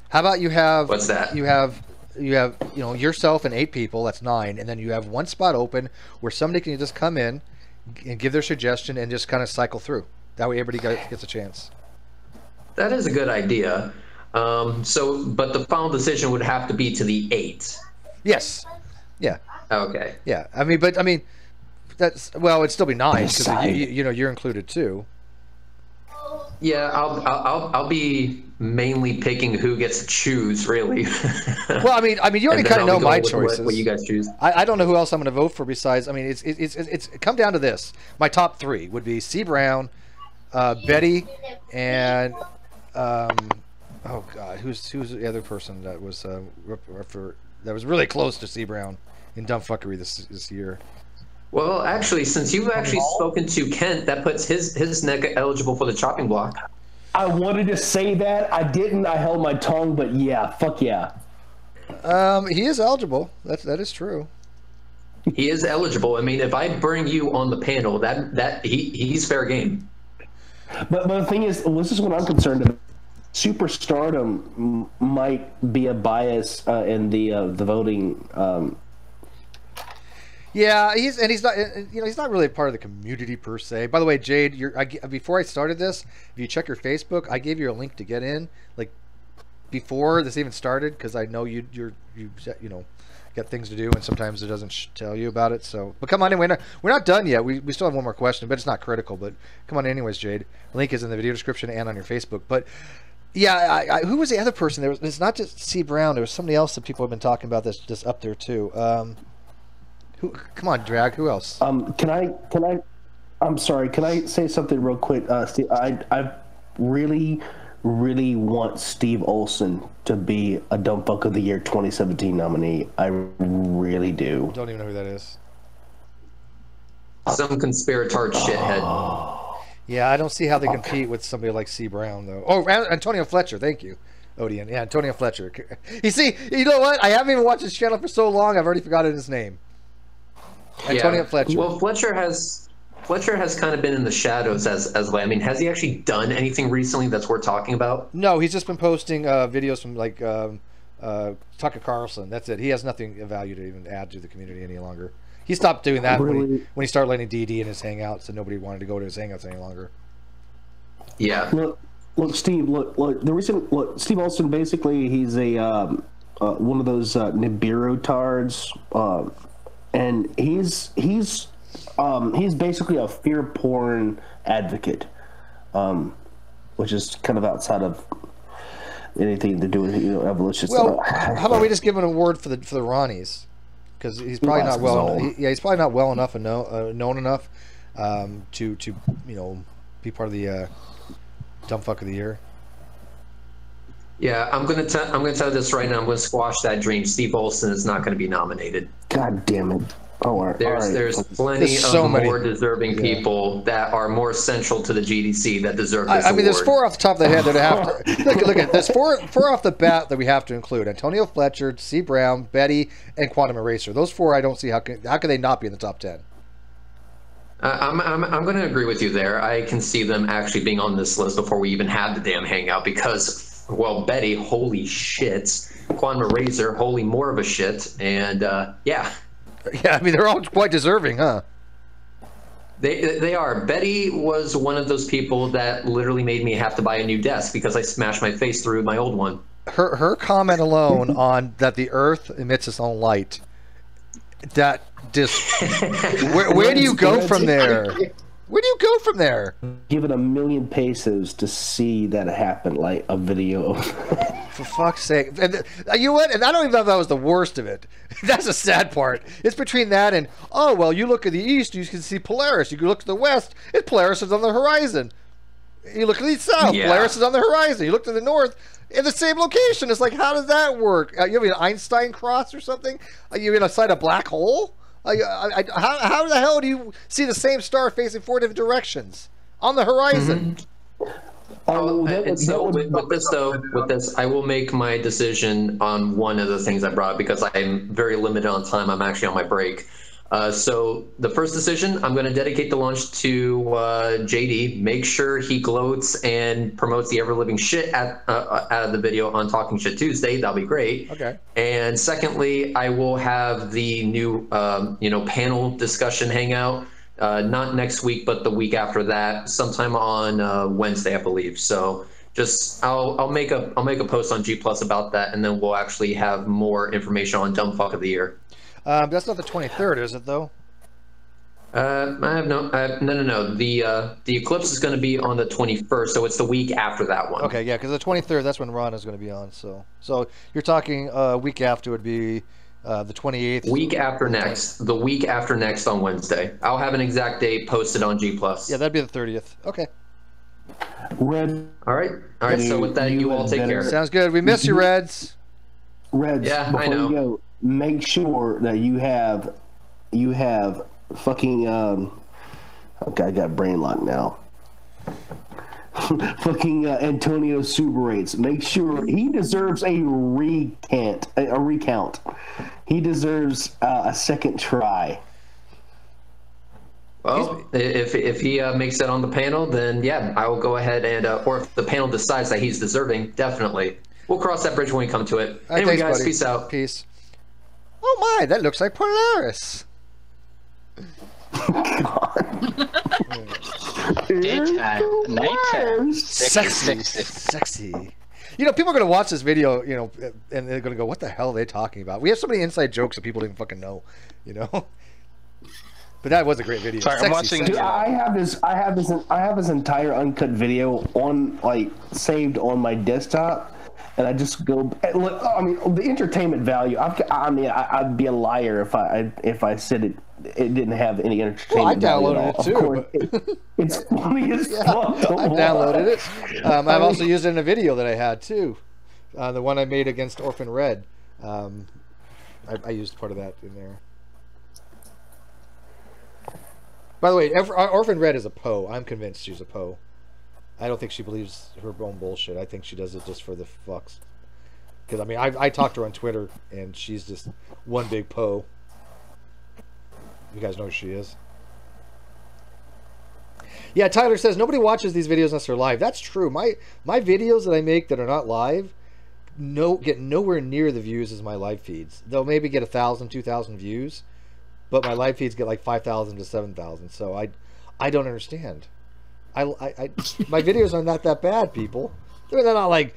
How about you have what's that? You have yourself and 8 people. That's 9, and then you have one spot open where somebody can just come in and give their suggestion and just kind of cycle through. That way, everybody gets a chance. That is a good idea. But the final decision would have to be to the 8. Yes. Yeah. Okay. Yeah. I mean, that's it'd still be nice because you're included too. Yeah, I'll be mainly picking who gets to choose, really. Well, I mean, you already kind of know my choices. What you guys choose? I don't know who else I'm going to vote for besides. I mean, it's come down to this. My top 3 would be C. Brown, Betty, and oh God, who's the other person that was that was really close to C. Brown in dumb fuckery this year? Well, actually, since you've actually spoken to Kent, that puts his neck eligible for the chopping block. I wanted to say that. I didn't. I held my tongue, but yeah, fuck yeah. He is eligible. That is true. He is eligible. I mean, if I bring you on the panel, he's fair game. But the thing is, this is what I'm concerned about. Superstardom might be a bias in the voting. Yeah, he's not. He's not really a part of the community per se. By the way, Jade, before I started this, if you check your Facebook, I gave you a link to get in, like before this even started, because I know you got things to do, and sometimes it doesn't tell you about it. So, but come on in. We're not done yet. We still have one more question, but it's not critical. But come on, anyways, Jade. Link is in the video description and on your Facebook. But yeah, who was the other person? It's not just C. Brown. There was somebody else that people have been talking about that's up there too. Come on, Drag. Who else? Can I? I'm sorry. Can I say something real quick, Steve? I really want Steve Olson to be a Dumb Fuck of the Year 2017 nominee. I really do. Don't even know who that is. Some conspirator shithead. Yeah, I don't see how they compete with somebody like C. Brown though. Oh, Antonio Fletcher. Thank you. Odian. Yeah, Antonio Fletcher. You know what? I haven't even watched his channel for so long. I've already forgotten his name. Antonio Fletcher. Well, Fletcher has kind of been in the shadows as well. I mean, has he actually done anything recently that's worth talking about? No, he's just been posting videos from like Tucker Carlson. That's it. He has nothing of value to even add to the community any longer. He stopped doing that when he started letting DD in his hangouts, and nobody wanted to go to his hangouts any longer. Yeah. Look, Steve. Look. The reason. Look, Steve Olson. Basically, he's a one of those Nibiru tards. And he's basically a fear porn advocate, which is kind of outside of anything to do with evolution. Well, how about we just give him an award for the Ronnies, because he's probably not well. He's probably not well enough and known enough to be part of the Dumb Fuck of the Year. Yeah, I'm gonna tell you this right now. I'm gonna squash that dream. Steve Olson is not gonna be nominated. God damn it! There's plenty of more deserving people that are more central to the GDC that deserve this award. I mean, there's 4 off the top of the head that have to look at. There's four off the bat that we have to include: Antonio Fletcher, C. Brown, Betty, and Quantum Eraser. Those 4, I don't see how can they not be in the top 10. I'm going to agree with you there. I can see them actually being on this list before we even had the damn hangout because. Well, Betty, holy shit. Quantum Eraser, holy more of a shit. And, yeah. Yeah, I mean, they're all quite deserving, huh? They are. Betty was one of those people that literally made me have to buy a new desk because I smashed my face through my old one. Her comment alone on that the Earth emits its own light, that just... where do you go from there? Where do you go from there? Give it 1,000,000 pesos to see that happen, like a video. For fuck's sake. And you know what? And I don't even know if that was the worst of it. That's the sad part. It's between that and, oh, well, you look at the east, you can see Polaris. You can look to the west, Polaris is on the horizon. You look to the south, Polaris is on the horizon. You look to the north, in the same location. It's like, how does that work? You have an Einstein cross or something? Are you inside a black hole? How the hell do you see the same star facing 4 different directions on the horizon? With this, I will make my decision on one of the things I brought because I'm very limited on time. I'm actually on my break. So the first decision, I'm going to dedicate the launch to JD. Make sure he gloats and promotes the ever living shit out of the video on Talking Shit Tuesday. That'll be great. Okay. And secondly, I will have the new panel discussion hangout. Not next week, but the week after that, sometime on Wednesday, I believe. So just I'll make a post on G Plus about that, and then we'll actually have more information on Dumb Fuck of the Year. That's not the 23rd, is it though? I have no. The eclipse is going to be on the 21st, so it's the week after that one. Okay, yeah, because the 23rd, that's when Rana is going to be on. So you're talking week after would be the 28th. Week after next, the week after next on Wednesday. I'll have an exact date posted on G Plus. Yeah, that'd be the 30th. Okay. Red. All right. So with that, you all take care. Sounds good. We miss you, Reds. Reds. Yeah, before I know. You go, make sure that you have fucking okay, I got brain lock now. Fucking Antonio Subarates. Make sure he deserves a recount. He deserves a second try. Well, if he makes it on the panel, then yeah, I will go ahead and or if the panel decides that he's deserving, definitely. We'll cross that bridge when we come to it. Anyway, thanks, guys, buddy. peace out. Peace. Oh my, that looks like Polaris. Nighttime. Sexy. You know, people are going to watch this video, and they're going to go, what the hell are they talking about? We have so many inside jokes that people don't even fucking know, But that was a great video. Sorry, I'm watching. Dude, I have this entire uncut video on saved on my desktop. And I just go look. I mean, the entertainment value. I'd be a liar if I said it didn't have any entertainment value. Well, I downloaded it too. It's funny as fuck. I downloaded it. I've also used it in a video that I had too. The one I made against Orphan Red. I used part of that in there. By the way, Orphan Red is a Poe. I'm convinced she's a Poe. I don't think she believes her own bullshit. I think she does it just for the fucks. Because, I mean, I talked to her on Twitter, and she's just one big Poe. You guys know who she is? Yeah, Tyler says, nobody watches these videos unless they're live. That's true. My videos that I make that are not live get nowhere near the views as my live feeds. They'll maybe get 1,000, 2,000 views, but my live feeds get like 5,000 to 7,000. So I don't understand. My videos are not that bad, people. They're not like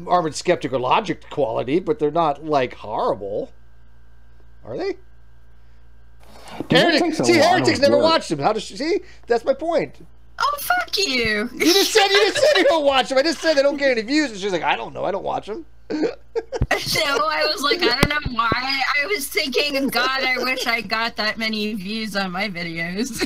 Armored Skeptic or Logic quality, but they're not like horrible, are they? Heretics never watched them. How does she see? That's my point. Oh, fuck you! You just said you don't watch them. I just said they don't get any views, and she's like, I don't know, I don't watch them. No, I was like, I don't know why. I was thinking, God, I wish I got that many views on my videos.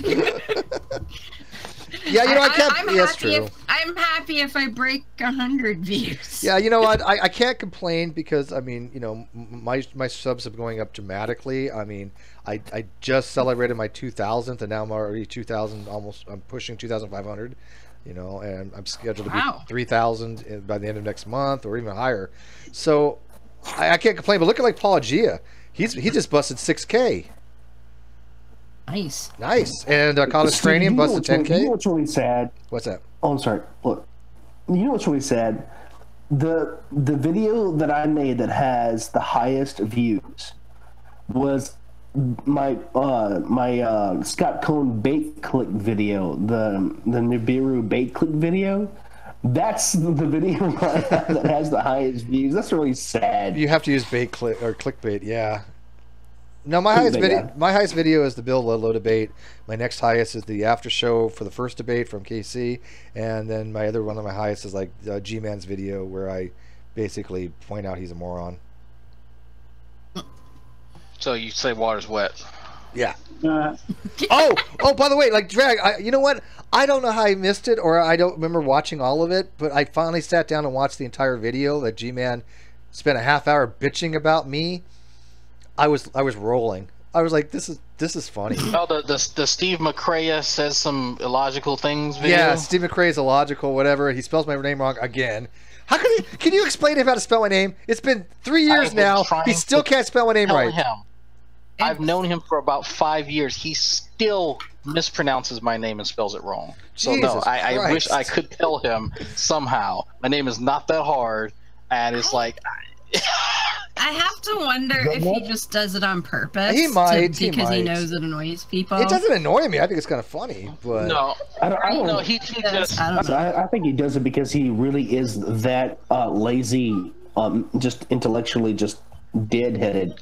Yeah, I can't. That's true. I'm happy if I break 100 views. Yeah, you know what? I can't complain because I mean, my subs are going up dramatically. I mean, I just celebrated my 2,000th, and now I'm already 2,000. Almost, I'm pushing 2,500. And I'm scheduled to be 3,000 by the end of next month or even higher. So I can't complain. But look at like Paul Gia. He just busted 6K. Nice. And College Stranium busted 10K. You know what's really sad? What's that? Oh, I'm sorry. Look, you know what's really sad? The video that I made that has the highest views was my Scott Cohn bait click video, the Nibiru bait click video. That's the video that has the highest views. That's really sad. You have to use bait click or clickbait, yeah. No, my highest video is the Bill Ludlow debate. My next highest is the after show for the first debate from KC, and then my other one of my highest is like G-Man's video where I basically point out he's a moron. So you say water's wet? Yeah. Oh, by the way, like Drag, you know what? I don't know how I missed it, or I don't remember watching all of it, but I finally sat down and watched the entire video that G-Man spent a half hour bitching about me. I was rolling. I was like, this is funny. Oh, the Steve McCrae says some illogical things video? Yeah, Steve McCrae is illogical, whatever. He spells my name wrong again. How can you explain to him how to spell my name? It's been 3 years now. He still can't spell my name right. I've known him for about 5 years. He still mispronounces my name and spells it wrong. So no, I wish I could tell him somehow. My name is not that hard, and it's like. I have to wonder if he just does it on purpose. He might, because he knows it annoys people. It doesn't annoy me. I think it's kind of funny, but no, I don't know. He just. I think he does it because he really is that lazy, just intellectually just deadheaded.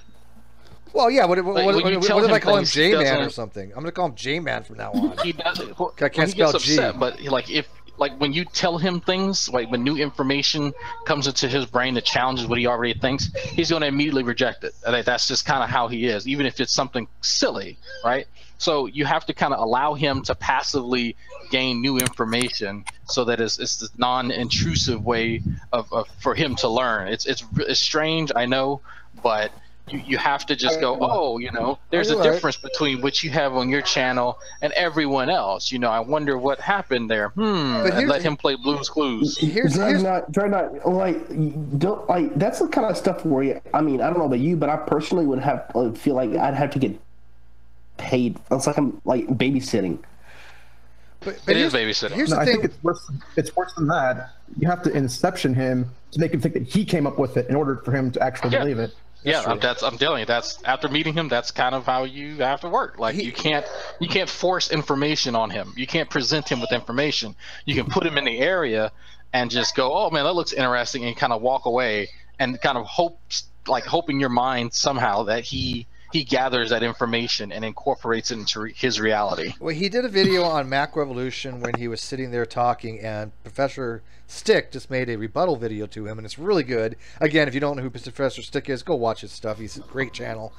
Well, yeah. What if I call him J-Man or something? I'm going to call him J-Man from now on. He does. I can't spell G. Upset, but like when you tell him things, like when new information comes into his brain that challenges what he already thinks, he's going to immediately reject it. That's just kind of how he is, even if it's something silly, right? So you have to kind of allow him to passively gain new information, so that it's this non-intrusive way for him to learn. It's strange, I know, but you have to just go, there's a difference between what you have on your channel and everyone else. I wonder what happened there. And let him play Blue's Clues. Dreadnought, like that's the kind of stuff where I don't know about you, but I personally would feel like I'd have to get paid. It's like I'm like babysitting. But it is babysitting. Here's the thing. I think it's worse than that. You have to inception him to make him think that he came up with it in order for him to actually believe it. I'm telling you, that's after meeting him, that's kind of how you have to work. Like you can't force information on him. You can't present him with information. You can put him in the area and just go, oh man, that looks interesting, and kind of walk away and kind of hope in your mind somehow that he gathers that information and incorporates it into his reality. Well, he did a video on Macroevolution when he was sitting there talking, and Professor Stick just made a rebuttal video to him, and it's really good. Again, if you don't know who Professor Stick is, go watch his stuff. He's a great channel.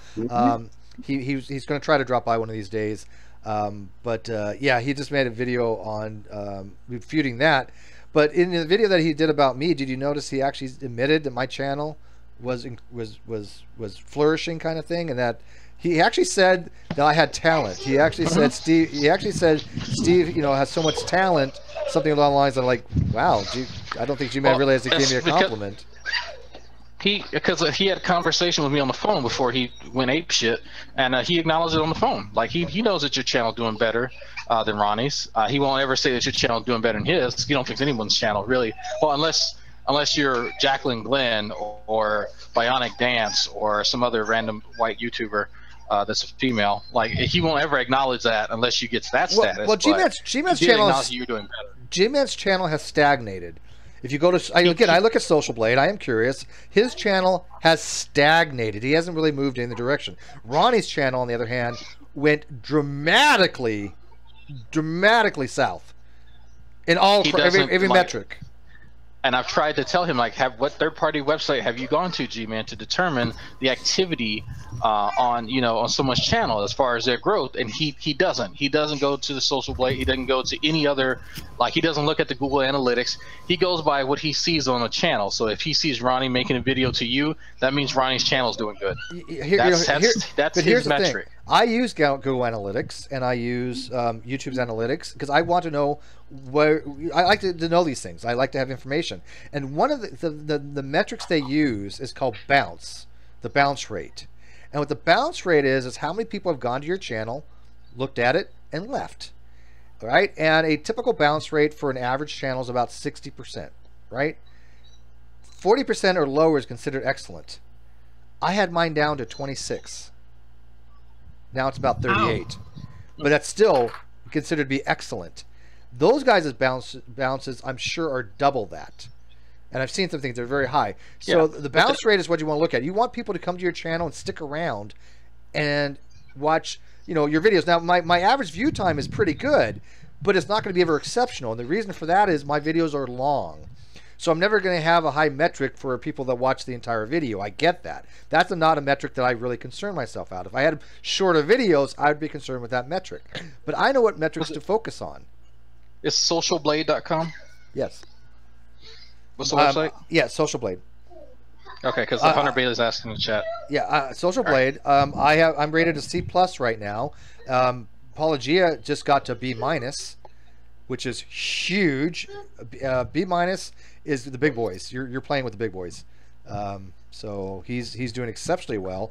He's going to try to drop by one of these days. Yeah, he just made a video on refuting that. But in the video that he did about me, did you notice he actually admitted that my channel was flourishing, kind of thing, and that he actually said that I had talent. He actually said Steve has so much talent, something along the lines of like, wow, I don't think G-Man realized he gave me a compliment. Because he had a conversation with me on the phone before he went ape shit, and he acknowledged it on the phone. Like he knows that your channel doing better than Ronnie's. He won't ever say that your channel doing better than his. He don't think anyone's channel really. Well, unless you're Jacqueline Glenn or Bionic Dance or some other random white YouTuber that's a female. Like he won't ever acknowledge that unless you get to that status. Well, G-Man's channel you're doing better. G-Man's channel has stagnated. If you go to I look at Social Blade, I am curious. His channel has stagnated. He hasn't really moved in the direction. Ronnie's channel, on the other hand, went dramatically south in every metric. And I've tried to tell him, like, what third-party website have you gone to, G-Man, to determine the activity on someone's channel as far as their growth? And he doesn't. He doesn't go to the Social Blade. He doesn't go to any other, he doesn't look at the Google Analytics. He goes by what he sees on the channel. So if he sees Ronnie making a video to you, that means Ronnie's channel's doing good. That's his metric. Thing. I use Google Analytics and I use YouTube's Analytics because I want to know where I like to know these things. I like to have information. And one of the metrics they use is called bounce, the bounce rate. And what the bounce rate is how many people have gone to your channel, looked at it, and left. All right? And a typical bounce rate for an average channel is about 60%, right? 40% or lower is considered excellent. I had mine down to 26. Now it's about 38. But that's still considered to be excellent. Those guys' bounces, I'm sure, are double that. And I've seen some things that are very high. So the bounce rate is what you want to look at. You want people to come to your channel and stick around and watch, your videos. Now, my average view time is pretty good, but it's not going to be ever exceptional. And the reason for that is my videos are long. So I'm never going to have a high metric for people that watch the entire video. I get that. That's not a metric that I really concern myself out. If I had shorter videos, I would be concerned with that metric. But I know what metrics to focus on. Is socialblade.com? Yes. What's the website? Yeah, Social Blade. Okay, because Hunter Bailey's asking in the chat. Yeah, Social Blade. I'm rated a C+ right now. Apologia just got to B-, which is huge. B- is the big boys. You're playing with the big boys. So he's doing exceptionally well.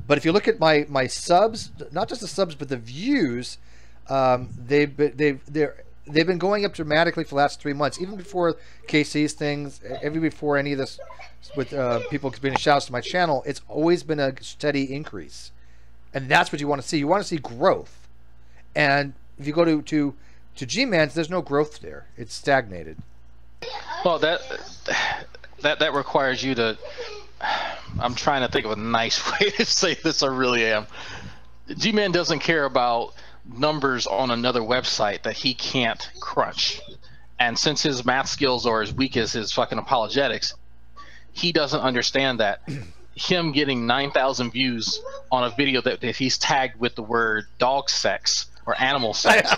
But if you look at my subs, not just the subs but the views, they've been going up dramatically for the last 3 months, even before KC's things, even before any of this with people being shouts to my channel. It's always been a steady increase, and that's what you want to see. You want to see growth, and if you go to G-Man's, there's no growth there. It's stagnated. Well, that requires you to. I'm trying to think of a nice way to say this. I really am. G-Man doesn't care about numbers on another website that he can't crunch, and since his math skills are as weak as his fucking apologetics, he doesn't understand that him getting 9,000 views on a video that he's tagged with the word dog sex or animal sex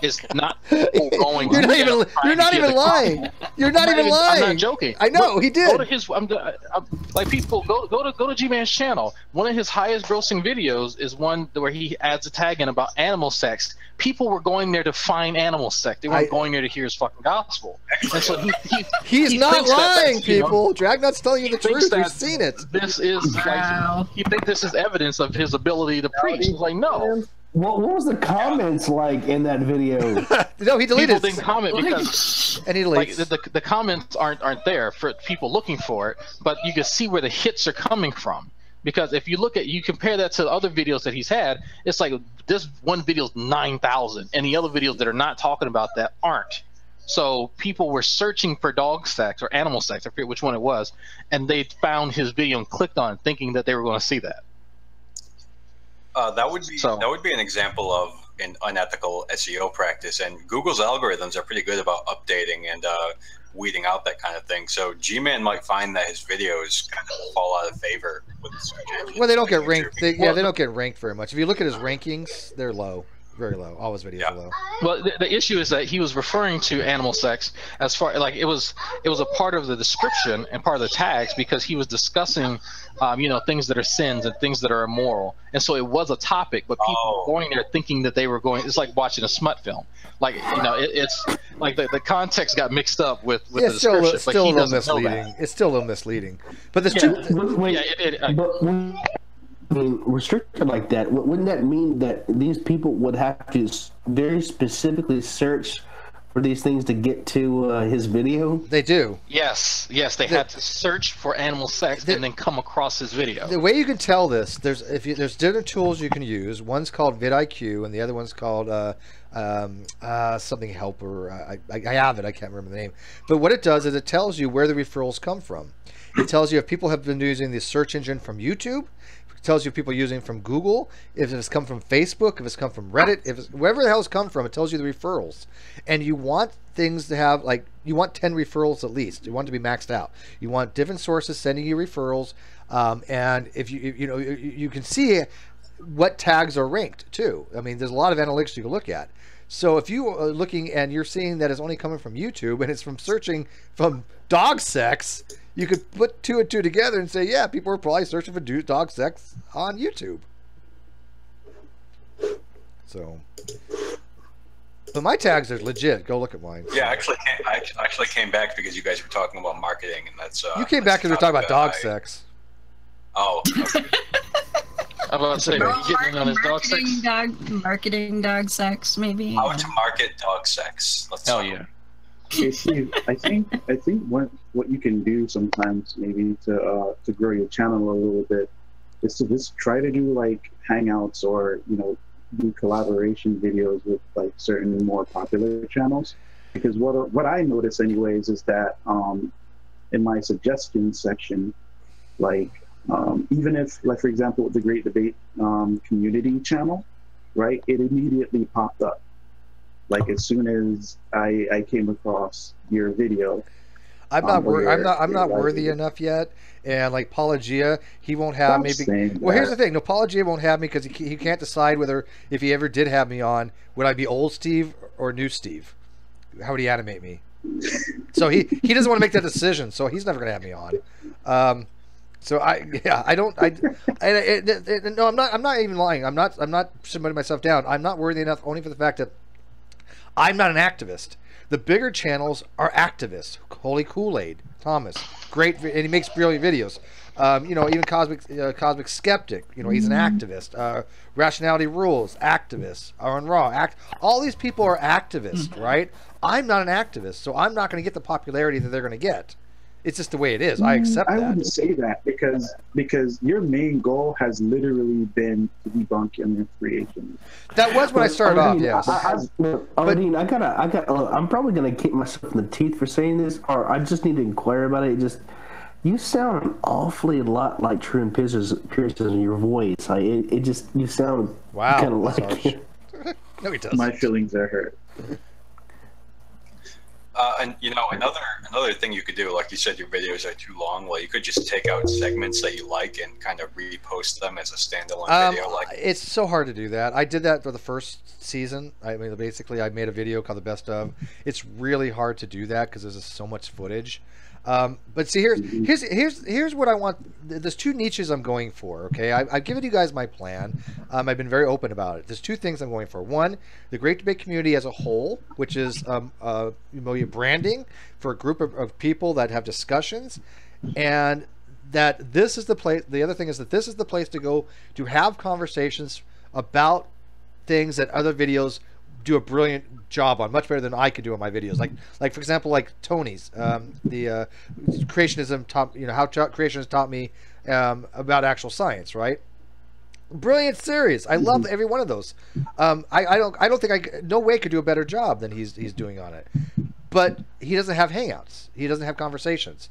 is not going. You're not even lying. You're not even lying. I'm not joking. I know he did. Go to his. Like people go to G-Man's channel. One of his highest grossing videos is one where he adds a tag in about animal sex. People were going there to find animal sex. They weren't going there to hear his fucking gospel. And so he's not lying, people. Dragnut's telling you the truth. You've seen it. This is like he thinks this is evidence of his ability to preach. He's like, no. What was the comments like in that video? No, he deleted. People didn't comment because and he deletes. Like the comments aren't there for people looking for it, but you can see where the hits are coming from. Because if you compare that to the other videos that he's had, it's like this one video is 9,000, and the other videos that are not talking about that aren't. So people were searching for dog sex or animal sex, I forget which one it was, and they found his video and clicked on it thinking that they were going to see that. That would be an example of an unethical SEO practice, and Google's algorithms are pretty good about updating and weeding out that kind of thing. So G-Man might find that his videos kind of fall out of favor with the search engine. Well, they don't get ranked. They don't get ranked very much. If you look at his rankings, they're low. Very low. All his videos are low. Well, the issue is that he was referring to animal sex as far like it was a part of the description and part of the tags because he was discussing, things that are sins and things that are immoral, and so it was a topic. But people were going there thinking that they were going. It's like watching a smut film. Like it's like the context got mixed up with the description. Still a little misleading. It's still a little misleading. But there's I mean, restricted like that, wouldn't that mean that these people would have to very specifically search for these things to get to his video? They do. Yes, they had to search for animal sex and then come across his video. The way you can tell this, there's different tools you can use. One's called vidIQ, and the other one's called something helper. I have it. I can't remember the name. But what it does is it tells you where the referrals come from. It tells you if people have been using the search engine from YouTube. It tells you people using from Google, if it's come from Facebook, if it's come from Reddit, if it's wherever the hell it's come from, it tells you the referrals. And you want things to have, like, you want 10 referrals at least. You want it to be maxed out. You want different sources sending you referrals, and if you can see what tags are ranked too. I mean, there's a lot of analytics you can look at. So if you are looking and you're seeing that it's only coming from YouTube and it's from searching from dog sex, you could put two and two together and say, yeah, people are probably searching for dog sex on YouTube. So, but my tags are legit. Go look at mine. Yeah, I actually came back because you guys were talking about marketing, and that's. You came back because we were talking about dog sex. Oh. Okay. I'm about to say, getting on his dog sex. Marketing dog sex, maybe. How to market dog sex. Hell yeah. Okay, Steve, I think what you can do sometimes maybe to grow your channel a little bit is to just try to do like hangouts or do collaboration videos with like certain more popular channels, because what I notice anyways is that in my suggestions section, like even if, like, for example, the Great Debate community channel, right, it immediately popped up. Like as soon as I came across your video. I'm not worthy enough yet, and like Paulogia, he won't have me. Well, here's the thing: no, Paulogia won't have me because he can't decide whether, if he ever did have me on, would I be old Steve or new Steve? How would he animate me? So he doesn't want to make that decision, so he's never going to have me on. So no, I'm not even lying. I'm not submitting myself down. I'm not worthy enough only for the fact that I'm not an activist. The bigger channels are activists. Holy Kool-Aid, Thomas. and he makes brilliant videos. You know, even Cosmic Skeptic, you know, he's an activist. Rationality Rules, activists. On Raw, all these people are activists, right? I'm not an activist, so I'm not going to get the popularity that they're going to get. It's just the way it is. I accept that. I wouldn't say that because your main goal has literally been to debunk your creation. That was when I started off. Yes. I'm probably going to kick myself in the teeth for saying this, or I just need to inquire about it. You sound an awfully lot like Truman Pierce in your voice. Like you sound kind of like. No, he does. My feelings are hurt. And you know, another thing you could do, like you said, your videos are too long. Well, you could just take out segments that you like and kind of repost them as a standalone video. Like, it's so hard to do that. I did that for the first season. I mean, basically, I made a video called "The Best of." It's really hard to do that because there's just so much footage. But see, here's what I want. There's two niches I'm going for. Okay, I've given you guys my plan. I've been very open about it. There's two things I'm going for. One, the Great Debate community as a whole, which is your branding for a group of people that have discussions, and that this is the place. The other thing is that this is the place to go to have conversations about things that other videos do a brilliant job on, much better than I could do on my videos. Like for example, like Tony's, the creationism taught, you know, how creationism taught me about actual science, right? Brilliant series. I love every one of those. I don't think no way could do a better job than he's doing on it. But he doesn't have hangouts. He doesn't have conversations.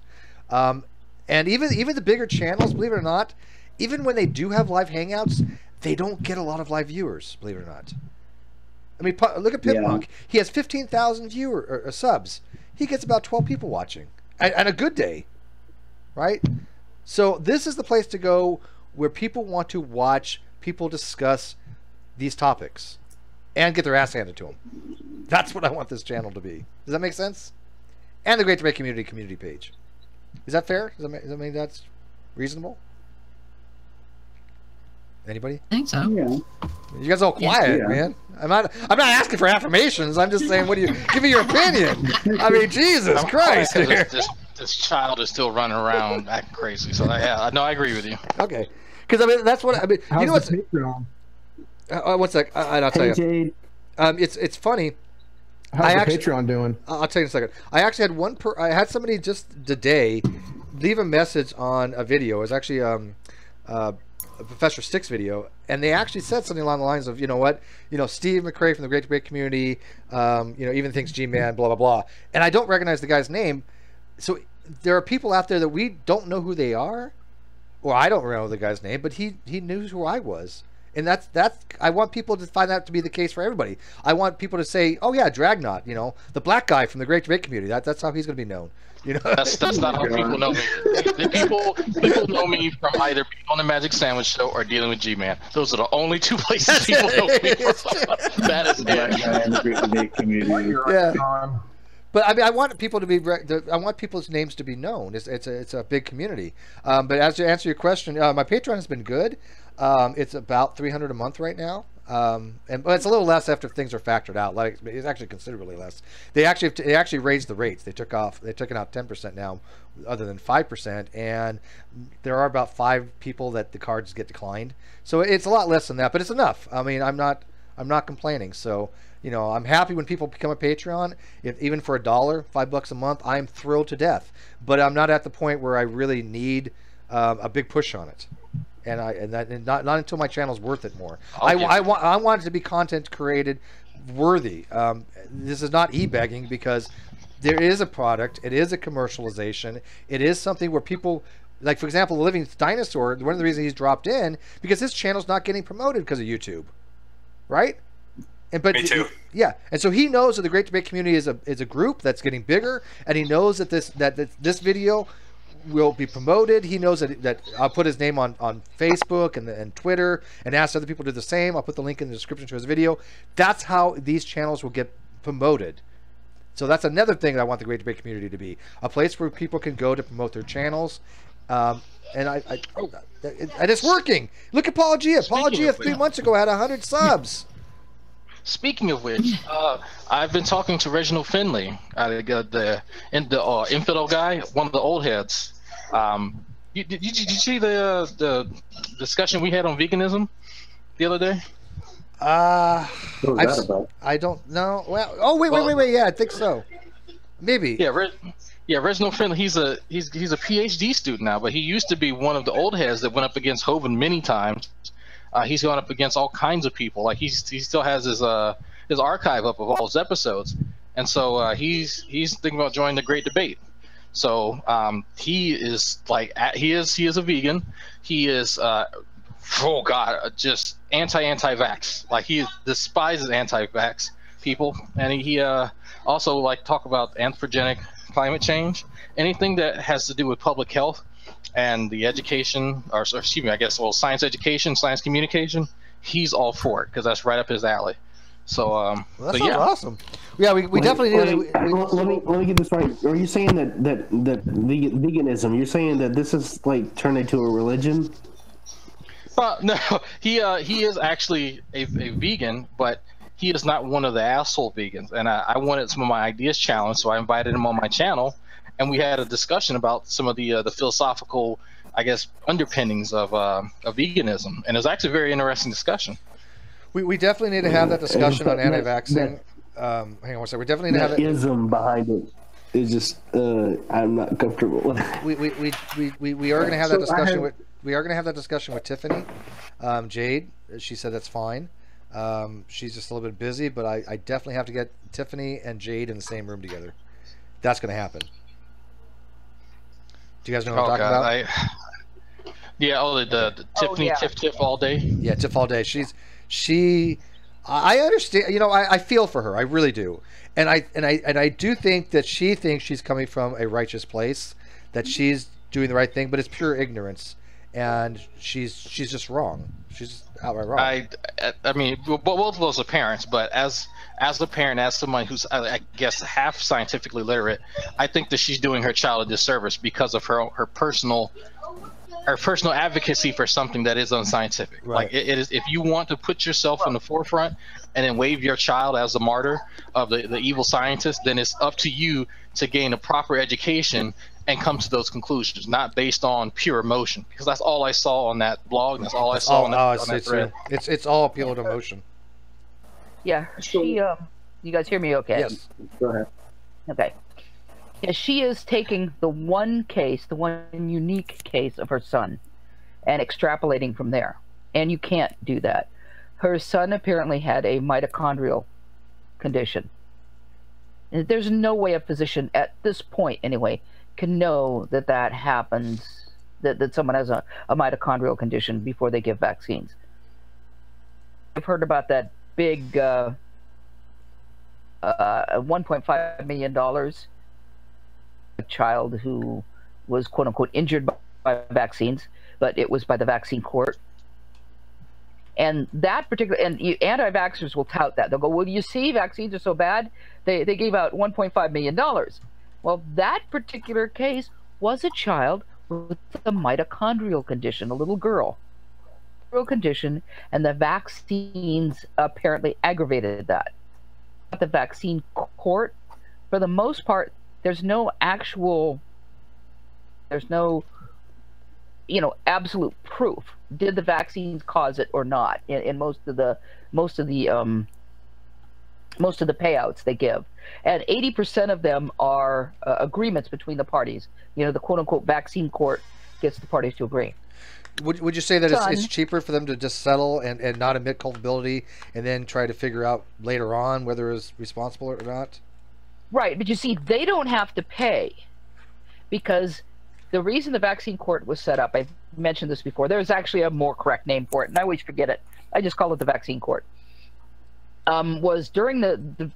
And even the bigger channels, believe it or not, even when they do have live hangouts, they don't get a lot of live viewers, believe it or not. I mean, look at Pitmonk. He has 15,000 subs. He gets about 12 people watching, and a good day, right? So this is the place to go where people want to watch people discuss these topics and get their ass handed to them. That's what I want this channel to be. Does that make sense? And the Great Debate community page. Is that fair? Does that mean that's reasonable? Anybody? I think so. Yeah. You guys all quiet, man. I'm not asking for affirmations. I'm just saying, give me your opinion. I mean, Jesus Christ. This child is still running around acting crazy. So I agree with you. Okay. Because I mean, that's what I mean. How's you know what's Patreon? One sec. I'll tell you. Jade. It's funny. How's the Patreon doing? I'll tell you in a second. I actually had I had somebody just today leave a message on a video. It was actually a Professor Stick's video, and they actually said something along the lines of, you know what, Steve McRae from the Great Debate community, even thinks G-Man, blah blah blah, and I don't recognize the guy's name. So there are people out there that we don't know who they are, or I don't know the guy's name, but he knew who I was. And that's I want people to find that to be the case for everybody. I want people to say, oh yeah, Dragnot, the black guy from the Great Debate community. That's how he's going to be known. That's not how people know me. People know me from either being on the Magic Sandwich Show or dealing with G-Man. Those are the only two places people know me from. That is the Great Debate community. Yeah. But I mean, I want people to be. I want people's names to be known. It's a big community. But as to answer your question, my Patreon has been good. It's about $300 a month right now, but it's a little less after things are factored out. Like, it's actually considerably less. They actually raised the rates. They've taken out 10% now, other than 5%, and there are about 5 people that the cards get declined. So it's a lot less than that, but it's enough. I mean, I'm not complaining. So I'm happy when people become a Patreon, even for $1, $5 a month. I'm thrilled to death, but I'm not at the point where I really need a big push on it. And not until my channel's worth it more. I want it to be content created worthy. This is not e-begging, because there is a product. It is a commercialization. It is something where people, like for example, The Living Dinosaur. One of the reasons he's dropped in because his channel's not getting promoted because of YouTube, right? Me too. Yeah, and so he knows that the Great Debate community is a group that's getting bigger, and he knows that this video will be promoted. He knows that I'll put his name on Facebook and Twitter, and ask other people to do the same. I'll put the link in the description to his video. That's how these channels will get promoted. So that's another thing that I want the Great Debate community to be, a place where people can go to promote their channels. And it's working. Look at Apologia. Apologia 3 months ago had 100 subs. Speaking of which, I've been talking to Reginald Finley, the infidel guy, one of the old heads. Did you see the discussion we had on veganism the other day? What was that about? I don't know. Well, wait. Yeah, I think so. Maybe. Yeah, Reginald Finley. He's a PhD student now, but he used to be one of the old heads that went up against Hovind many times. He's gone up against all kinds of people. Like he still has his archive up of all his episodes, and so he's thinking about joining the Great Debate. So he is a vegan. He is just anti-vax. Like he despises anti-vax people, and he also like talk about anthropogenic climate change, anything that has to do with public health and the education, or excuse me, I guess, well, science education, science communication. He's all for it because that's right up his alley. So that sounds awesome. Yeah, we definitely need. Let me get this right. Are you saying that veganism? You're saying that this is like turned into a religion? No, he is actually a vegan, but he is not one of the asshole vegans. And I wanted some of my ideas challenged, so I invited him on my channel, and we had a discussion about some of the philosophical, I guess, underpinnings of veganism, and it was actually a very interesting discussion. We definitely need to have that discussion on anti-vaxxing. Hang on one second. We definitely need to have that ism behind it. It's just I'm not comfortable with it. We are going to have that discussion we are going to have that discussion with Tiffany. Jade, she said that's fine. She's just a little bit busy, but I definitely have to get Tiffany and Jade in the same room together. That's going to happen. Do you guys know what I'm talking about? The Tiffany Tiff all day. Yeah, Tiff all day. I understand. You know, I feel for her. I really do. And I do think that she thinks she's coming from a righteous place, that she's doing the right thing, but it's pure ignorance, and she's just wrong. She's outright wrong. I mean, both of those are parents, but as a parent, as someone who's, I guess, half scientifically literate, I think that she's doing her child a disservice because of her personal advocacy for something that is unscientific. Right. Like it is, if you want to put yourself in the forefront and then wave your child as the martyr of the evil scientist, then it's up to you to gain a proper education and come to those conclusions, not based on pure emotion. Because that's all I saw on that blog. That's all I saw on that thread. It's all appeal to emotion. Yeah, she. You guys hear me? Okay. Yes. Go ahead. Okay. Yeah, she is taking the one unique case of her son and extrapolating from there. And you can't do that. Her son apparently had a mitochondrial condition. And there's no way a physician, at this point anyway, can know that happens, that someone has a mitochondrial condition before they give vaccines. I've heard about that big $1.5 million a child who was quote unquote injured by vaccines, but it was by the vaccine court. And that particular, and anti-vaxxers will tout that. They'll go, well, you see, vaccines are so bad, they gave out $1.5 million. Well, that particular case was a child with a mitochondrial condition, a little girl. Condition, and the vaccines apparently aggravated that. The vaccine court, for the most part, there's no absolute proof. Did the vaccines cause it or not? In most of the payouts they give, and 80% of them are agreements between the parties. You know, the quote unquote vaccine court gets the parties to agree. Would you say that it's cheaper for them to just settle and not admit culpability and then try to figure out later on whether it's responsible or not? Right, but you see, they don't have to pay, because the reason the vaccine court was set up, I mentioned this before, there's actually a more correct name for it, and I always forget it. I just call it the vaccine court. Was during the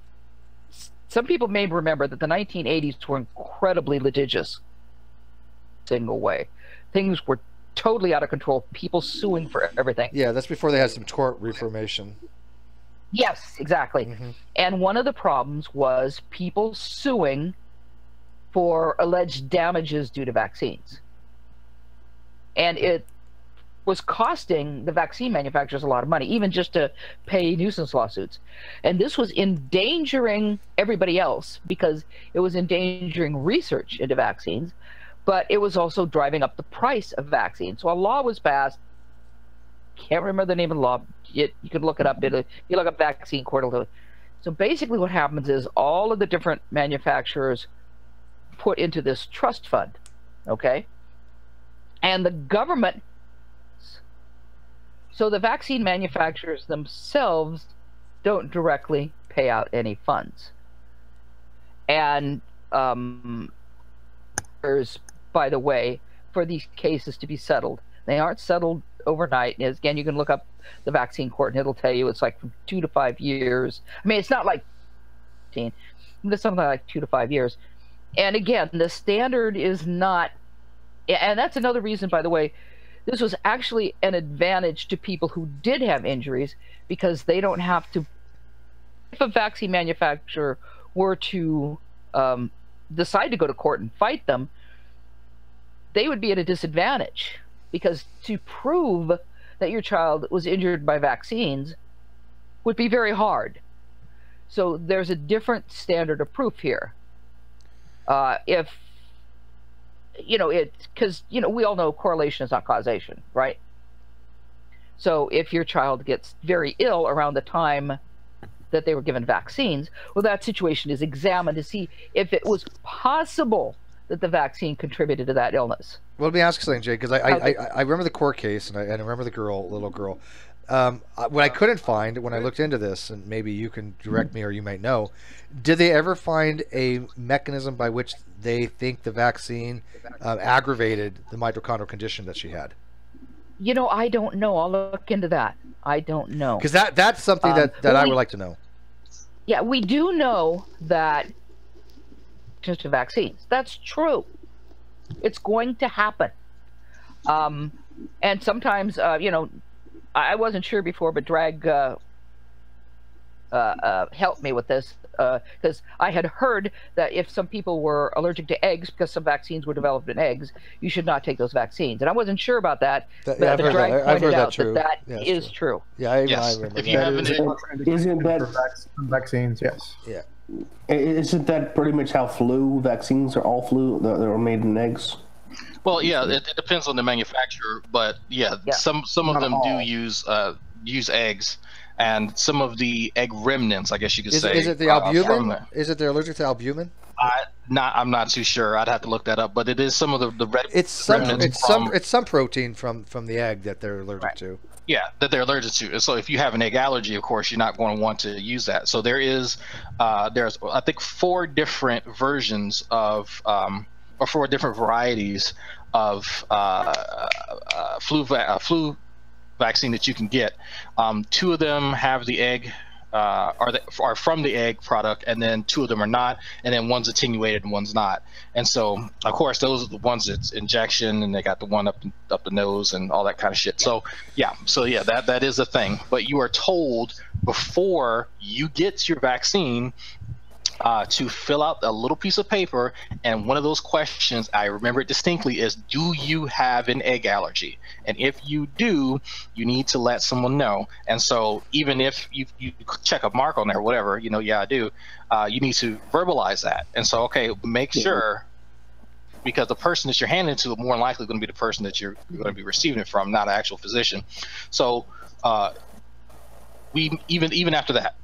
some people may remember that the 1980s were incredibly litigious. Single way. Things were totally out of control. People suing for everything. Yeah, that's before they had some court reformation. Yes, exactly. Mm-hmm. And one of the problems was people suing for alleged damages due to vaccines. And was costing the vaccine manufacturers a lot of money, even just to pay nuisance lawsuits. And this was endangering everybody else because it was endangering research into vaccines, but it was also driving up the price of vaccines. So a law was passed. Can't remember the name of the law. You can look it up. You look up vaccine court. So basically what happens is all of the different manufacturers put into this trust fund, okay? And the government, so the vaccine manufacturers themselves don't directly pay out any funds. And there's, by the way, for these cases to be settled, they aren't settled overnight. And again, you can look up the vaccine court and it'll tell you it's like from 2 to 5 years. I mean, it's not like 15, it's something like 2 to 5 years. And again, the standard is not, and that's another reason, by the way, this was actually an advantage to people who did have injuries, because they don't have to, if a vaccine manufacturer were to decide to go to court and fight them, they would be at a disadvantage, because to prove that your child was injured by vaccines would be very hard. So there's a different standard of proof here. If, you know, because, you know, we all know correlation is not causation, right? So if your child gets very ill around the time that they were given vaccines, well, that situation is examined to see if it was possible that the vaccine contributed to that illness. Well, let me ask you something, Jay, because I remember the court case, and I remember the little girl. What I couldn't find when I looked into this, and maybe you can direct me or you might know, did they ever find a mechanism by which they think the vaccine aggravated the mitochondrial condition that she had? You know, I don't know. I'll look into that. I don't know. Because that's something that I would like to know. Yeah, we do know that just to vaccines. That's true. It's going to happen. And sometimes, you know, I wasn't sure before, but Drag helped me with this, because I had heard that if some people were allergic to eggs, because some vaccines were developed in eggs, you should not take those vaccines. And I wasn't sure about that, but Drag pointed out that is true. Yeah, I remember if you have isn't that vaccines? Yes. Yeah. Isn't that pretty much how flu vaccines are? All flu that are made in eggs. Well, yeah, it depends on the manufacturer, but yeah. some of them do use eggs, and some of the egg remnants, I guess you could say. Is it the albumin? Is it they're allergic to albumin? I'm not too sure. I'd have to look that up, but it is some of the red. It's some protein from the egg that they're allergic to. Yeah, that they're allergic to. And so if you have an egg allergy, of course, you're not going to want to use that. So there's I think 4 different versions of or 4 different varieties of flu vaccine that you can get. 2 of them have the egg, are from the egg product, and then 2 of them are not, and then one's attenuated and one's not. And so, of course, those are the ones that's injection, and they got the one up the nose and all that kind of shit. So yeah, that is a thing. But you are told before you get your vaccine to fill out a little piece of paper, and one of those questions, I remember it distinctly, is, do you have an egg allergy? And if you do, you need to let someone know. And so even if you check a mark on there, whatever, you know, yeah, I do, you need to verbalize that. And so, okay, make sure, because the person that you're handing it to is more than likely going to be the person that you're going to be receiving it from, not an actual physician. So we even after that,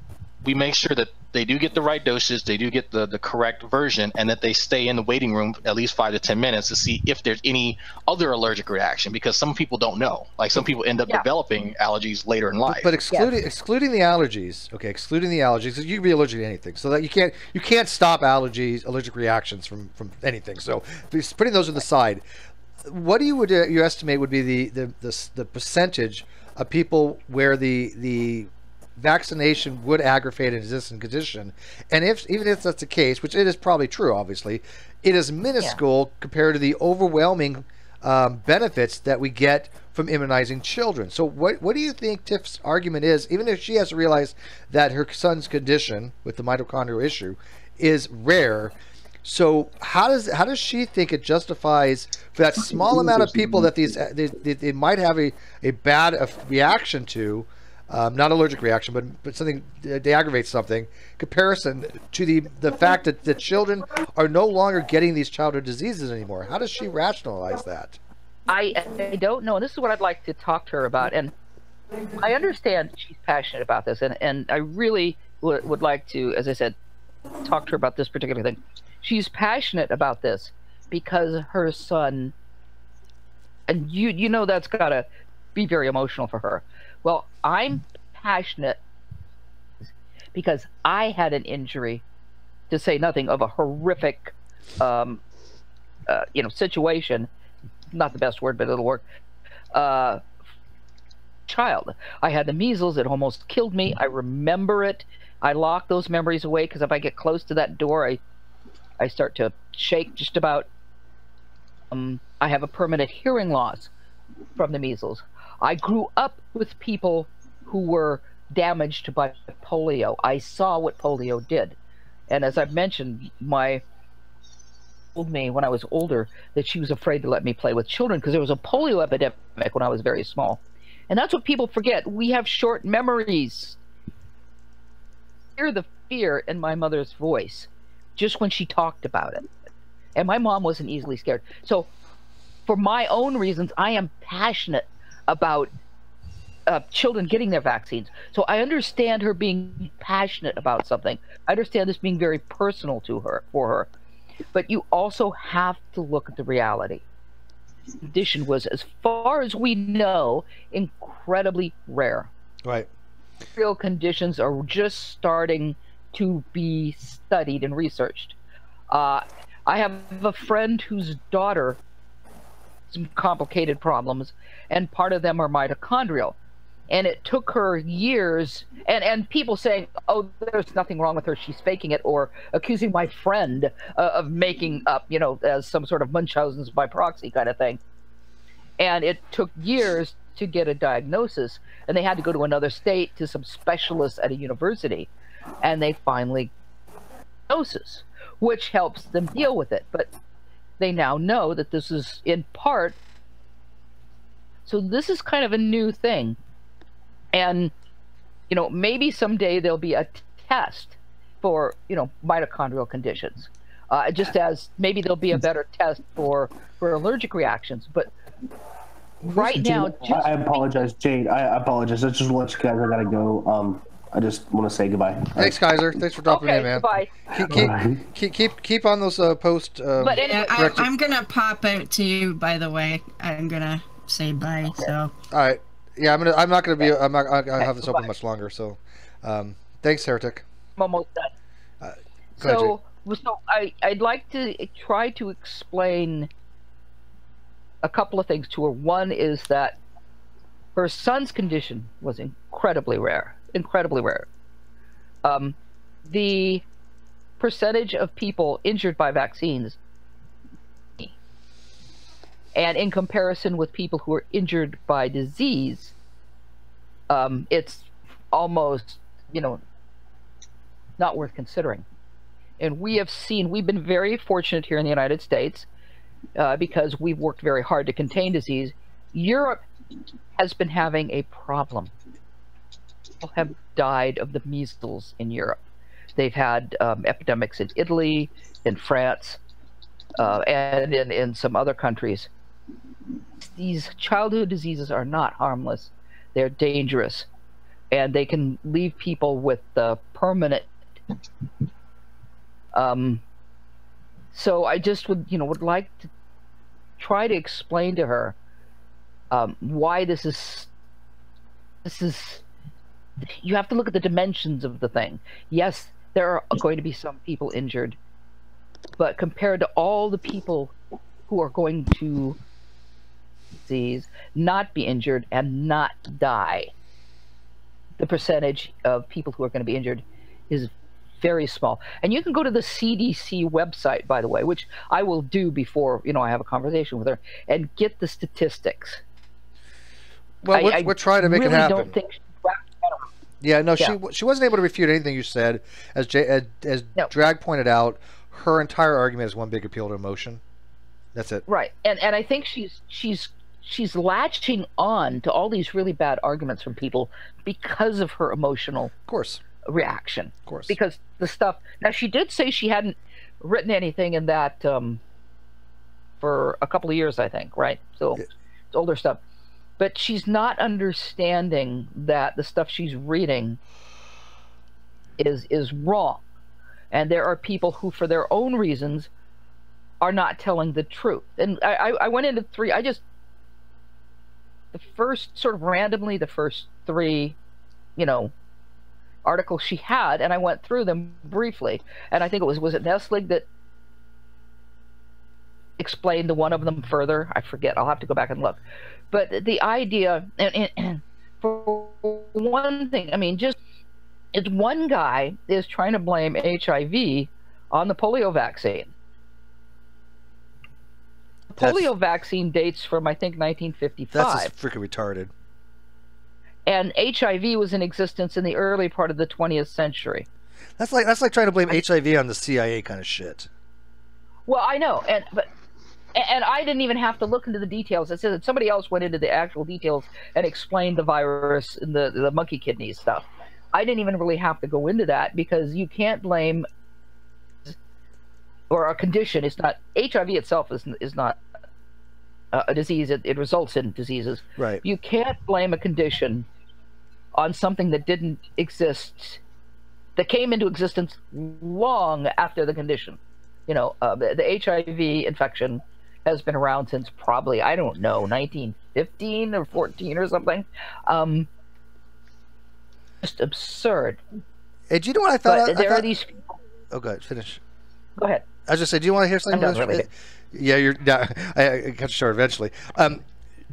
we make sure that they do get the right doses, they do get the correct version, and that they stay in the waiting room at least 5 to 10 minutes to see if there's any other allergic reaction, because some people don't know. Like, some people end up developing allergies later in life. But excluding the allergies, okay, excluding the allergies, you can be allergic to anything. So that you can't stop allergic reactions from anything. So putting those to the side, what do you estimate would be the percentage of people where the vaccination would aggravate an existing condition? And even if that's the case, which it is probably true, obviously, it is minuscule compared to the overwhelming benefits that we get from immunizing children. So what do you think Tiff's argument is, even if she has to realize that her son's condition with the mitochondrial issue is rare? So how does she think it justifies for that small amount of people that they might have a bad reaction to, not allergic reaction, but something they aggravate something, comparison to the fact that the children are no longer getting these childhood diseases anymore? How does she rationalize that? I don't know. And this is what I'd like to talk to her about. And I understand she's passionate about this, and I really would like to, as I said, talk to her about this particular thing. She's passionate about this because her son, and you know that's got to be very emotional for her. Well, I'm passionate because I had an injury, to say nothing of a horrific, situation. Not the best word, but it'll work. Child, I had the measles. It almost killed me. I remember it. I lock those memories away because if I get close to that door, I start to shake just about. I have a permanent hearing loss from the measles. I grew up with people who were damaged by polio. I saw what polio did. And as I've mentioned, my told me when I was older that she was afraid to let me play with children because there was a polio epidemic when I was very small. And that's what people forget. We have short memories. Hear the fear in my mother's voice just when she talked about it. And my mom wasn't easily scared. So for my own reasons, I am passionate about children getting their vaccines. So I understand her being passionate about something. I understand this being very personal to her, for her. But you also have to look at the reality. The condition was, as far as we know, incredibly rare. Right. Real conditions are just starting to be studied and researched. I have a friend whose daughter has some complicated problems, and part of them are mitochondrial. And it took her years, and people saying, oh, there's nothing wrong with her, she's faking it, or accusing my friend of making up, as some sort of Munchausen's by proxy kind of thing. And it took years to get a diagnosis, and they had to go to another state to some specialists at a university, and they finally diagnosis, which helps them deal with it. But they now know that this is in part, so this is kind of a new thing. And, maybe someday there'll be a test for, mitochondrial conditions, just as maybe there'll be a better test for allergic reactions. But right now, I apologize, Jade. I apologize. I just want to let you guys. I gotta go. I just want to say goodbye. Thanks, Kaiser. Thanks for dropping in, man. Goodbye. Keep on those post. But anyway, I'm gonna pop out too. By the way, I'm gonna say bye. So. All right. Yeah, I'm not gonna be. I'm not. I'll have this open much longer. So, thanks, Heretic. I'm almost done. So I'd like to try to explain a couple of things to her. One is that her son's condition was incredibly rare. The percentage of people injured by vaccines, and in comparison with people who are injured by disease, it's almost, not worth considering. And we've been very fortunate here in the United States because we've worked very hard to contain disease. Europe has been having a problem. People have died of the measles in Europe. They've had epidemics in Italy, in France, and in some other countries. These childhood diseases are not harmless. They're dangerous, and they can leave people with permanent. So I just would like to try to explain to her why this is. You have to look at the dimensions of the thing. Yes, there are going to be some people injured, but compared to all the people who are going to disease, not be injured, and not die, the percentage of people who are going to be injured is very small. And you can go to the CDC website, by the way, which I will do before I have a conversation with her, and get the statistics. Well, we're trying to make it happen. Don't think she wasn't able to refute anything you said. As Drag pointed out, her entire argument is one big appeal to emotion. That's it. Right, and I think she's latching on to all these really bad arguments from people because of her emotional, reaction. Of course, because the stuff. Now, she did say she hadn't written anything in that for a couple of years, I think. Right, so it's older stuff. But she's not understanding that the stuff she's reading is wrong. And there are people who, for their own reasons, are not telling the truth. And I went into the first 3, articles she had, and I went through them briefly. And I think was it Neslig that explained the one of them further? I forget. I'll have to go back and look. But the idea, and for one thing, I mean, it's one guy is trying to blame HIV on the polio vaccine. The polio vaccine dates from, I think, 1955. That's just freaking retarded. And HIV was in existence in the early part of the 20th century. That's like trying to blame HIV on the CIA kind of shit. Well, I know, and I didn't even have to look into the details. It said that somebody else went into the actual details and explained the virus and the monkey kidney stuff. I didn't even really have to go into that, because you can't blame, or a condition. It's not, HIV itself is not a disease. It results in diseases. Right. You can't blame a condition on something that didn't exist, that came into existence long after the condition. The HIV infection has been around since probably, I don't know, 1915 or 14 or something. Just absurd. Hey, do you know what I thought? There are these. Oh, go ahead. Finish. Go ahead. I was just saying, do you want to hear something? Yeah, you're. I cut you short eventually.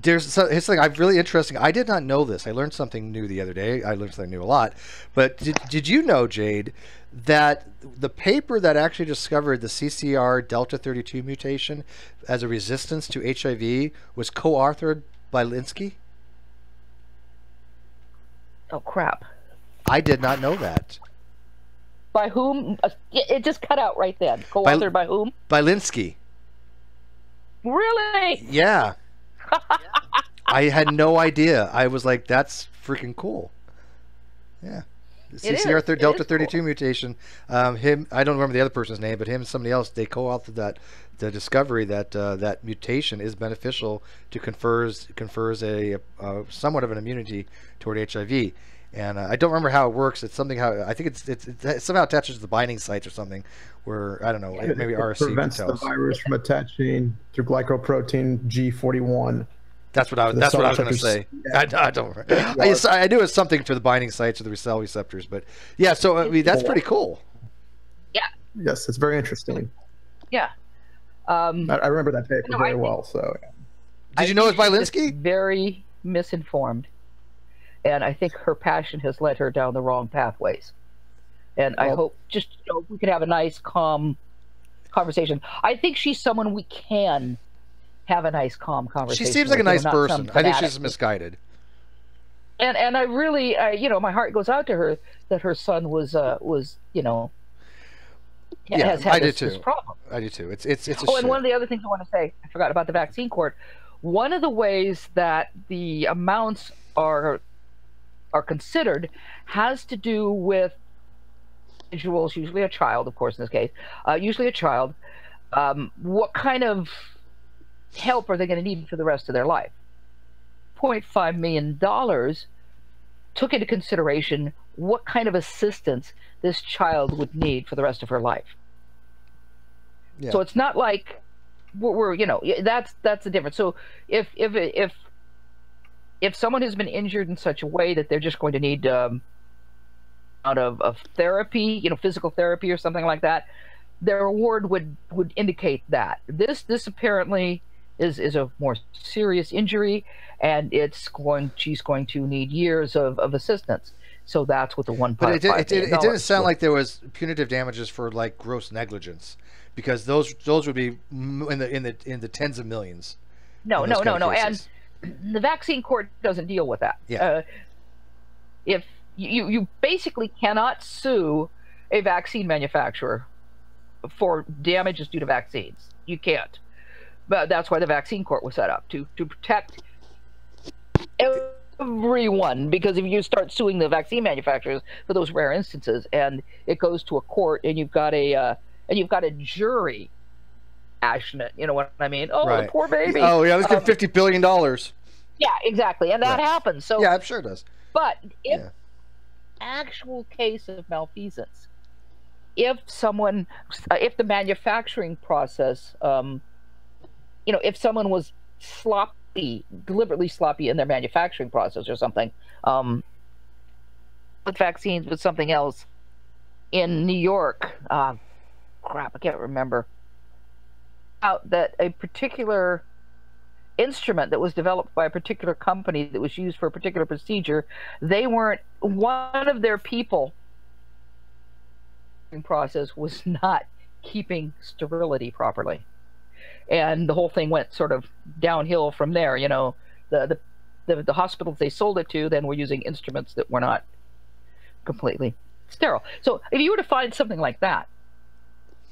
Here's something really interesting. I did not know this. I learned something new the other day. I learned something new a lot. But did you know, Jade, that the paper that actually discovered the CCR Delta 32 mutation as a resistance to HIV was co-authored by Linsky? Oh, crap. I did not know that. By whom? It just cut out right then. Co-authored by whom? By Linsky. Really? Yeah. I had no idea. I was like, that's freaking cool. Yeah. The CCR Delta 32 mutation. I don't remember the other person's name, but him and somebody else, they co-authored the discovery that that mutation is beneficial to confers a somewhat of an immunity toward HIV. And I don't remember how it works. It's something I think it somehow attaches to the binding sites or something. Where I don't know, maybe RSC prevents the virus from attaching through glycoprotein G41. That's what I was going to say. Yeah. I don't. I knew it was something to the binding sites of the cell receptors, but yeah. So I mean, that's pretty cool. Yeah. Yes, it's very interesting. Yeah. I remember that paper very well. So. Yeah. Did you know it was by Linsky? Very misinformed, and I think her passion has led her down the wrong pathways. And I hope we could have a nice, calm conversation. I think she's someone we can have a nice, calm conversation. She seems like a nice person. I think she's misguided. And I really, my heart goes out to her that her son was has had this problem. I do too. It's a shit. And one of the other things I want to say, I forgot about the vaccine court. One of the ways that the amounts are considered has to do with individuals, usually a child, of course, in this case, usually a child. What kind of help are they going to need for the rest of their life? $0.5 million took into consideration what kind of assistance this child would need for the rest of her life. Yeah. So it's not like we're that's the difference. So if someone has been injured in such a way that they're just going to need out of therapy, physical therapy or something like that, their award would indicate that. This apparently is a more serious injury, and she's going to need years of assistance. So that's what the $1.5 But it didn't sound like there was punitive damages for like gross negligence, because those would be in the tens of millions. No. And the vaccine court doesn't deal with that. Yeah. If you basically cannot sue a vaccine manufacturer for damages due to vaccines. You can't. But that's why the vaccine court was set up, to protect everyone. Because if you start suing the vaccine manufacturers for those rare instances, and it goes to a court, and you've got a jury ashing it, you know what I mean? Oh, right. The poor baby. Oh yeah, let's get $50 billion. Yeah, exactly, and that happens. So yeah, I'm sure it does. But if actual case of malfeasance, if the manufacturing process, if someone was deliberately sloppy in their manufacturing process or something, with vaccines, with something else, in New York, crap, I can't remember, out that a particular instrument that was developed by a particular company that was used for a particular procedure, one of their people process was not keeping sterility properly, and the whole thing went sort of downhill from there. The hospitals they sold it to then were using instruments that were not completely sterile. So if you were to find something like that,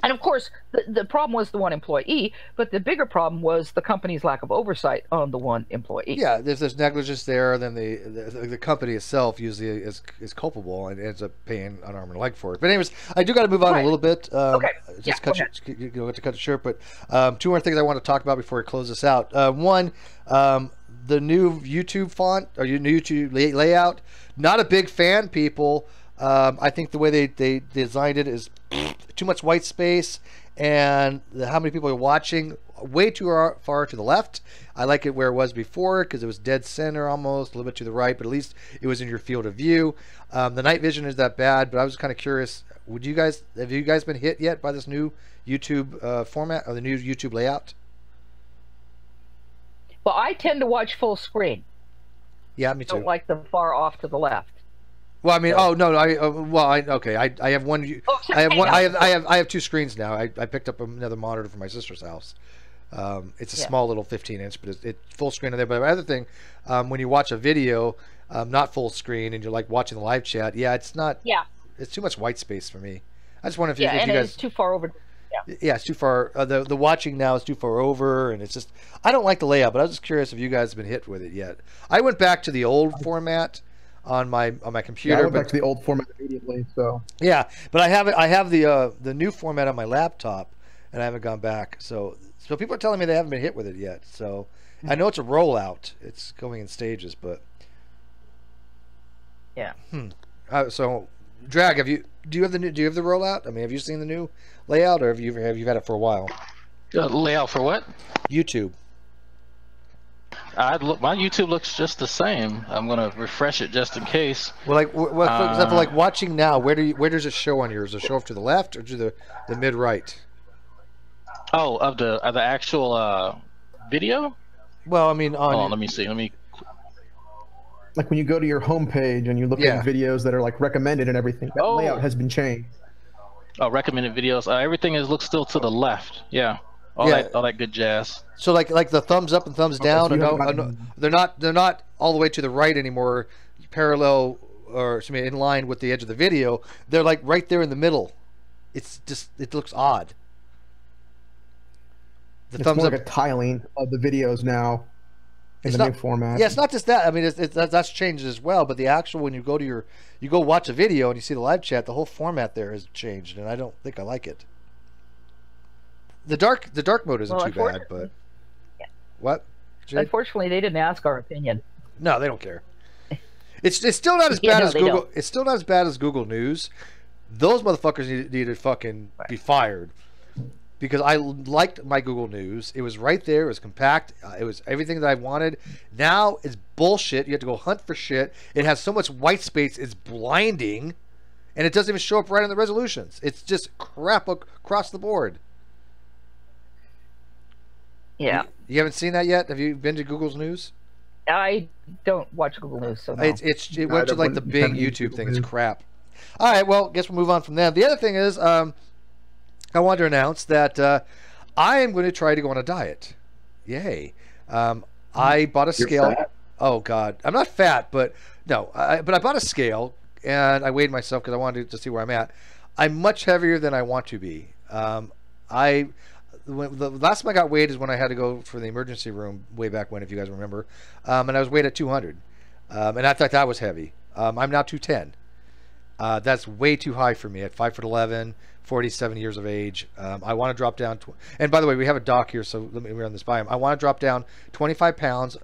and of course the problem was the one employee, but the bigger problem was the company's lack of oversight on the one employee. Yeah, if there's negligence there, then the company itself usually is culpable and ends up paying an arm and a leg for it. But anyways, I do got to move on a little bit. Okay. Just cut it short. But 2 more things I want to talk about before I close this out. One, the new YouTube font or your new YouTube layout. Not a big fan, people. I think the way they designed it is too much white space, and how many people are watching way too far to the left. I like it where it was before because it was dead center almost, a little bit to the right, but at least it was in your field of view. The night vision is that bad, but I was kind of curious, have you guys been hit yet by this new YouTube format or the new YouTube layout? Well, I tend to watch full screen. Yeah, me too. I don't like them far off to the left. Well, I mean, I have one. I have 2 screens now. I picked up another monitor from my sister's house. It's a small little 15-inch, but it's full screen in there. But the other thing, when you watch a video, not full screen, and you're like watching the live chat, it's not. Yeah. It's too much white space for me. I just wonder if you guys. It's too far over. Yeah, it's too far. The watching now is too far over, and it's just. I don't like the layout, but I was just curious if you guys have been hit with it yet. I went back to the old format on my computer. Yeah, I went back to the old format immediately. So yeah, but I have the new format on my laptop, and I haven't gone back. So people are telling me they haven't been hit with it yet. So I know it's a rollout. It's going in stages, but yeah. So Drag, do you have the rollout? I mean, have you seen the new layout, or have you had it for a while? Layout for what? YouTube. My YouTube looks just the same. I'm gonna refresh it just in case. Well, for example, like watching now, where does it show on yours? Does it show up to the left or to the mid right? Oh, of the actual video? Well, I mean, let me see. Like when you go to your home page and you look at videos that are like recommended and everything, that layout has been changed. Oh, recommended videos. Everything looks still to the left. Yeah. All that good jazz. So like the thumbs up and thumbs down, they're not all the way to the right anymore, parallel or in line with the edge of the video. They're like right there in the middle. It looks odd. The thumbs more up, like a tiling of the videos now in the new format. Yeah, it's not just that. I mean, that's changed as well. But the actual when you go watch a video and you see the live chat, the whole format there has changed, and I don't think I like it. The dark mode isn't too bad, but what? Jake? Unfortunately, they didn't ask our opinion. No, they don't care. It's still not as bad as Google. Don't. It's still not as bad as Google News. Those motherfuckers need to fucking be fired, because I liked my Google News. It was right there. It was compact. It was everything that I wanted. Now it's bullshit. You have to go hunt for shit. It has so much white space. It's blinding, and it doesn't even show up right on the resolutions. It's just crap across the board. Yeah. You haven't seen that yet? Have you been to Google's News? I don't watch Google News, so no. It went to like the big YouTube thing. It's crap. All right, well, guess we'll move on from that. The other thing is, I wanted to announce that I am going to try to go on a diet. Yay. I bought a scale. Fat? Oh, God. I'm not fat, but no. But I bought a scale, and I weighed myself because I wanted to see where I'm at. I'm much heavier than I want to be. The last time I got weighed is when I had to go for the emergency room way back when, if you guys remember, and I was weighed at 200, and I thought that was heavy. I'm now 210. That's way too high for me at 5'11", 47 years of age. I want to drop down. And by the way, we have a doc here, so let me run this by him. I want to drop down 25 pounds.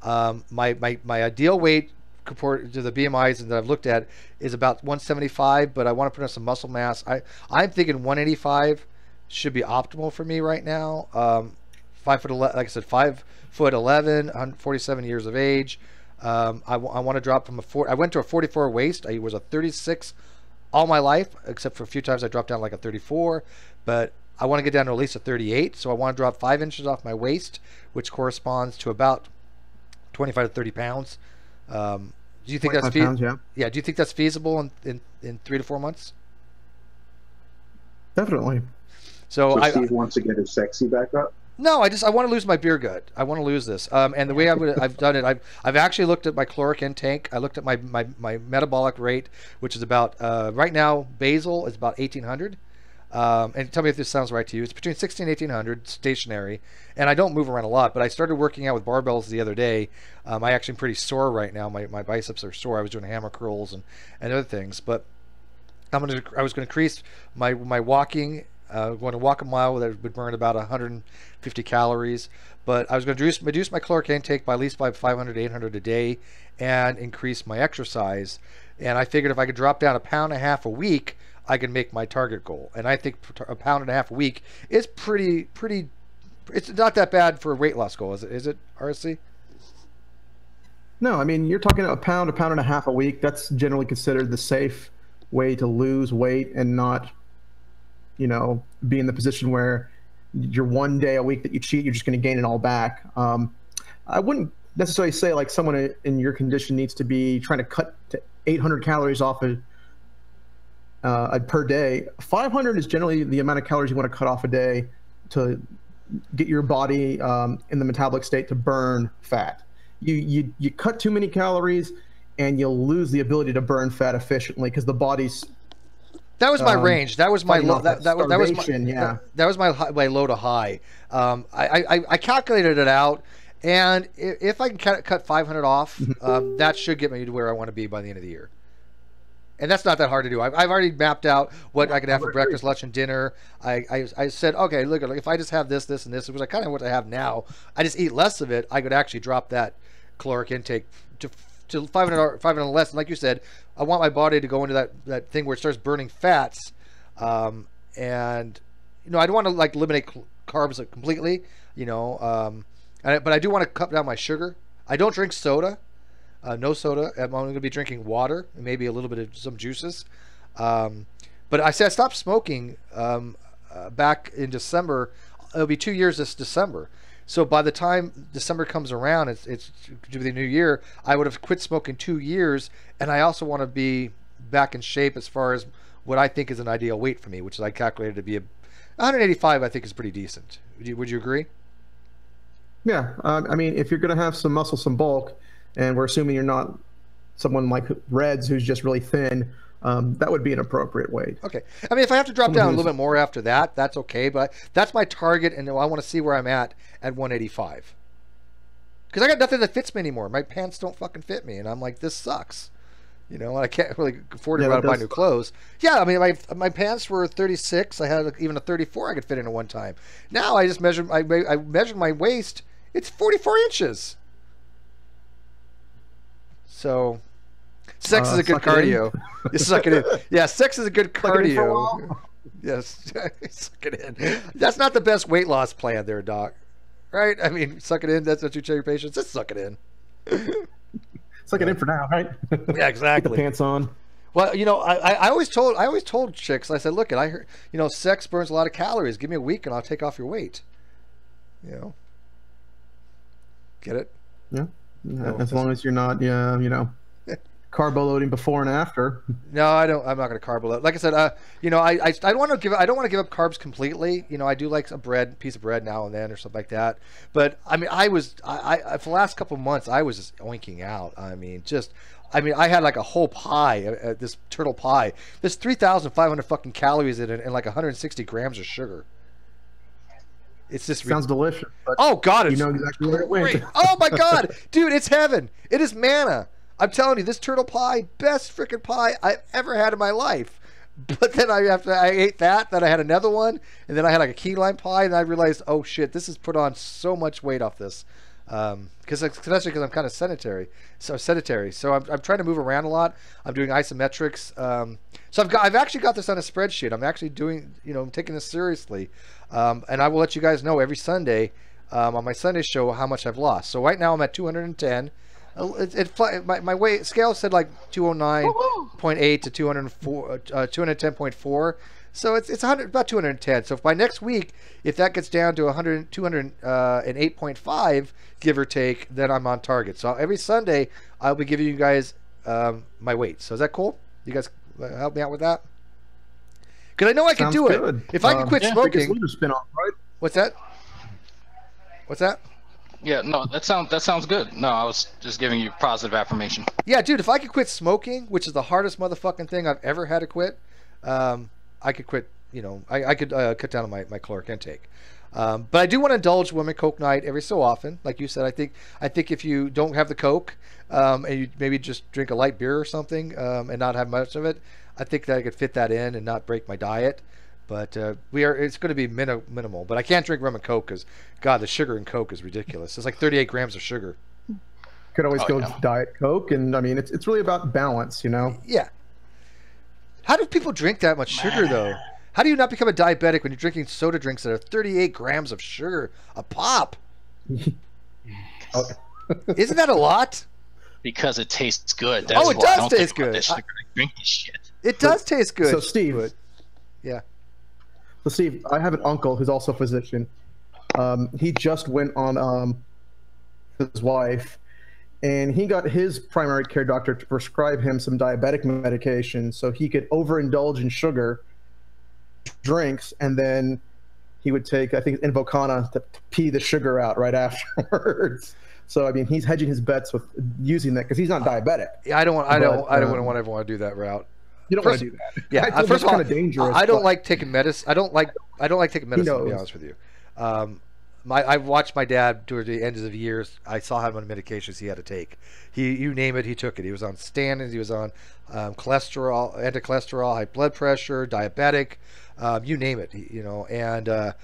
My ideal weight compared to the BMIs that I've looked at is about 175, but I want to put on some muscle mass. I'm thinking 185 should be optimal for me right now. 5'11", like I said, 5'11", 147 years of age. I want to drop from I went to a 44 waist. I was a 36 all my life, except for a few times I dropped down like a 34. But I want to get down to at least a 38. So I want to drop 5 inches off my waist, which corresponds to about 25 to 30 pounds. Do you think that's feasible? Yeah. Do you think that's feasible in 3 to 4 months? Definitely. So Steve wants to get his sexy back up. No, I want to lose my beer gut. I want to lose this. And the way I've done it, I've actually looked at my caloric intake. I looked at my metabolic rate, which is about right now basal is about 1800. And tell me if this sounds right to you. It's between 16 and 1800 stationary. And I don't move around a lot, but I started working out with barbells the other day. I actually am pretty sore right now. My biceps are sore. I was doing hammer curls and other things, but I was going to increase my walking. Going to walk a mile that would burn about 150 calories, but I was going to reduce my caloric intake by at least by 500 to 800 a day and increase my exercise. And I figured if I could drop down 1.5 pounds a week, I could make my target goal. And I think 1.5 pounds a week is pretty. It's not that bad for a weight loss goal, is it, RSC? No, I mean, you're talking 1 pound, 1.5 pounds a week. That's generally considered the safe way to lose weight and not, be in the position where you're 1 day a week that you cheat, you're just going to gain it all back. I wouldn't necessarily say like someone in your condition needs to be trying to cut to 800 calories off per day. 500 is generally the amount of calories you want to cut off a day to get your body in the metabolic state to burn fat. You cut too many calories and you'll lose the ability to burn fat efficiently because the body's that was my range. That was my low. That was my yeah. That was my low to high. I calculated it out, and if I can cut 500 off, that should get me to where I want to be by the end of the year. And that's not that hard to do. I've already mapped out what I can have for breakfast, lunch, and dinner. I said, okay, look, if I just have this, and this, which I kind of what I have now, I just eat less of it. I could actually drop that caloric intake to 500 less. And like you said, I want my body to go into that thing where it starts burning fats, and I don't want to like eliminate carbs completely, but I do want to cut down my sugar. I don't drink soda, no soda. I'm only going to be drinking water and maybe a little bit of some juices. But I stopped smoking back in December. It'll be 2 years this December. So by the time December comes around, it's to be the new year, I would have quit smoking 2 years, and I also want to be back in shape as far as what I think is an ideal weight for me, which is I calculated to be 185. I think is pretty decent. Would you agree? Yeah, I mean, if you're going to have some muscle, some bulk, and we're assuming you're not someone like Reds who's just really thin, that would be an appropriate weight. Okay. I mean, if I have to drop down a little bit more after that, that's okay. But that's my target, and I want to see where I'm at 185. Because I got nothing that fits me anymore. My pants don't fucking fit me, and I'm like, this sucks. And I can't really afford to go out and buy new clothes. Yeah, I mean, my pants were 36. I had even a 34 I could fit in at one time. Now I just measured. I measured my waist. It's 44 inches. So. Sex is a good cardio. You suck it in. Yeah, sex is a good cardio. Yes, suck it in. That's not the best weight loss plan there, Doc. Right? I mean, suck it in. That's what you tell your patients. Just suck it in. Suck it in for now, right? Yeah, exactly. Get the pants on. Well, I always told chicks. I said, look, I heard, sex burns a lot of calories. Give me a week and I'll take off your weight. Get it? Yeah. As long as you're not, carbo loading before and after. No, I don't. I'm not going to carbo load. Like I said, I don't want to give up carbs completely. I do like a piece of bread now and then or something like that. But I mean, I for the last couple of months I was just oinking out. I mean, just I mean, I had like a whole pie, this turtle pie. There's 3,500 fucking calories in it and like 160 grams of sugar. It's just sounds delicious. Oh God, it's you know exactly where it went. Oh my God, dude, it's heaven. It is manna. I'm telling you, this turtle pie, best freaking pie I've ever had in my life. But then I ate that. Then I had another one, and then I had like a key lime pie, and I realized, oh shit, this has put on so much weight off this. Especially because I'm kind of sedentary. So I'm trying to move around a lot. I'm doing isometrics. So I've actually got this on a spreadsheet. I'm actually doing, I'm taking this seriously. And I will let you guys know every Sunday on my Sunday show how much I've lost. So right now I'm at 210. My weight scale said like 209.8 to 210.4. So it's about 210. So if by next week, if that gets down to 208.5, give or take, then I'm on target. So every Sunday, I'll be giving you guys my weight. So is that cool? You guys help me out with that? Because I know I can do it. If I can quit smoking. What's that? What's that? Yeah, no, that sounds good. No, I was just giving you positive affirmation. Yeah, dude, if I could quit smoking, which is the hardest motherfucking thing I've ever had to quit, I could quit, I could cut down on my caloric intake. But I do want to indulge women Coke night every so often. Like you said, I think if you don't have the Coke, and you maybe just drink a light beer or something, and not have much of it, I think that I could fit that in and not break my diet. But it's going to be minimal. But I can't drink rum and Coke because, God, the sugar in Coke is ridiculous. It's like 38 grams of sugar. Could always go Diet Coke, and I mean, it's really about balance, Yeah. How do people drink that much sugar, though? How do you not become a diabetic when you're drinking soda drinks that are 38 grams of sugar a pop? Isn't that a lot? Because it tastes good. That's it does taste good. Drink this shit. It does taste good. So, Steve. Yeah. So, Steve, I have an uncle who's also a physician. He just went on his wife, and he got his primary care doctor to prescribe him some diabetic medication so he could overindulge in sugar drinks, and then he would take, I think, Invokana to pee the sugar out right afterwards. So I mean, he's hedging his bets with using that because he's not diabetic. Yeah, I don't want everyone to do that route. You don't want to do that. Yeah, first of all, kind of dangerous. I don't like taking medicine. I don't like taking medicine. To be honest with you, I've watched my dad during the ends of years. I saw him on medications he had to take. You name it, he took it. He was on statins. He was on cholesterol, anti-cholesterol, high blood pressure, diabetic. You name it. And I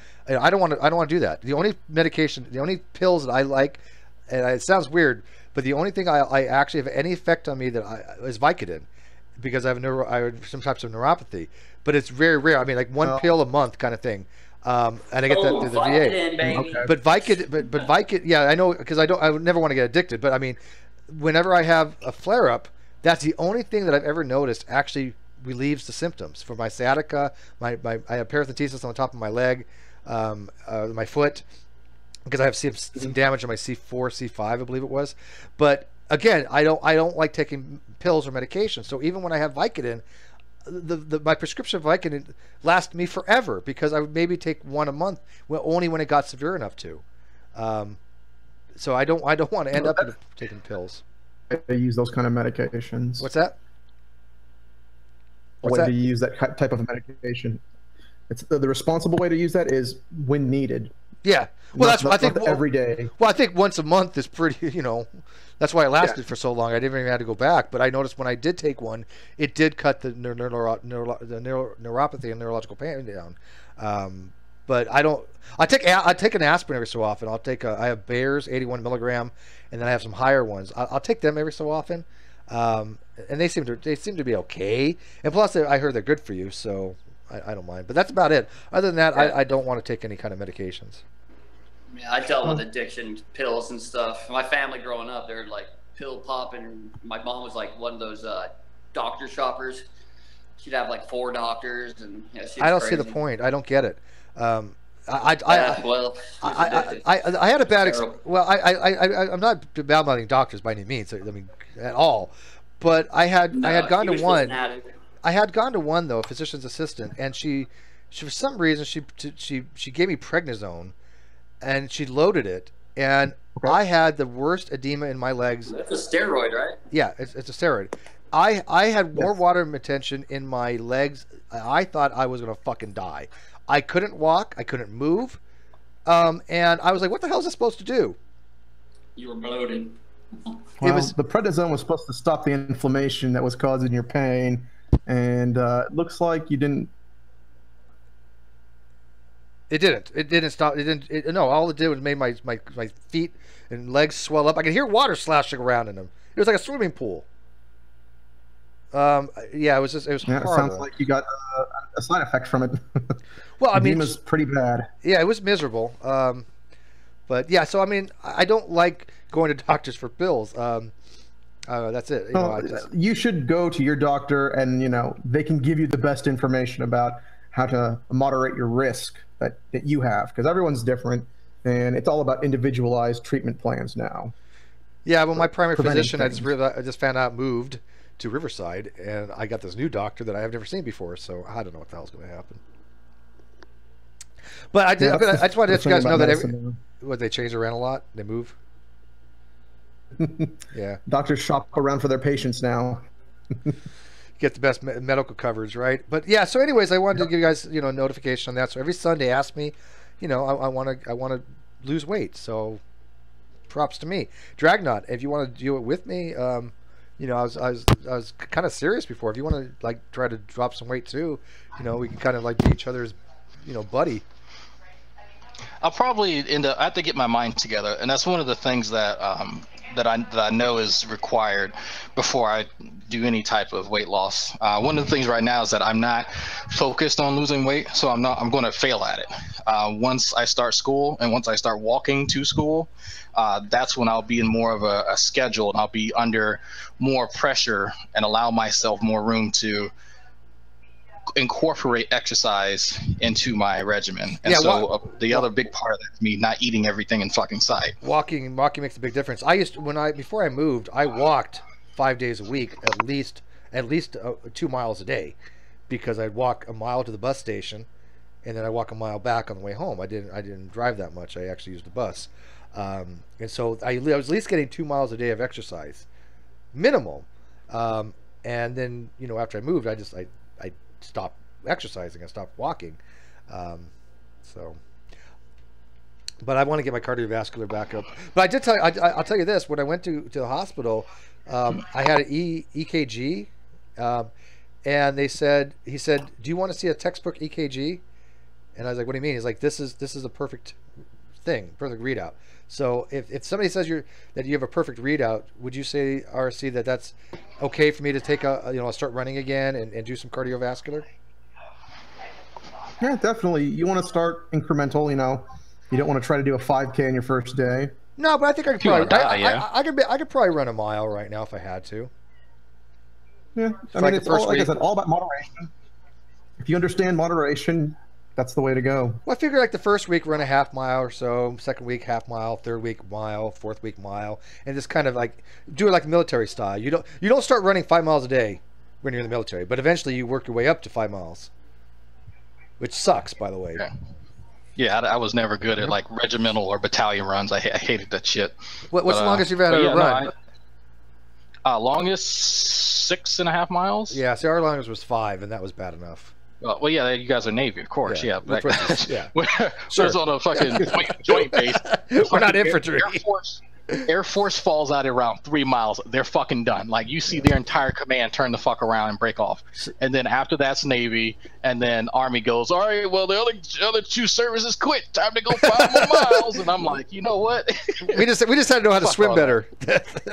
don't want to do that. The only medication, the only pills that I like, and it sounds weird, but the only thing I actually have any effect on me is Vicodin, because I have some types of neuropathy. But it's very rare. I mean, like one pill a month kind of thing. And I get that through the VA. Baby. Okay. But Vicodin, yeah, I know, because I would never want to get addicted. But I mean, whenever I have a flare up, that's the only thing that I've ever noticed actually relieves the symptoms. For my sciatica, I have paresthesis on the top of my leg, my foot, because I have some damage on my C4, C5, I believe it was. But again, I don't like taking pills or medication. So even when I have Vicodin, my prescription of Vicodin lasts me forever, because I would maybe take one a month, only when it got severe enough to. So I don't want to end up taking pills. They use those kind of medications. What's that? The way to use that type of medication. It's the responsible way to use that is when needed. Yeah. Well, I think every day. Well, I think once a month is pretty. That's why it lasted for so long. I didn't even have to go back. But I noticed when I did take one, it did cut the neuropathy and neurological pain down. But I don't. I take an aspirin every so often. I have Bayer's 81 milligram, and then I have some higher ones. I'll take them every so often, and they seem to be okay. And plus, I heard they're good for you, so I don't mind. But that's about it. Other than that, I don't want to take any kind of medications. Yeah, I dealt with addiction pills and stuff. My family growing up, they're like pill popping. My mom was like one of those doctor shoppers. She'd have like 4 doctors, and I don't see the point. I don't get it. I had a bad experience. Well, I'm not bad-mouthing doctors by any means. I mean, at all. But I had gone to one. I had gone to one though, a physician's assistant, and she for some reason she gave me prednisone, and she loaded it, and I had the worst edema in my legs. That's a steroid, right? Yeah, it's a steroid. I had more water retention in my legs. I thought I was gonna fucking die. I couldn't walk. I couldn't move. And I was like, what the hell is this supposed to do? You were bloated. Well, the prednisone was supposed to stop the inflammation that was causing your pain, and it looks like you didn't. It didn't. It didn't stop. It didn't. No, all it did was made my feet and legs swell up. I could hear water slashing around in them. It was like a swimming pool. Yeah, it was horrible. It sounds like you got a side effect from it. Well, I mean, edema's pretty bad. Yeah, it was miserable. But yeah, so I mean, I don't like going to doctors for pills. That's it. You should go to your doctor, and they can give you the best information about how to moderate your risk that you have, because everyone's different, and it's all about individualized treatment plans now. Yeah, well, my primary physician, I just found out, moved to Riverside, and I got this new doctor that I've never seen before, so I don't know what the hell's going to happen. But I just wanted to let you guys know that they change around a lot. They move. Yeah. Doctors shop around for their patients now. Get the best medical coverage, right? But yeah. So, anyways, I wanted to give you guys, a notification on that. So every Sunday, ask me, I want to lose weight. So, props to me, Dragnot. If you want to do it with me, I was kind of serious before. If you want to try to drop some weight too, we can kind of be each other's, buddy. I'll probably I have to get my mind together, and that's one of the things that that I know is required before I do any type of weight loss. One of the things right now is that I'm not focused on losing weight, so I'm going to fail at it. Once I start school and once I start walking to school, that's when I'll be in more of a schedule, and I'll be under more pressure and allow myself more room to incorporate exercise into my regimen. And the other big part of that is me not eating everything in fucking sight. Walking makes a big difference. Before I moved, I walked 5 days a week, at least 2 miles a day, because I'd walk a mile to the bus station, and then I walk a mile back on the way home. I didn't drive that much. I actually used the bus, and so I was at least getting 2 miles a day of exercise, minimal. And then after I moved, I stopped exercising. I stopped walking. But I want to get my cardiovascular back up. But I did tell you, I'll tell you this: when I went to the hospital, I had an EKG, and he said, "Do you want to see a textbook EKG?" And I was like, "What do you mean?" He's like, "This is a perfect perfect readout." So if somebody says that you have a perfect readout, would you say, RC, that that's okay for me to take start running again and do some cardiovascular? Yeah, definitely. You want to start incremental. You don't want to try to do a 5K on your first day. No, but I think I could probably. I could probably run a mile right now if I had to. Yeah, I mean, it's all, like I said, all about moderation. If you understand moderation, that's the way to go. Well, I figure the first week run a half mile or so, second week half mile, third week mile, fourth week mile, and just kind of do it like military style. You don't start running 5 miles a day when you're in the military, but eventually you work your way up to 5 miles, which sucks, by the way. Yeah, I was never good at regimental or battalion runs. I hated that shit. What's the longest you've had a run? Longest 6.5 miles. Yeah, see, our longest was 5, and that was bad enough. Well, yeah, you guys are Navy, of course. Yeah, yeah. Sure. On a fucking joint base. We're not infantry. Air Force falls out around 3 miles. They're fucking done. You see their entire command turn the fuck around and break off. And then after that's Navy, and then Army goes, all right, well, the other 2 services quit. Time to go 5 more miles. And I'm like, you know what? we just had to know how to swim better.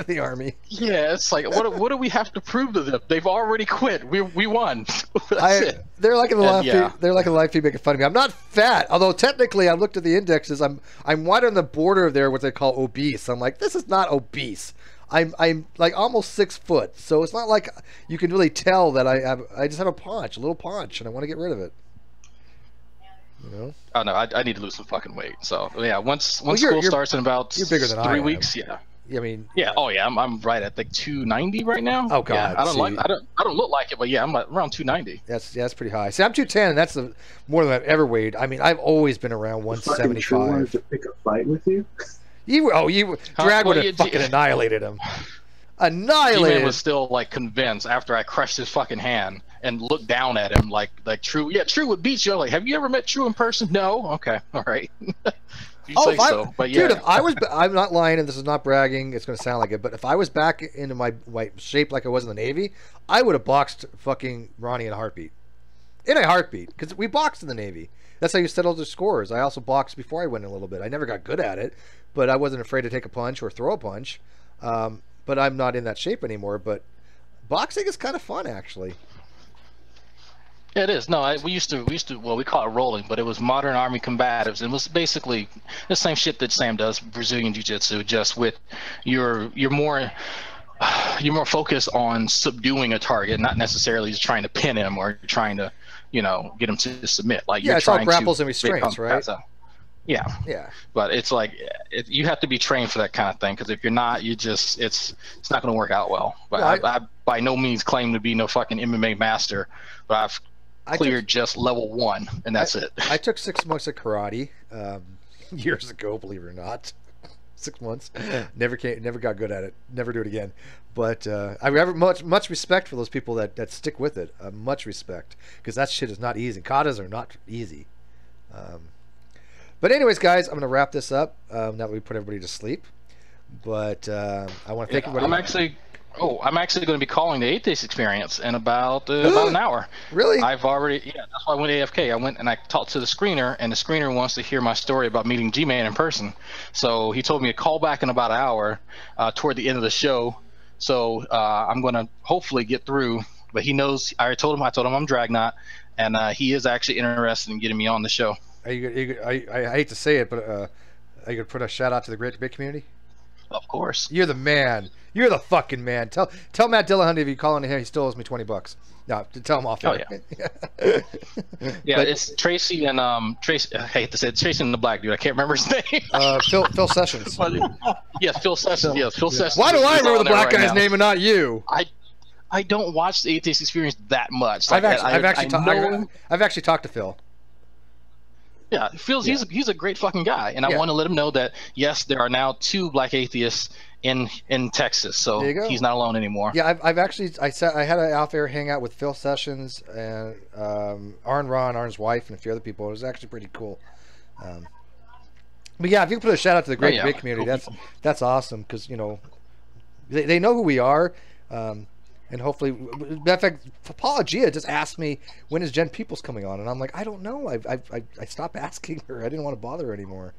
The Army. Yeah, it's what do we have to prove to them? They've already quit. We won. They're like in the live. They're like in the live feed making fun of me. I'm not fat, although technically I looked at the indexes. I'm right on the border there, what they call obese. I'm like, this is not obese. I'm almost 6 foot, so it's not like you can really tell that I just have a little paunch, and I want to get rid of it. Oh no, I need to lose some fucking weight. So yeah, once school starts in about you're bigger than 3 weeks, yeah. I mean, yeah. Oh yeah, I'm right at 290 right now. Oh god, yeah, I don't look like it, but yeah, I'm around 290. That's pretty high. See, I'm 210, and that's more than I've ever weighed. I mean, I've always been around 175. Wanted to pick a fight with you. Drag would have fucking annihilated him. Annihilated. G-Man was still like convinced after I crushed his fucking hand and looked down at him like True. Yeah, True would beat you. I'm like, have you ever met True in person? No. Okay. All right. You say so, but yeah. Dude, I'm not lying, and this is not bragging. It's going to sound like it, but if I was back into my shape like I was in the Navy, I would have boxed fucking Ronnie in a heartbeat. In a heartbeat, because we boxed in the Navy. That's how you settle the scores. I also boxed before I went in a little bit. I never got good at it, but I wasn't afraid to take a punch or throw a punch. But I'm not in that shape anymore. But boxing is kind of fun, actually. Yeah, it is. No, we used to, well, we call it rolling, but it was modern army combatives. It was basically the same shit that Sam does, Brazilian Jiu-Jitsu, just with you're more focused on subduing a target, not necessarily just trying to pin him or trying to, get him to submit. Like yeah, you're it's all trying grapples to and restraints, right? Yeah. Yeah. But it's like you have to be trained for that kind of thing, because if you're not, it's not going to work out well. But No, I by no means claim to be no fucking MMA master, but I've cleared just level 1, and that's it. I took 6 months of karate years ago, believe it or not. 6 months. Never got good at it. Never do it again. But I have much respect for those people that stick with it. Much respect, because that shit is not easy. Katas are not easy. But anyways, guys, I'm going to wrap this up now that we put everybody to sleep. But I want to thank everybody. I'm actually going to be calling the Atheist Experience in about an hour. Really? I've already, that's why I went AFK. I went and I talked to the screener, and the screener wants to hear my story about meeting G-Man in person. So he told me to call back in about an hour toward the end of the show. So I'm going to hopefully get through. But he knows, I told him I'm Dragnot, and he is actually interested in getting me on the show. I hate to say it, but are you going to put a shout out to the Great Debate community? Of course. You're the man. You're the fucking man. Tell Matt Dillahunty if you call into him, he still owes me $20. No, tell him off. Oh yeah. Yeah, but it's Tracy and Tracy. I hate to say it, Tracy and the black dude. I can't remember his name. Phil Sessions. Yes, Phil Sessions. Yes, Phil Sessions. Why do I remember the black guy's name and not you? I don't watch the Atheist Experience that much. I've actually talked to Phil. Yeah, he's a great fucking guy, and I want to let him know that yes, there are now 2 black atheists in Texas, so he's not alone anymore. Yeah, I had an out there hangout with Phil Sessions and Arn's wife, and a few other people. It was actually pretty cool. But yeah, if you can put a shout out to the Great Debate community, that's awesome, because they know who we are. And hopefully, in fact, Apologia just asked me, when is Jen Peoples coming on? And I'm like, I don't know. I stopped asking her. I didn't want to bother her anymore.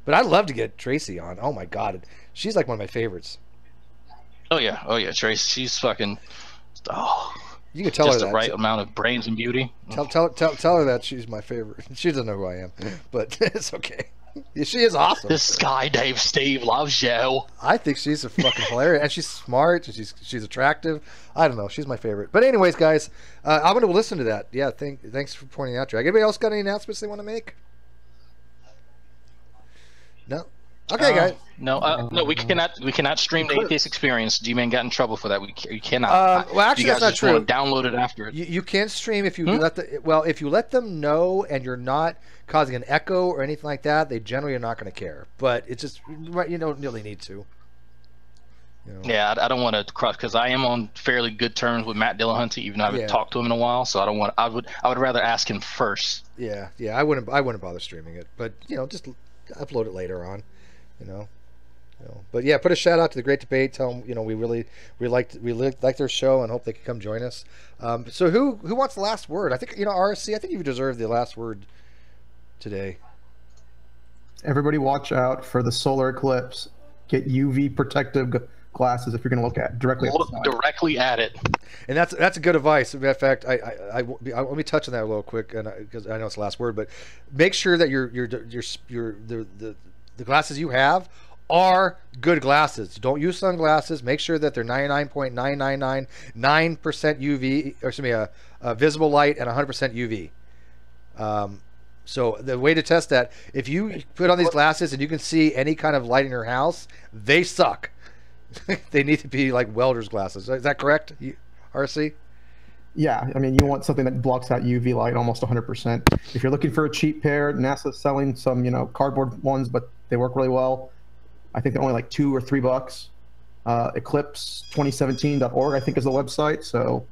But I'd love to get Tracy on. Oh my God. She's like one of my favorites. Oh yeah. Tracy, she's fucking, you can tell her that. Just the right amount of brains and beauty. Tell her that she's my favorite. She doesn't know who I am, but it's okay. She is awesome. This guy, Dave Steve, loves you. I think she's a fucking hilarious, and she's smart, and she's attractive. I don't know. She's my favorite. But anyways, guys, I'm going to listen to that. Yeah, thanks for pointing out, Drag. Anybody else got any announcements they want to make? No? Okay, guys. No, we cannot stream the Atheist Experience. G-Man got in trouble for that. We cannot. Well, actually, that's not true. Download it after it. You can stream if you if you let them know and you're not causing an echo or anything like that. They generally are not going to care. But it's just you don't really need to. Yeah, I don't want to cross, because I am on fairly good terms with Matt Dillahunty, even though I haven't talked to him in a while. So I don't want. I would rather ask him first. Yeah. I wouldn't bother streaming it, but just upload it later on. But yeah, put a shout out to the Great Debate. Tell them we really like their show and hope they can come join us. So who wants the last word? I think RSC. I think you deserve the last word today. Everybody, watch out for the solar eclipse. Get UV protective glasses if you're going to look at directly. Look directly at it. And that's a good advice. In fact, I let me touch on that a little quick, and because I know it's the last word, but make sure that the glasses you have are good glasses. Don't use sunglasses. Make sure that they're 99.9999% UV, or excuse me, visible light and 100% UV. So the way to test that, if you put on these glasses and you can see any kind of light in your house, they suck. They need to be like welder's glasses. Is that correct, RC? Yeah, I mean, you want something that blocks out UV light almost 100%. If you're looking for a cheap pair, NASA's selling some, cardboard ones, but they work really well. I think they're only like $2 or $3. eclipse2017.org, I think, is the website. So,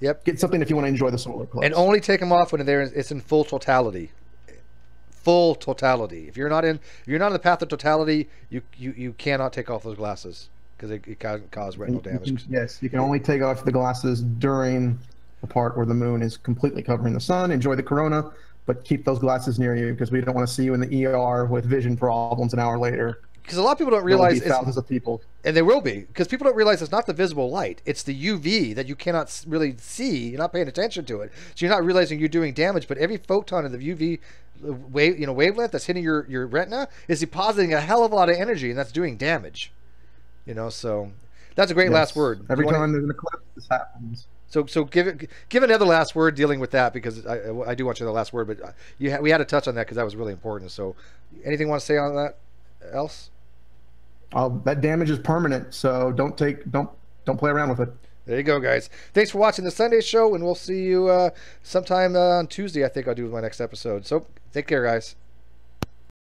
yep, get something if you want to enjoy the solar eclipse. And only take them off when it's in full totality. Full totality. If you're not in the path of totality, you cannot take off those glasses because it can cause retinal damage. Yes, you can only take off the glasses during the part where the moon is completely covering the sun. Enjoy the corona, but keep those glasses near you because we don't want to see you in the ER with vision problems an hour later. Because a lot of people don't realize thousands of people, and they will be, because people don't realize it's not the visible light; it's the UV that you cannot really see. You're not paying attention to it, so you're not realizing you're doing damage. But every photon of the UV wavelength that's hitting your retina is depositing a hell of a lot of energy, and that's doing damage. So that's a great last word. Every time there's an eclipse, this happens. So give another last word dealing with that, because I do want you the last word, but we had to touch on that because that was really important. So anything you want to say on that else? That damage is permanent, so don't play around with it. There you go, guys. Thanks for watching the Sunday show, and we'll see you sometime on Tuesday. I think I'll do my next episode. So take care, guys.